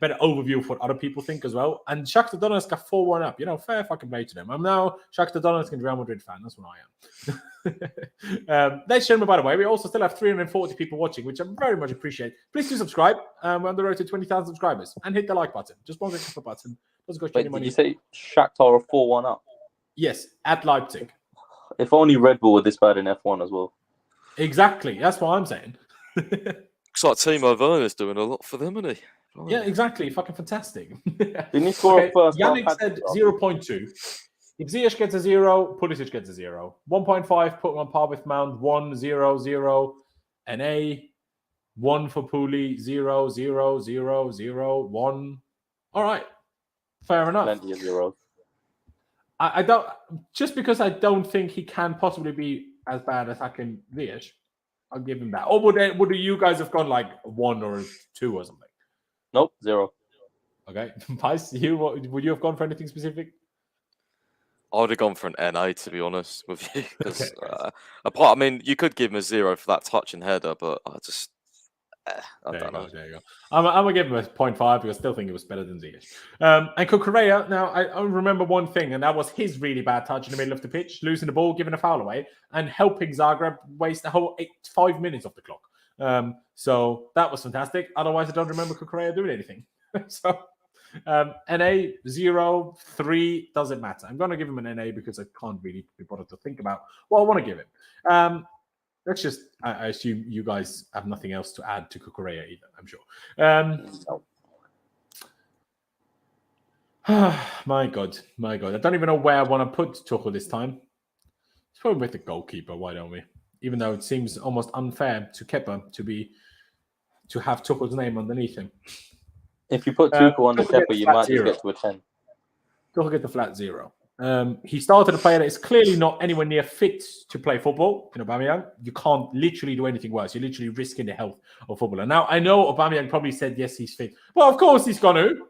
S1: better overview of what other people think as well. And Shakhtar Donetsk got 4-1 up. Fair fucking play to them. I'm now Shakhtar Donetsk and Real Madrid fan. That's what I am. Ladies and gentlemen, by the way, we also still have 340 people watching, which I very much appreciate. Please do subscribe. We're on the road to 20,000 subscribers. And hit the like button. Just one click the button. Doesn't cost you any
S3: Wait,
S1: money.
S3: did you say Shakhtar are 4-1 up?
S1: Yes, at Leipzig.
S3: If only Red Bull were this bad in F1 as well.
S1: Exactly. That's what I'm saying.
S2: Looks like Timo Werner's doing a lot for them, isn't he? Oh.
S1: Yeah, exactly. Fucking fantastic.
S3: Didn't he score a first?
S1: Yannick said 0.2. If Ziyech gets a 0, Pulisic gets a 0. 1.5, put him on par with Mount. 1, 0, 0. An A. 1 for Pooley. 0, 0, 0, 0, 1. All right. Fair enough.
S3: Plenty of zeros.
S1: I don't, just because I don't think he can possibly be as bad as Hakim Ziyech, I'll give him that. Or would you guys have gone like 1 or 2 or something?
S3: Nope, 0.
S1: Okay. Pice, would you have gone for anything specific?
S2: I would have gone for an NA, to be honest with you. Because
S1: Okay.
S2: you could give him a 0 for that touch and header, but I just, I don't know.
S1: There you go. I'm going to give him a 0.5 because I still think it was better than Ziyech. And Cucurella, now I remember one thing, and that was his really bad touch in the middle of the pitch, losing the ball, giving a foul away, and helping Zagreb waste the whole 5 minutes of the clock. So that was fantastic. Otherwise, I don't remember Cucurella doing anything. So NA 0, 3 doesn't matter. I'm going to give him an NA because I can't really be bothered to think about what I want to give him. Let's just, I assume you guys have nothing else to add to Cucurella either, I'm sure. My God. I don't even know where I want to put Tuchel this time. Let's put him with the goalkeeper, why don't we? Even though it seems almost unfair to Kepa to have Tuchel's name underneath him.
S3: If you put Tuchel on the Kepa, you might just
S1: 0.
S3: get to a 10.
S1: Tuchel get the flat 0. He started a player that is clearly not anywhere near fit to play football in Aubameyang. You can't literally do anything worse. You're literally risking the health of footballer. Now, I know Aubameyang probably said, yes, he's fit. Well, of course he's going to.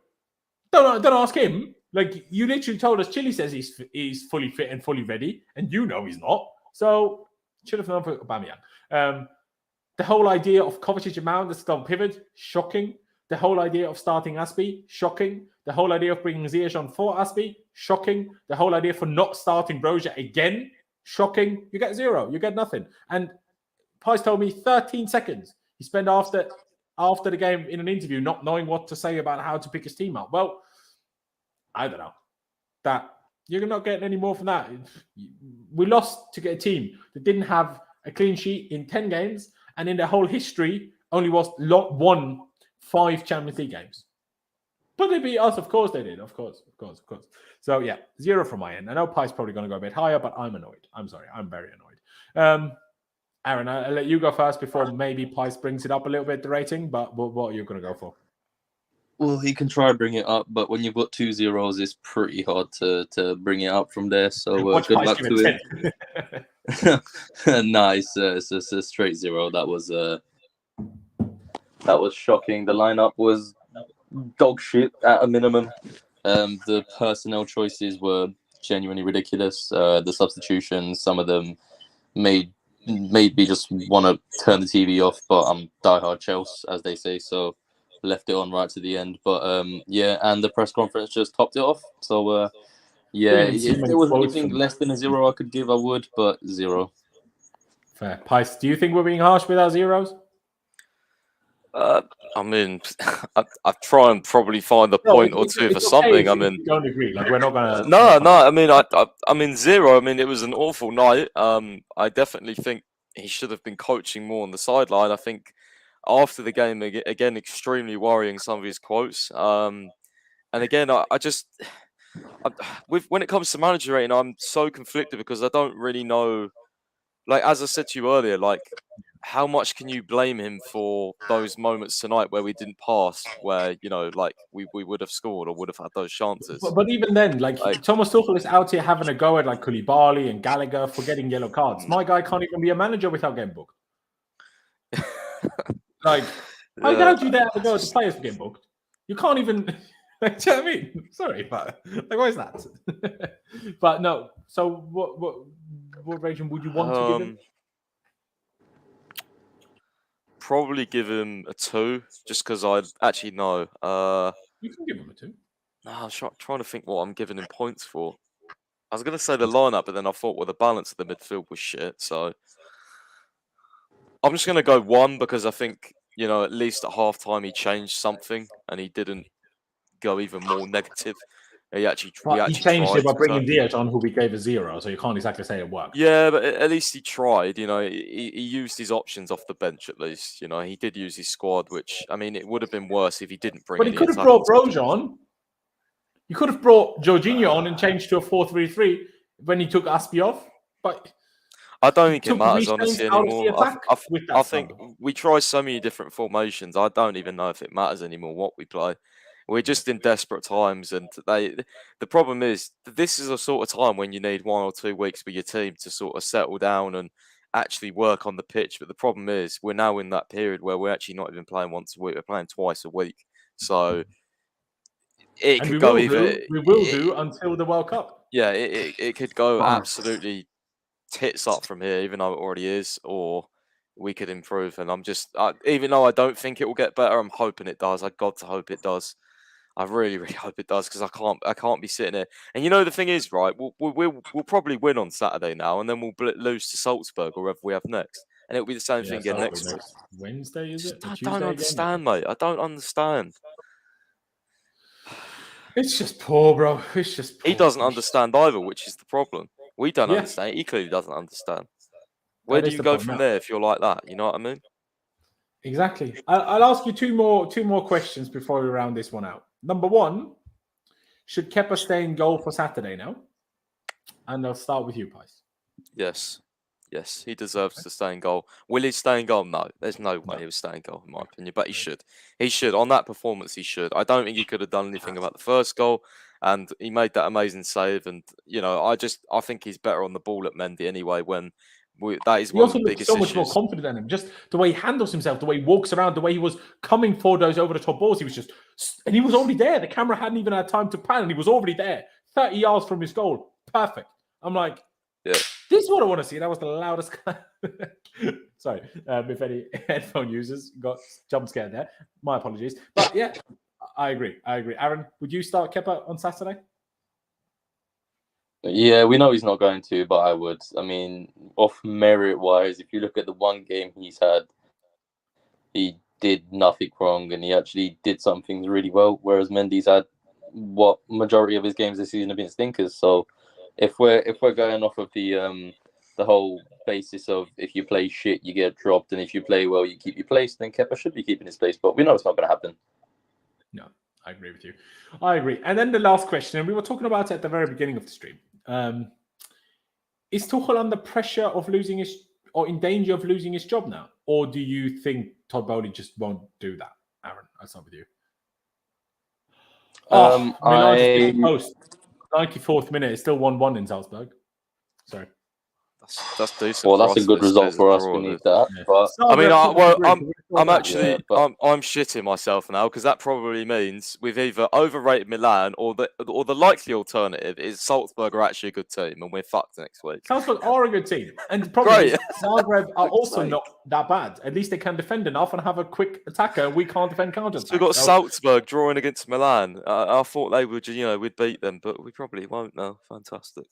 S1: Don't ask him. Like, you literally told us Chile says he's fully fit and fully ready, and you know he's not. So, should have known for Aubameyang. The whole idea of Kovacic and Mount as double pivot, shocking. The whole idea of starting Aspie, shocking. The whole idea of bringing Ziyech on for Aspie, shocking. The whole idea for not starting Broja again, shocking. You get 0. You get nothing. And Pice told me 13 seconds. He spent after the game in an interview not knowing what to say about how to pick his team up. Well, I don't know. That you're not getting any more from that. We lost to get a team that didn't have a clean sheet in 10 games, and in their whole history only won 5 Champions League games. But they beat us, of course they did. Of course. So, yeah, 0 from my end. I know Pi's probably going to go a bit higher, but I'm annoyed. I'm sorry. I'm very annoyed. Aaron, I'll let you go first before maybe Pice brings it up a little bit, the rating. But what are you going to go for?
S3: Well, he can try to bring it up, but when you've got 2 zeros, it's pretty hard to bring it up from there. So good luck to him. Nice. It's a straight 0. That was shocking. The lineup was dog shit at a minimum. The personnel choices were genuinely ridiculous. The substitutions, some of them made me just want to turn the TV off, but I'm diehard Chelsea, as they say, so left it on right to the end. But yeah, and the press conference just topped it off. So yeah, if there was anything less than a 0 I could give, I would, but 0.
S1: Fair. Pice, do you think we're being harsh with our zeros?
S2: I mean, I try and probably find a point or two for something. I mean,
S1: don't agree. Like, we're not gonna.
S2: No. I mean 0. I mean, it was an awful night. I definitely think he should have been coaching more on the sideline. I think after the game, again, extremely worrying, some of his quotes. And again, when it comes to manager rating, I'm so conflicted because I don't really know. Like, as I said to you earlier, like, how much can you blame him for those moments tonight where we didn't pass, where, you know, like we would have scored or would have had those chances?
S1: But even then, like Thomas Tuchel is out here having a go at like Koulibaly and Gallagher for getting yellow cards. My guy can't even be a manager without getting booked. Like, I doubt you dare have a go at the players for getting booked. You can't even. Do you know what I mean? Sorry, but like, why is that? But no. So, what rating would you want to give him?
S2: Probably give him a 2, just because I actually know.
S1: You can give him a 2.
S2: No, I was trying to think what I'm giving him points for. I was going to say the lineup, but then I thought, well, the balance of the midfield was shit. So I'm just going to go 1 because I think, at least at half time he changed something and he didn't go even more negative. He actually
S1: changed it by bringing
S2: to
S1: Diaz on, who we gave a 0, so you can't exactly say it worked.
S2: Yeah, but at least he tried. He used his options off the bench at least. He did use his squad, which, I mean, it would have been worse if he didn't bring.
S1: But he could have brought Broja on. You could have brought Jorginho on and changed to a 4-3-3 when he took Aspi off. But
S2: I don't think it matters honestly anymore. I think we try so many different formations. I don't even know if it matters anymore what we play. We're just in desperate times, and the problem is this is a sort of time when you need 1 or 2 weeks with your team to sort of settle down and actually work on the pitch. But the problem is we're now in that period where we're actually not even playing once a week; we're playing twice a week. So it could go either.
S1: We will do until the World Cup.
S2: Yeah, it could go absolutely tits up from here, even though it already is, or we could improve. And I'm just, even though I don't think it will get better, I'm hoping it does. I got to hope it does. I really, really hope it does because I can't be sitting here. And the thing is, right? We'll probably win on Saturday now, and then we'll lose to Salzburg or whoever we have next, and it'll be the same thing again next week.
S1: Wednesday, is it?
S2: I don't understand, mate. I don't understand.
S1: It's just poor, bro. It's just poor.
S2: He doesn't understand either, which is the problem. We don't understand. He clearly doesn't understand. Where do you go from there if you're like that? You know what I mean?
S1: Exactly. I'll ask you two more questions before we round this one out. Number 1, should Kepa stay in goal for Saturday now? And I'll start with you, Pies.
S2: Yes. Yes, he deserves to stay in goal. Will he stay in goal? No, there's no way he will stay in goal, in my opinion. But he should. He should. On that performance, he should. I don't think he could have done anything about the first goal. And he made that amazing save. And, I think he's better on the ball at Mendy anyway when that is one of the biggest issues.
S1: So much more confident than him. Just the way he handles himself, the way he walks around, the way he was coming for those over-the-top balls. And he was already there. The camera hadn't even had time to pan, and he was already there. 30 yards from his goal. Perfect. I'm like,
S2: yeah.
S1: This is what I want to see. That was the loudest. Sorry, if any headphone users got jump scared there, my apologies. But yeah, I agree. Aaron, would you start Kepa on Saturday?
S3: Yeah, we know he's not going to, but I would. I mean, off merit-wise, if you look at the one game he's had, he did nothing wrong, and he actually did some things really well. Whereas Mendy's had majority of his games this season have been stinkers. So if we're going off of the whole basis of if you play shit you get dropped, and if you play well you keep your place, then Kepa should be keeping his place. But we know it's not going to happen.
S1: No, I agree with you. I agree. And then the last question, and we were talking about it at the very beginning of the stream. Is Tuchel under pressure of losing or in danger of losing his job now? Or do you think Todd Boehly just won't do that? Aaron, I'll start with you. Post 94th minute, it's still 1-1 in Salzburg. Sorry.
S2: That's decent.
S3: Well, that's a good result for us. We need that.
S2: Yeah. But I mean, I'm shitting myself now because that probably means we've either overrated Milan or the likely alternative is Salzburg are actually a good team and we're fucked next week.
S1: Salzburg are a good team, and probably Zagreb are also not that bad. At least they can defend enough and have a quick attacker. We can't defend counters.
S2: So we've got Salzburg drawing against Milan. I thought they would, we'd beat them, but we probably won't now. Fantastic.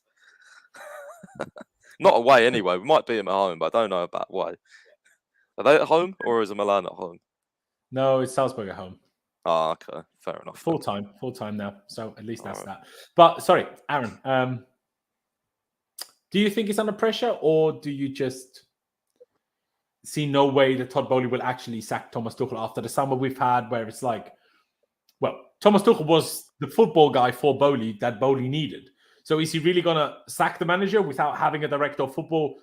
S2: Not away anyway. We might beat them at home, but I don't know about away. Are they at home or is it Milan at home?
S1: No, it's Salzburg at home.
S2: Oh, okay. Fair enough.
S1: Full time now. So at least that's that. But sorry, Aaron. Do you think it's under pressure, or do you just see no way that Todd Boehly will actually sack Thomas Tuchel after the summer we've had, where it's like, well, Thomas Tuchel was the football guy for Boehly that Boehly needed. So is he really going to sack the manager without having a director of football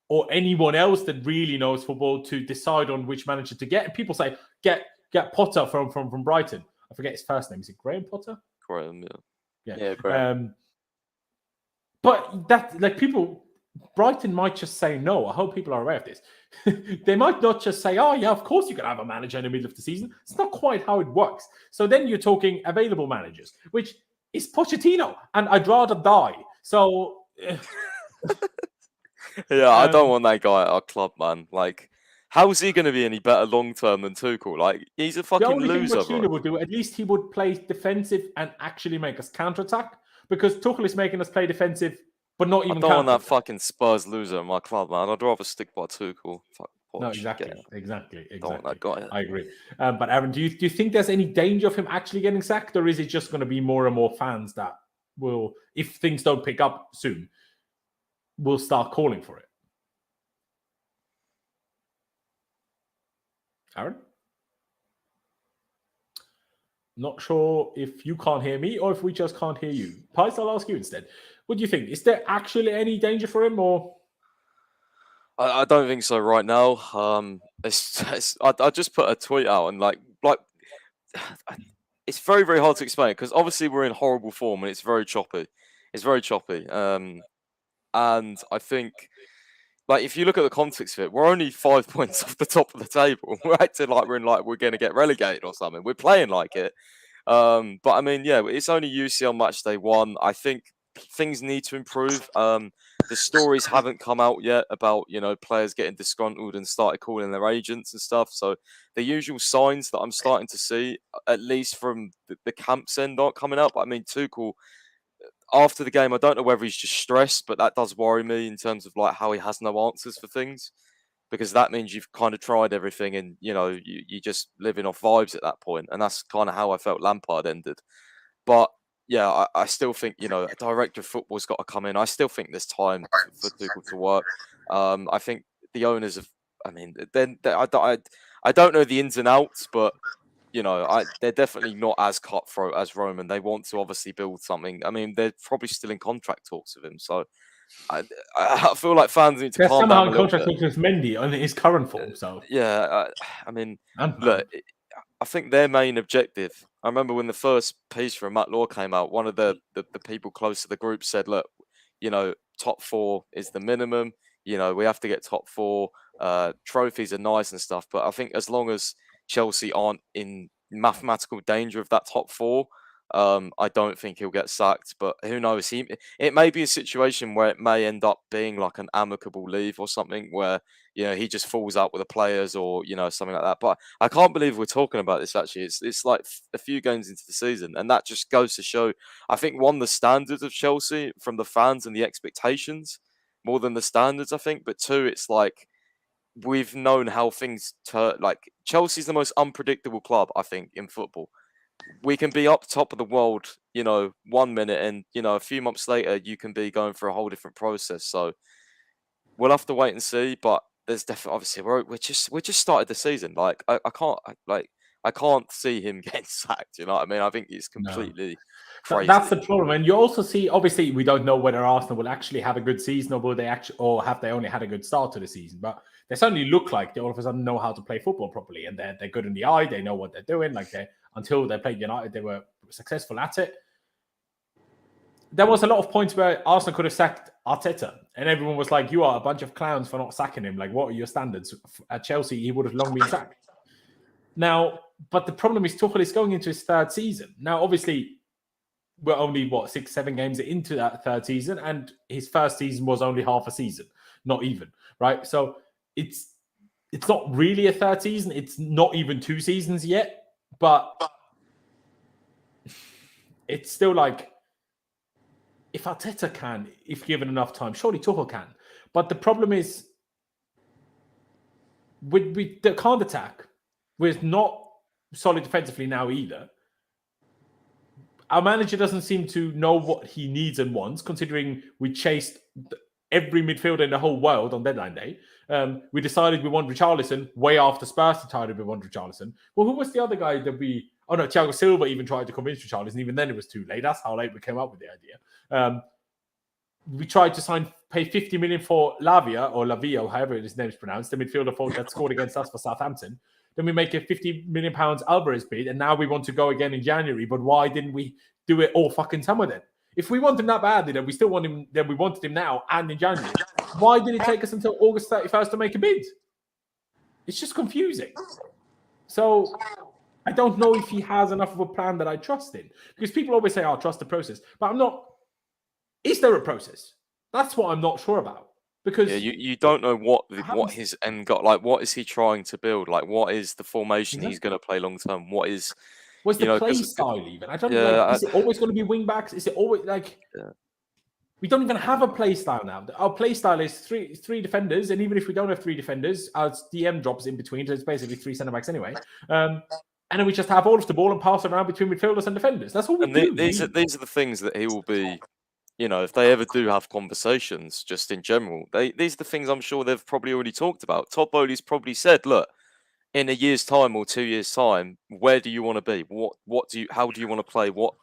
S1: or anyone else that really knows football to decide on which manager to get? And people say, get Potter from Brighton. I forget his first name. Is it Graham Potter?
S2: Graham,
S3: yeah. Graham.
S1: But that, like, people Brighton might just say no. I hope people are aware of this. They might not just say, oh, yeah, of course you can have a manager in the middle of the season. It's not quite how it works. So then you're talking available managers, which is Pochettino, and I'd rather die. So...
S2: Yeah, I don't want that guy at our club, man. Like, how is he going to be any better long-term than Tuchel? Like, he's a fucking
S1: the only
S2: loser,
S1: thing Pochettino would do, at least he would play defensive and actually make us counter-attack, because Tuchel is making us play defensive, but not even
S2: I don't want that
S1: counter-attack.
S2: fucking Spurs loser in my club, man. I'd rather stick by Tuchel. Fuck,
S1: No,
S2: Poch,
S1: exactly.
S2: Don't want that guy.
S1: I agree. But Aaron, do you think there's any danger of him actually getting sacked, or is it just going to be more and more fans that will, if things don't pick up soon, will start calling for it? Aaron? Not sure if you can't hear me or if we just can't hear you. Pies, I'll ask you instead. What do you think? Is there actually any danger for him, or?
S2: I don't think so right now. I just put a tweet out and like it's very, very hard to explain because obviously we're in horrible form and it's very choppy. And I think, like, if you look at the context of it, we're only 5 points off the top of the table. We're acting like we're going to get relegated or something. We're playing like it. But I mean, yeah, it's only UCL match day 1. I think things need to improve. The stories haven't come out yet about, players getting disgruntled and started calling their agents and stuff. So the usual signs that I'm starting to see, at least from the camp's end, aren't coming out. But I mean, Tuchel, after the game, I don't know whether he's just stressed, but that does worry me in terms of like how he has no answers for things, because that means you've kind of tried everything and you're just living off vibes at that point, and that's kind of how I felt Lampard ended. But yeah, I still think a director of football's got to come in. I still think there's time for Tuchel to work. I think the owners have. I mean, I don't know the ins and outs, but they're definitely not as cutthroat as Roman. They want to obviously build something. I mean, they're probably still in contract talks with him. So I feel like fans need to calm down a little bit.
S1: Contract talks with Mendy on his current form. So
S2: yeah, I mean, look, I think their main objective. I remember when the first piece from Matt Law came out, one of the people close to the group said, "Look, top 4 is the minimum. We have to get top 4. Trophies are nice and stuff, but I think as long as Chelsea aren't in mathematical danger of that top 4, I don't think he'll get sacked. But who knows? It may be a situation where it may end up being like an amicable leave or something, where he just falls out with the players or something like that. But I can't believe we're talking about this. Actually, it's like a few games into the season, and that just goes to show. I think the standards of Chelsea from the fans and the expectations more than the standards. I think, but 2, it's like, we've known how things turn. Like, Chelsea's the most unpredictable club, I think, in football. We can be up top of the world, 1 minute, and a few months later, you can be going through a whole different process. So we'll have to wait and see. But there's definitely, obviously, we just started the season. Like, I can't see him getting sacked. You know what I mean? I think it's completely crazy.
S1: That's the problem. And you also see, obviously, we don't know whether Arsenal will actually have a good season or will they actually, or have they only had a good start to the season. But they certainly look like they all of a sudden know how to play football properly, and they're good in the eye. They know what they're doing. Like, until they played United, they were successful at it. There was a lot of points where Arsenal could have sacked Arteta, and everyone was like, "You are a bunch of clowns for not sacking him. Like, what are your standards?" At Chelsea, he would have long been sacked. Now, but the problem is Tuchel is going into his 3rd season. Now, obviously, we're only 6-7 games into that 3rd season, and his 1st season was only half a season, not even, right? So it's not really a 3rd season. It's not even 2 seasons yet, but it's still like, if Arteta can, if given enough time, surely Tuchel can. But the problem is, with the counter-attack, we're not solid defensively now either. Our manager doesn't seem to know what he needs and wants, considering we chased every midfielder in the whole world on deadline day. We decided we want Richarlison way after Spurs decided we want Richarlison. Well, who was the other guy that we... Oh, no, Thiago Silva even tried to convince Richarlison. Even then, it was too late. That's how late we came up with the idea. We tried to pay 50 million for Lavia, or Lavia, however his name is pronounced, the midfielder that scored against us for Southampton. Then we make a £50 million Alvarez bid, and now we want to go again in January. But why didn't we do it all fucking summer then? If we want him that badly, then we still want him. Then we wanted him now and in January. why did it take us until August 31st to make a bid? It's just confusing. So I don't know if he has enough of a plan that I trust in. Because people always say, "I'll trust the process," but I'm not. Is there a process? That's what I'm not sure about. Because
S2: you don't know what his end got. Like, what is he trying to build? Like, what is the formation he's going to play long term? What's the
S1: play style even? I don't know. Is it always going to be wing backs? Is it always like? Yeah. We don't even have a play style now. Our play style is three defenders, and even if we don't have 3 defenders, our DM drops in between. So it's basically 3 centre backs anyway. And then we just have all of the ball and pass around between midfielders and defenders. That's all we do.
S2: These are the things that he will be. If they ever do have conversations, just in general, these are the things I'm sure they've probably already talked about. Todd Boehly's probably said, "Look, in a year's time or 2 years' time, where do you want to be? How do you want to play? What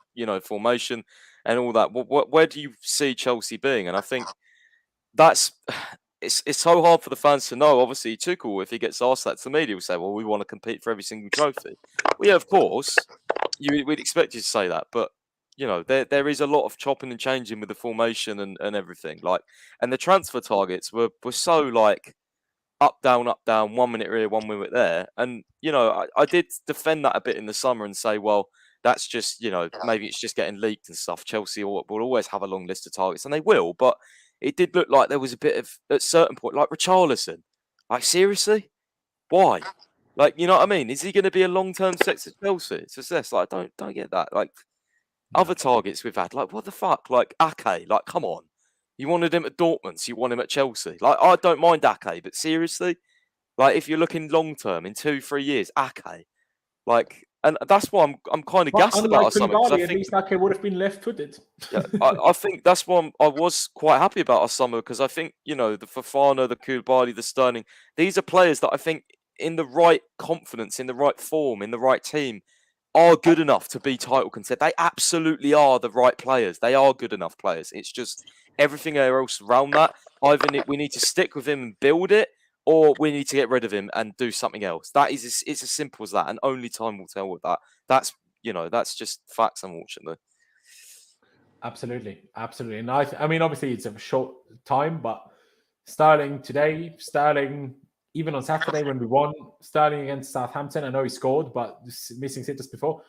S2: formation and all that? Where do you see Chelsea being?" And I think it's so hard for the fans to know. Obviously, Tuchel, if he gets asked that to the media, will say, "Well, we want to compete for every single trophy." Well, yeah, of course, we'd expect you to say that, but there is a lot of chopping and changing with the formation and everything. And the transfer targets were so like up, down, 1 minute here, 1 minute there. And, I did defend that a bit in the summer and say, well, that's just, maybe it's just getting leaked and stuff. Chelsea will always have a long list of targets, and they will. But it did look like there was a bit of, at a certain point, like Richarlison. Like, seriously? Why? Like, you know what I mean? Is he going to be a long-term success? Like, I don't get that. Like, other targets we've had, like, what the fuck? Like, Ake, like, come on. You wanted him at Dortmund, so you want him at Chelsea. Like, I don't mind Ake, but seriously? Like, if you're looking long-term, in 2-3 years, Ake. Like, and that's why I'm kind of gassed about something.
S1: At least Ake would have been left-footed.
S2: Yeah, I think that's why I was quite happy about our summer, because I think, the Fofana, the Koulibaly, the Sterling, these are players that I think in the right confidence, in the right form, in the right team, are good enough to be title contenders. They absolutely are the right players. They are good enough players. It's just everything else around that. Either we need to stick with him and build it, or we need to get rid of him and do something else. It's as simple as that, and only time will tell with that. That's just facts, unfortunately.
S1: Absolutely. And I mean, obviously it's a short time, but Sterling today, even on Saturday when we won, Sterling against Southampton, I know he scored, but missing sitters before.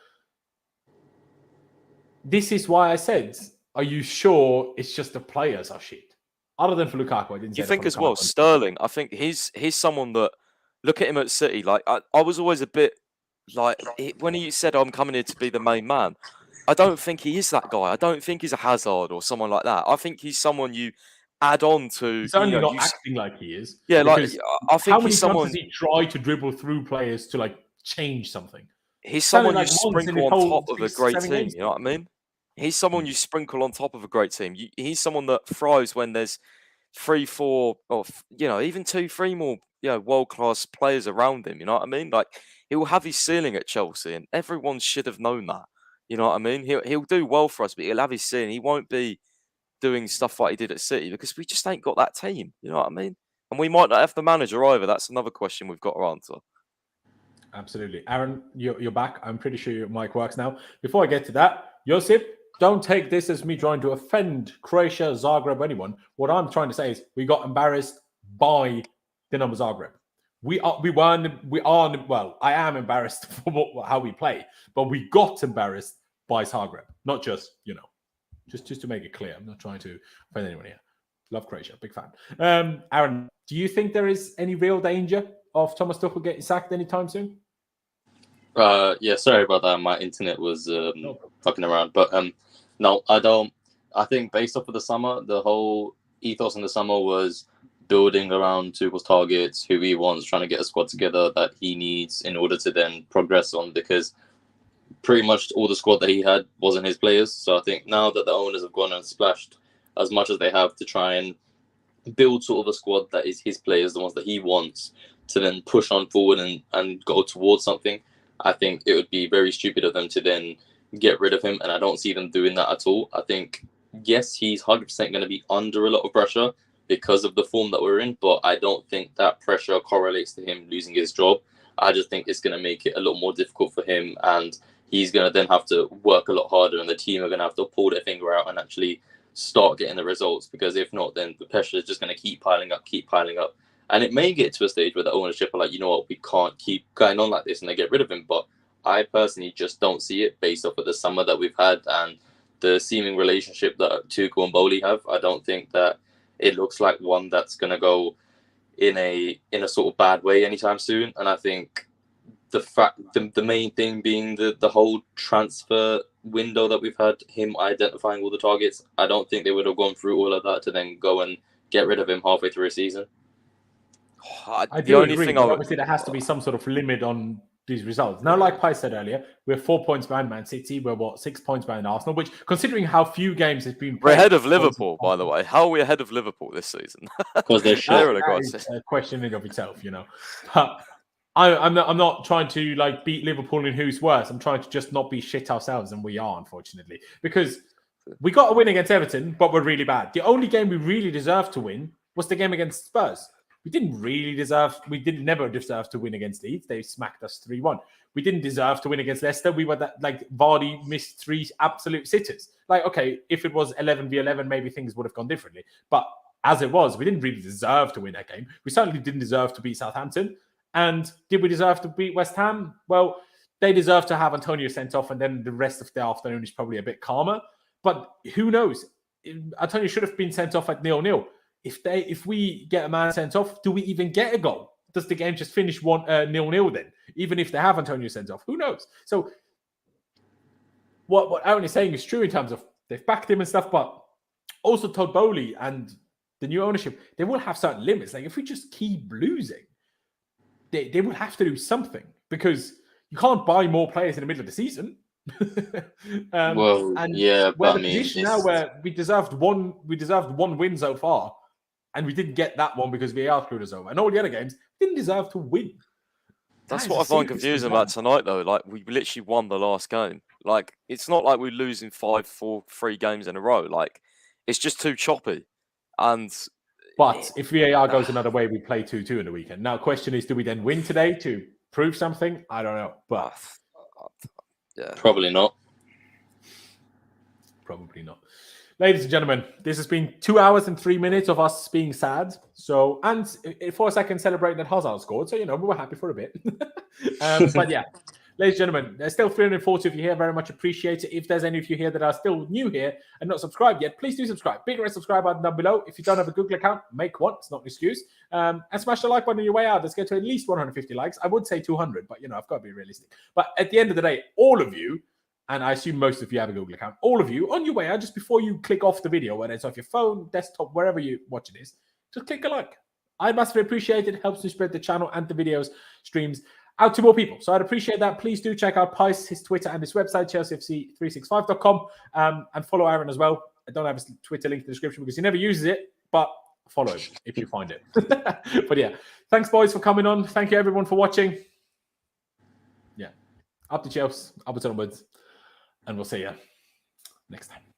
S1: This is why I said, are you sure it's just the players are shit? Other than for Lukaku, I didn't say.
S2: You think as well, Sterling, I think he's someone that, look at him at City, like, I was always a bit, like, when he said, I'm coming here to be the main man, I don't think he is that guy. I don't think he's a Hazard or someone like that. I think he's someone you add on to.
S1: He's only not acting like he is.
S2: Yeah, like I think
S1: how many times does he try to dribble through players to like change something?
S2: He's someone you sprinkle on top of a great team. You know what I mean? He's someone you sprinkle on top of a great team. He's someone that thrives when there's 3, 4, or even 2, 3 more world class players around him. You know what I mean? Like, he will have his ceiling at Chelsea, and everyone should have known that. You know what I mean? He'll do well for us, but he'll have his ceiling. He won't be doing stuff like he did at City, because we just ain't got that team. You know what I mean? And we might not have the manager either. That's another question we've got to answer.
S1: Absolutely. Aaron, you're back. I'm pretty sure your mic works now. Before I get to that, Josip, don't take this as me trying to offend Croatia, Zagreb, anyone. What I'm trying to say is we got embarrassed by Dinamo Zagreb. Well, I am embarrassed for how we play, but we got embarrassed by Zagreb. Not just, just to make it clear. I'm not trying to offend anyone here. Love Croatia, big fan. Aaron, do you think there is any real danger of Thomas Tuchel getting sacked anytime soon?
S3: Yeah, sorry about that. My internet was fucking around, but no, I don't. I think based off of the summer, the whole ethos in the summer was building around Tuchel's targets, who he wants, trying to get a squad together that he needs in order to then progress on, because pretty much all the squad that he had wasn't his players. So I think now that the owners have gone and splashed as much as they have to try and build sort of a squad that is his players, the ones that he wants, to then push on forward and go towards something, I think it would be very stupid of them to then get rid of him. And I don't see them doing that at all. I think, yes, he's 100% going to be under a lot of pressure because of the form that we're in, but I don't think that pressure correlates to him losing his job. I just think it's going to make it a lot more difficult for him, and he's going to then have to work a lot harder, and the team are going to have to pull their finger out and actually start getting the results, because if not, then the pressure is just going to keep piling up. And it may get to a stage where the ownership are like, you know what, we can't keep going on like this, and they get rid of him. But I personally just don't see it based off of the summer that we've had and the seeming relationship that Tuchel and Boehly have. I don't think that it looks like one that's going to go in a sort of bad way anytime soon. And I think the main thing being the whole transfer window that we've had, him identifying all the targets. I don't think they would have gone through all of that to then go and get rid of him halfway through a season.
S1: I do agree, but obviously there has to be some sort of limit on these results. Now, like Pi said earlier, we're 4 points behind Man City. We're 6 points behind Arsenal, which, considering how few games has been played,
S2: we're ahead of Liverpool, by the way. How are we ahead of Liverpool this season?
S3: Because they're shit.
S1: That is a question in of itself, you know. But I'm not trying to like beat Liverpool in who's worse. I'm trying to just not be shit ourselves, and we are, unfortunately, because we got a win against Everton, but we're really bad. The only game we really deserved to win was the game against Spurs. We never deserve to win against Leeds. They smacked us 3-1. We didn't deserve to win against Leicester. We were that, like, Vardy missed 3 absolute sitters. Like, okay, if it was 11v11, maybe things would have gone differently. But as it was, we didn't really deserve to win that game. We certainly didn't deserve to beat Southampton. And did we deserve to beat West Ham? Well, they deserve to have Antonio sent off, and then the rest of the afternoon is probably a bit calmer. But who knows? Antonio should have been sent off at 0-0. If we get a man sent off, do we even get a goal? Does the game just finish 0-0 then? Even if they have Antonio sent off, who knows? So what Aaron is saying is true in terms of they've backed him and stuff, but also Todd Boehly and the new ownership, they will have certain limits. Like if we just keep losing, they will have to do something, because you can't buy more players in the middle of the season.
S3: And yeah,
S1: we're in a position now where we deserved one win so far. And we didn't get that one because VAR screwed us over. And all the other games didn't deserve to win.
S2: That's what I find confusing about tonight, though. Like, we literally won the last game. Like, it's not like we're losing 5-4-3 games in a row. Like, it's just too choppy.
S1: But if VAR goes another way, we play 2-2 in the weekend. Now, question is, do we then win today to prove something? I don't know. But
S3: yeah, probably not.
S1: Probably not. Ladies and gentlemen, this has been 2 hours and 3 minutes of us being sad. So, and for a second, celebrating that Hazard scored. So, you know, we were happy for a bit. But yeah, ladies and gentlemen, there's still 340 of you here. Very much appreciate it. If there's any of you here that are still new here and not subscribed yet, please do subscribe. Big red subscribe button down below. If you don't have a Google account, make one. It's not an excuse. And smash the like button on your way out. Let's get to at least 150 likes. I would say 200, but, you know, I've got to be realistic. But at the end of the day, all of you, and I assume most of you have a Google account, all of you, on your way out, just before you click off the video, whether it's off your phone, desktop, wherever you watch this, just click a like. I massively appreciate it. It helps me spread the channel and the videos, streams out to more people. So I'd appreciate that. Please do check out Pice, his Twitter and his website, chelseafc365.com, and follow Aaron as well. I don't have his Twitter link in the description because he never uses it, but follow him if you find it. But yeah, thanks, boys, for coming on. Thank you, everyone, for watching. Yeah, up to Chelsea, upwards and onwards. And we'll see you next time.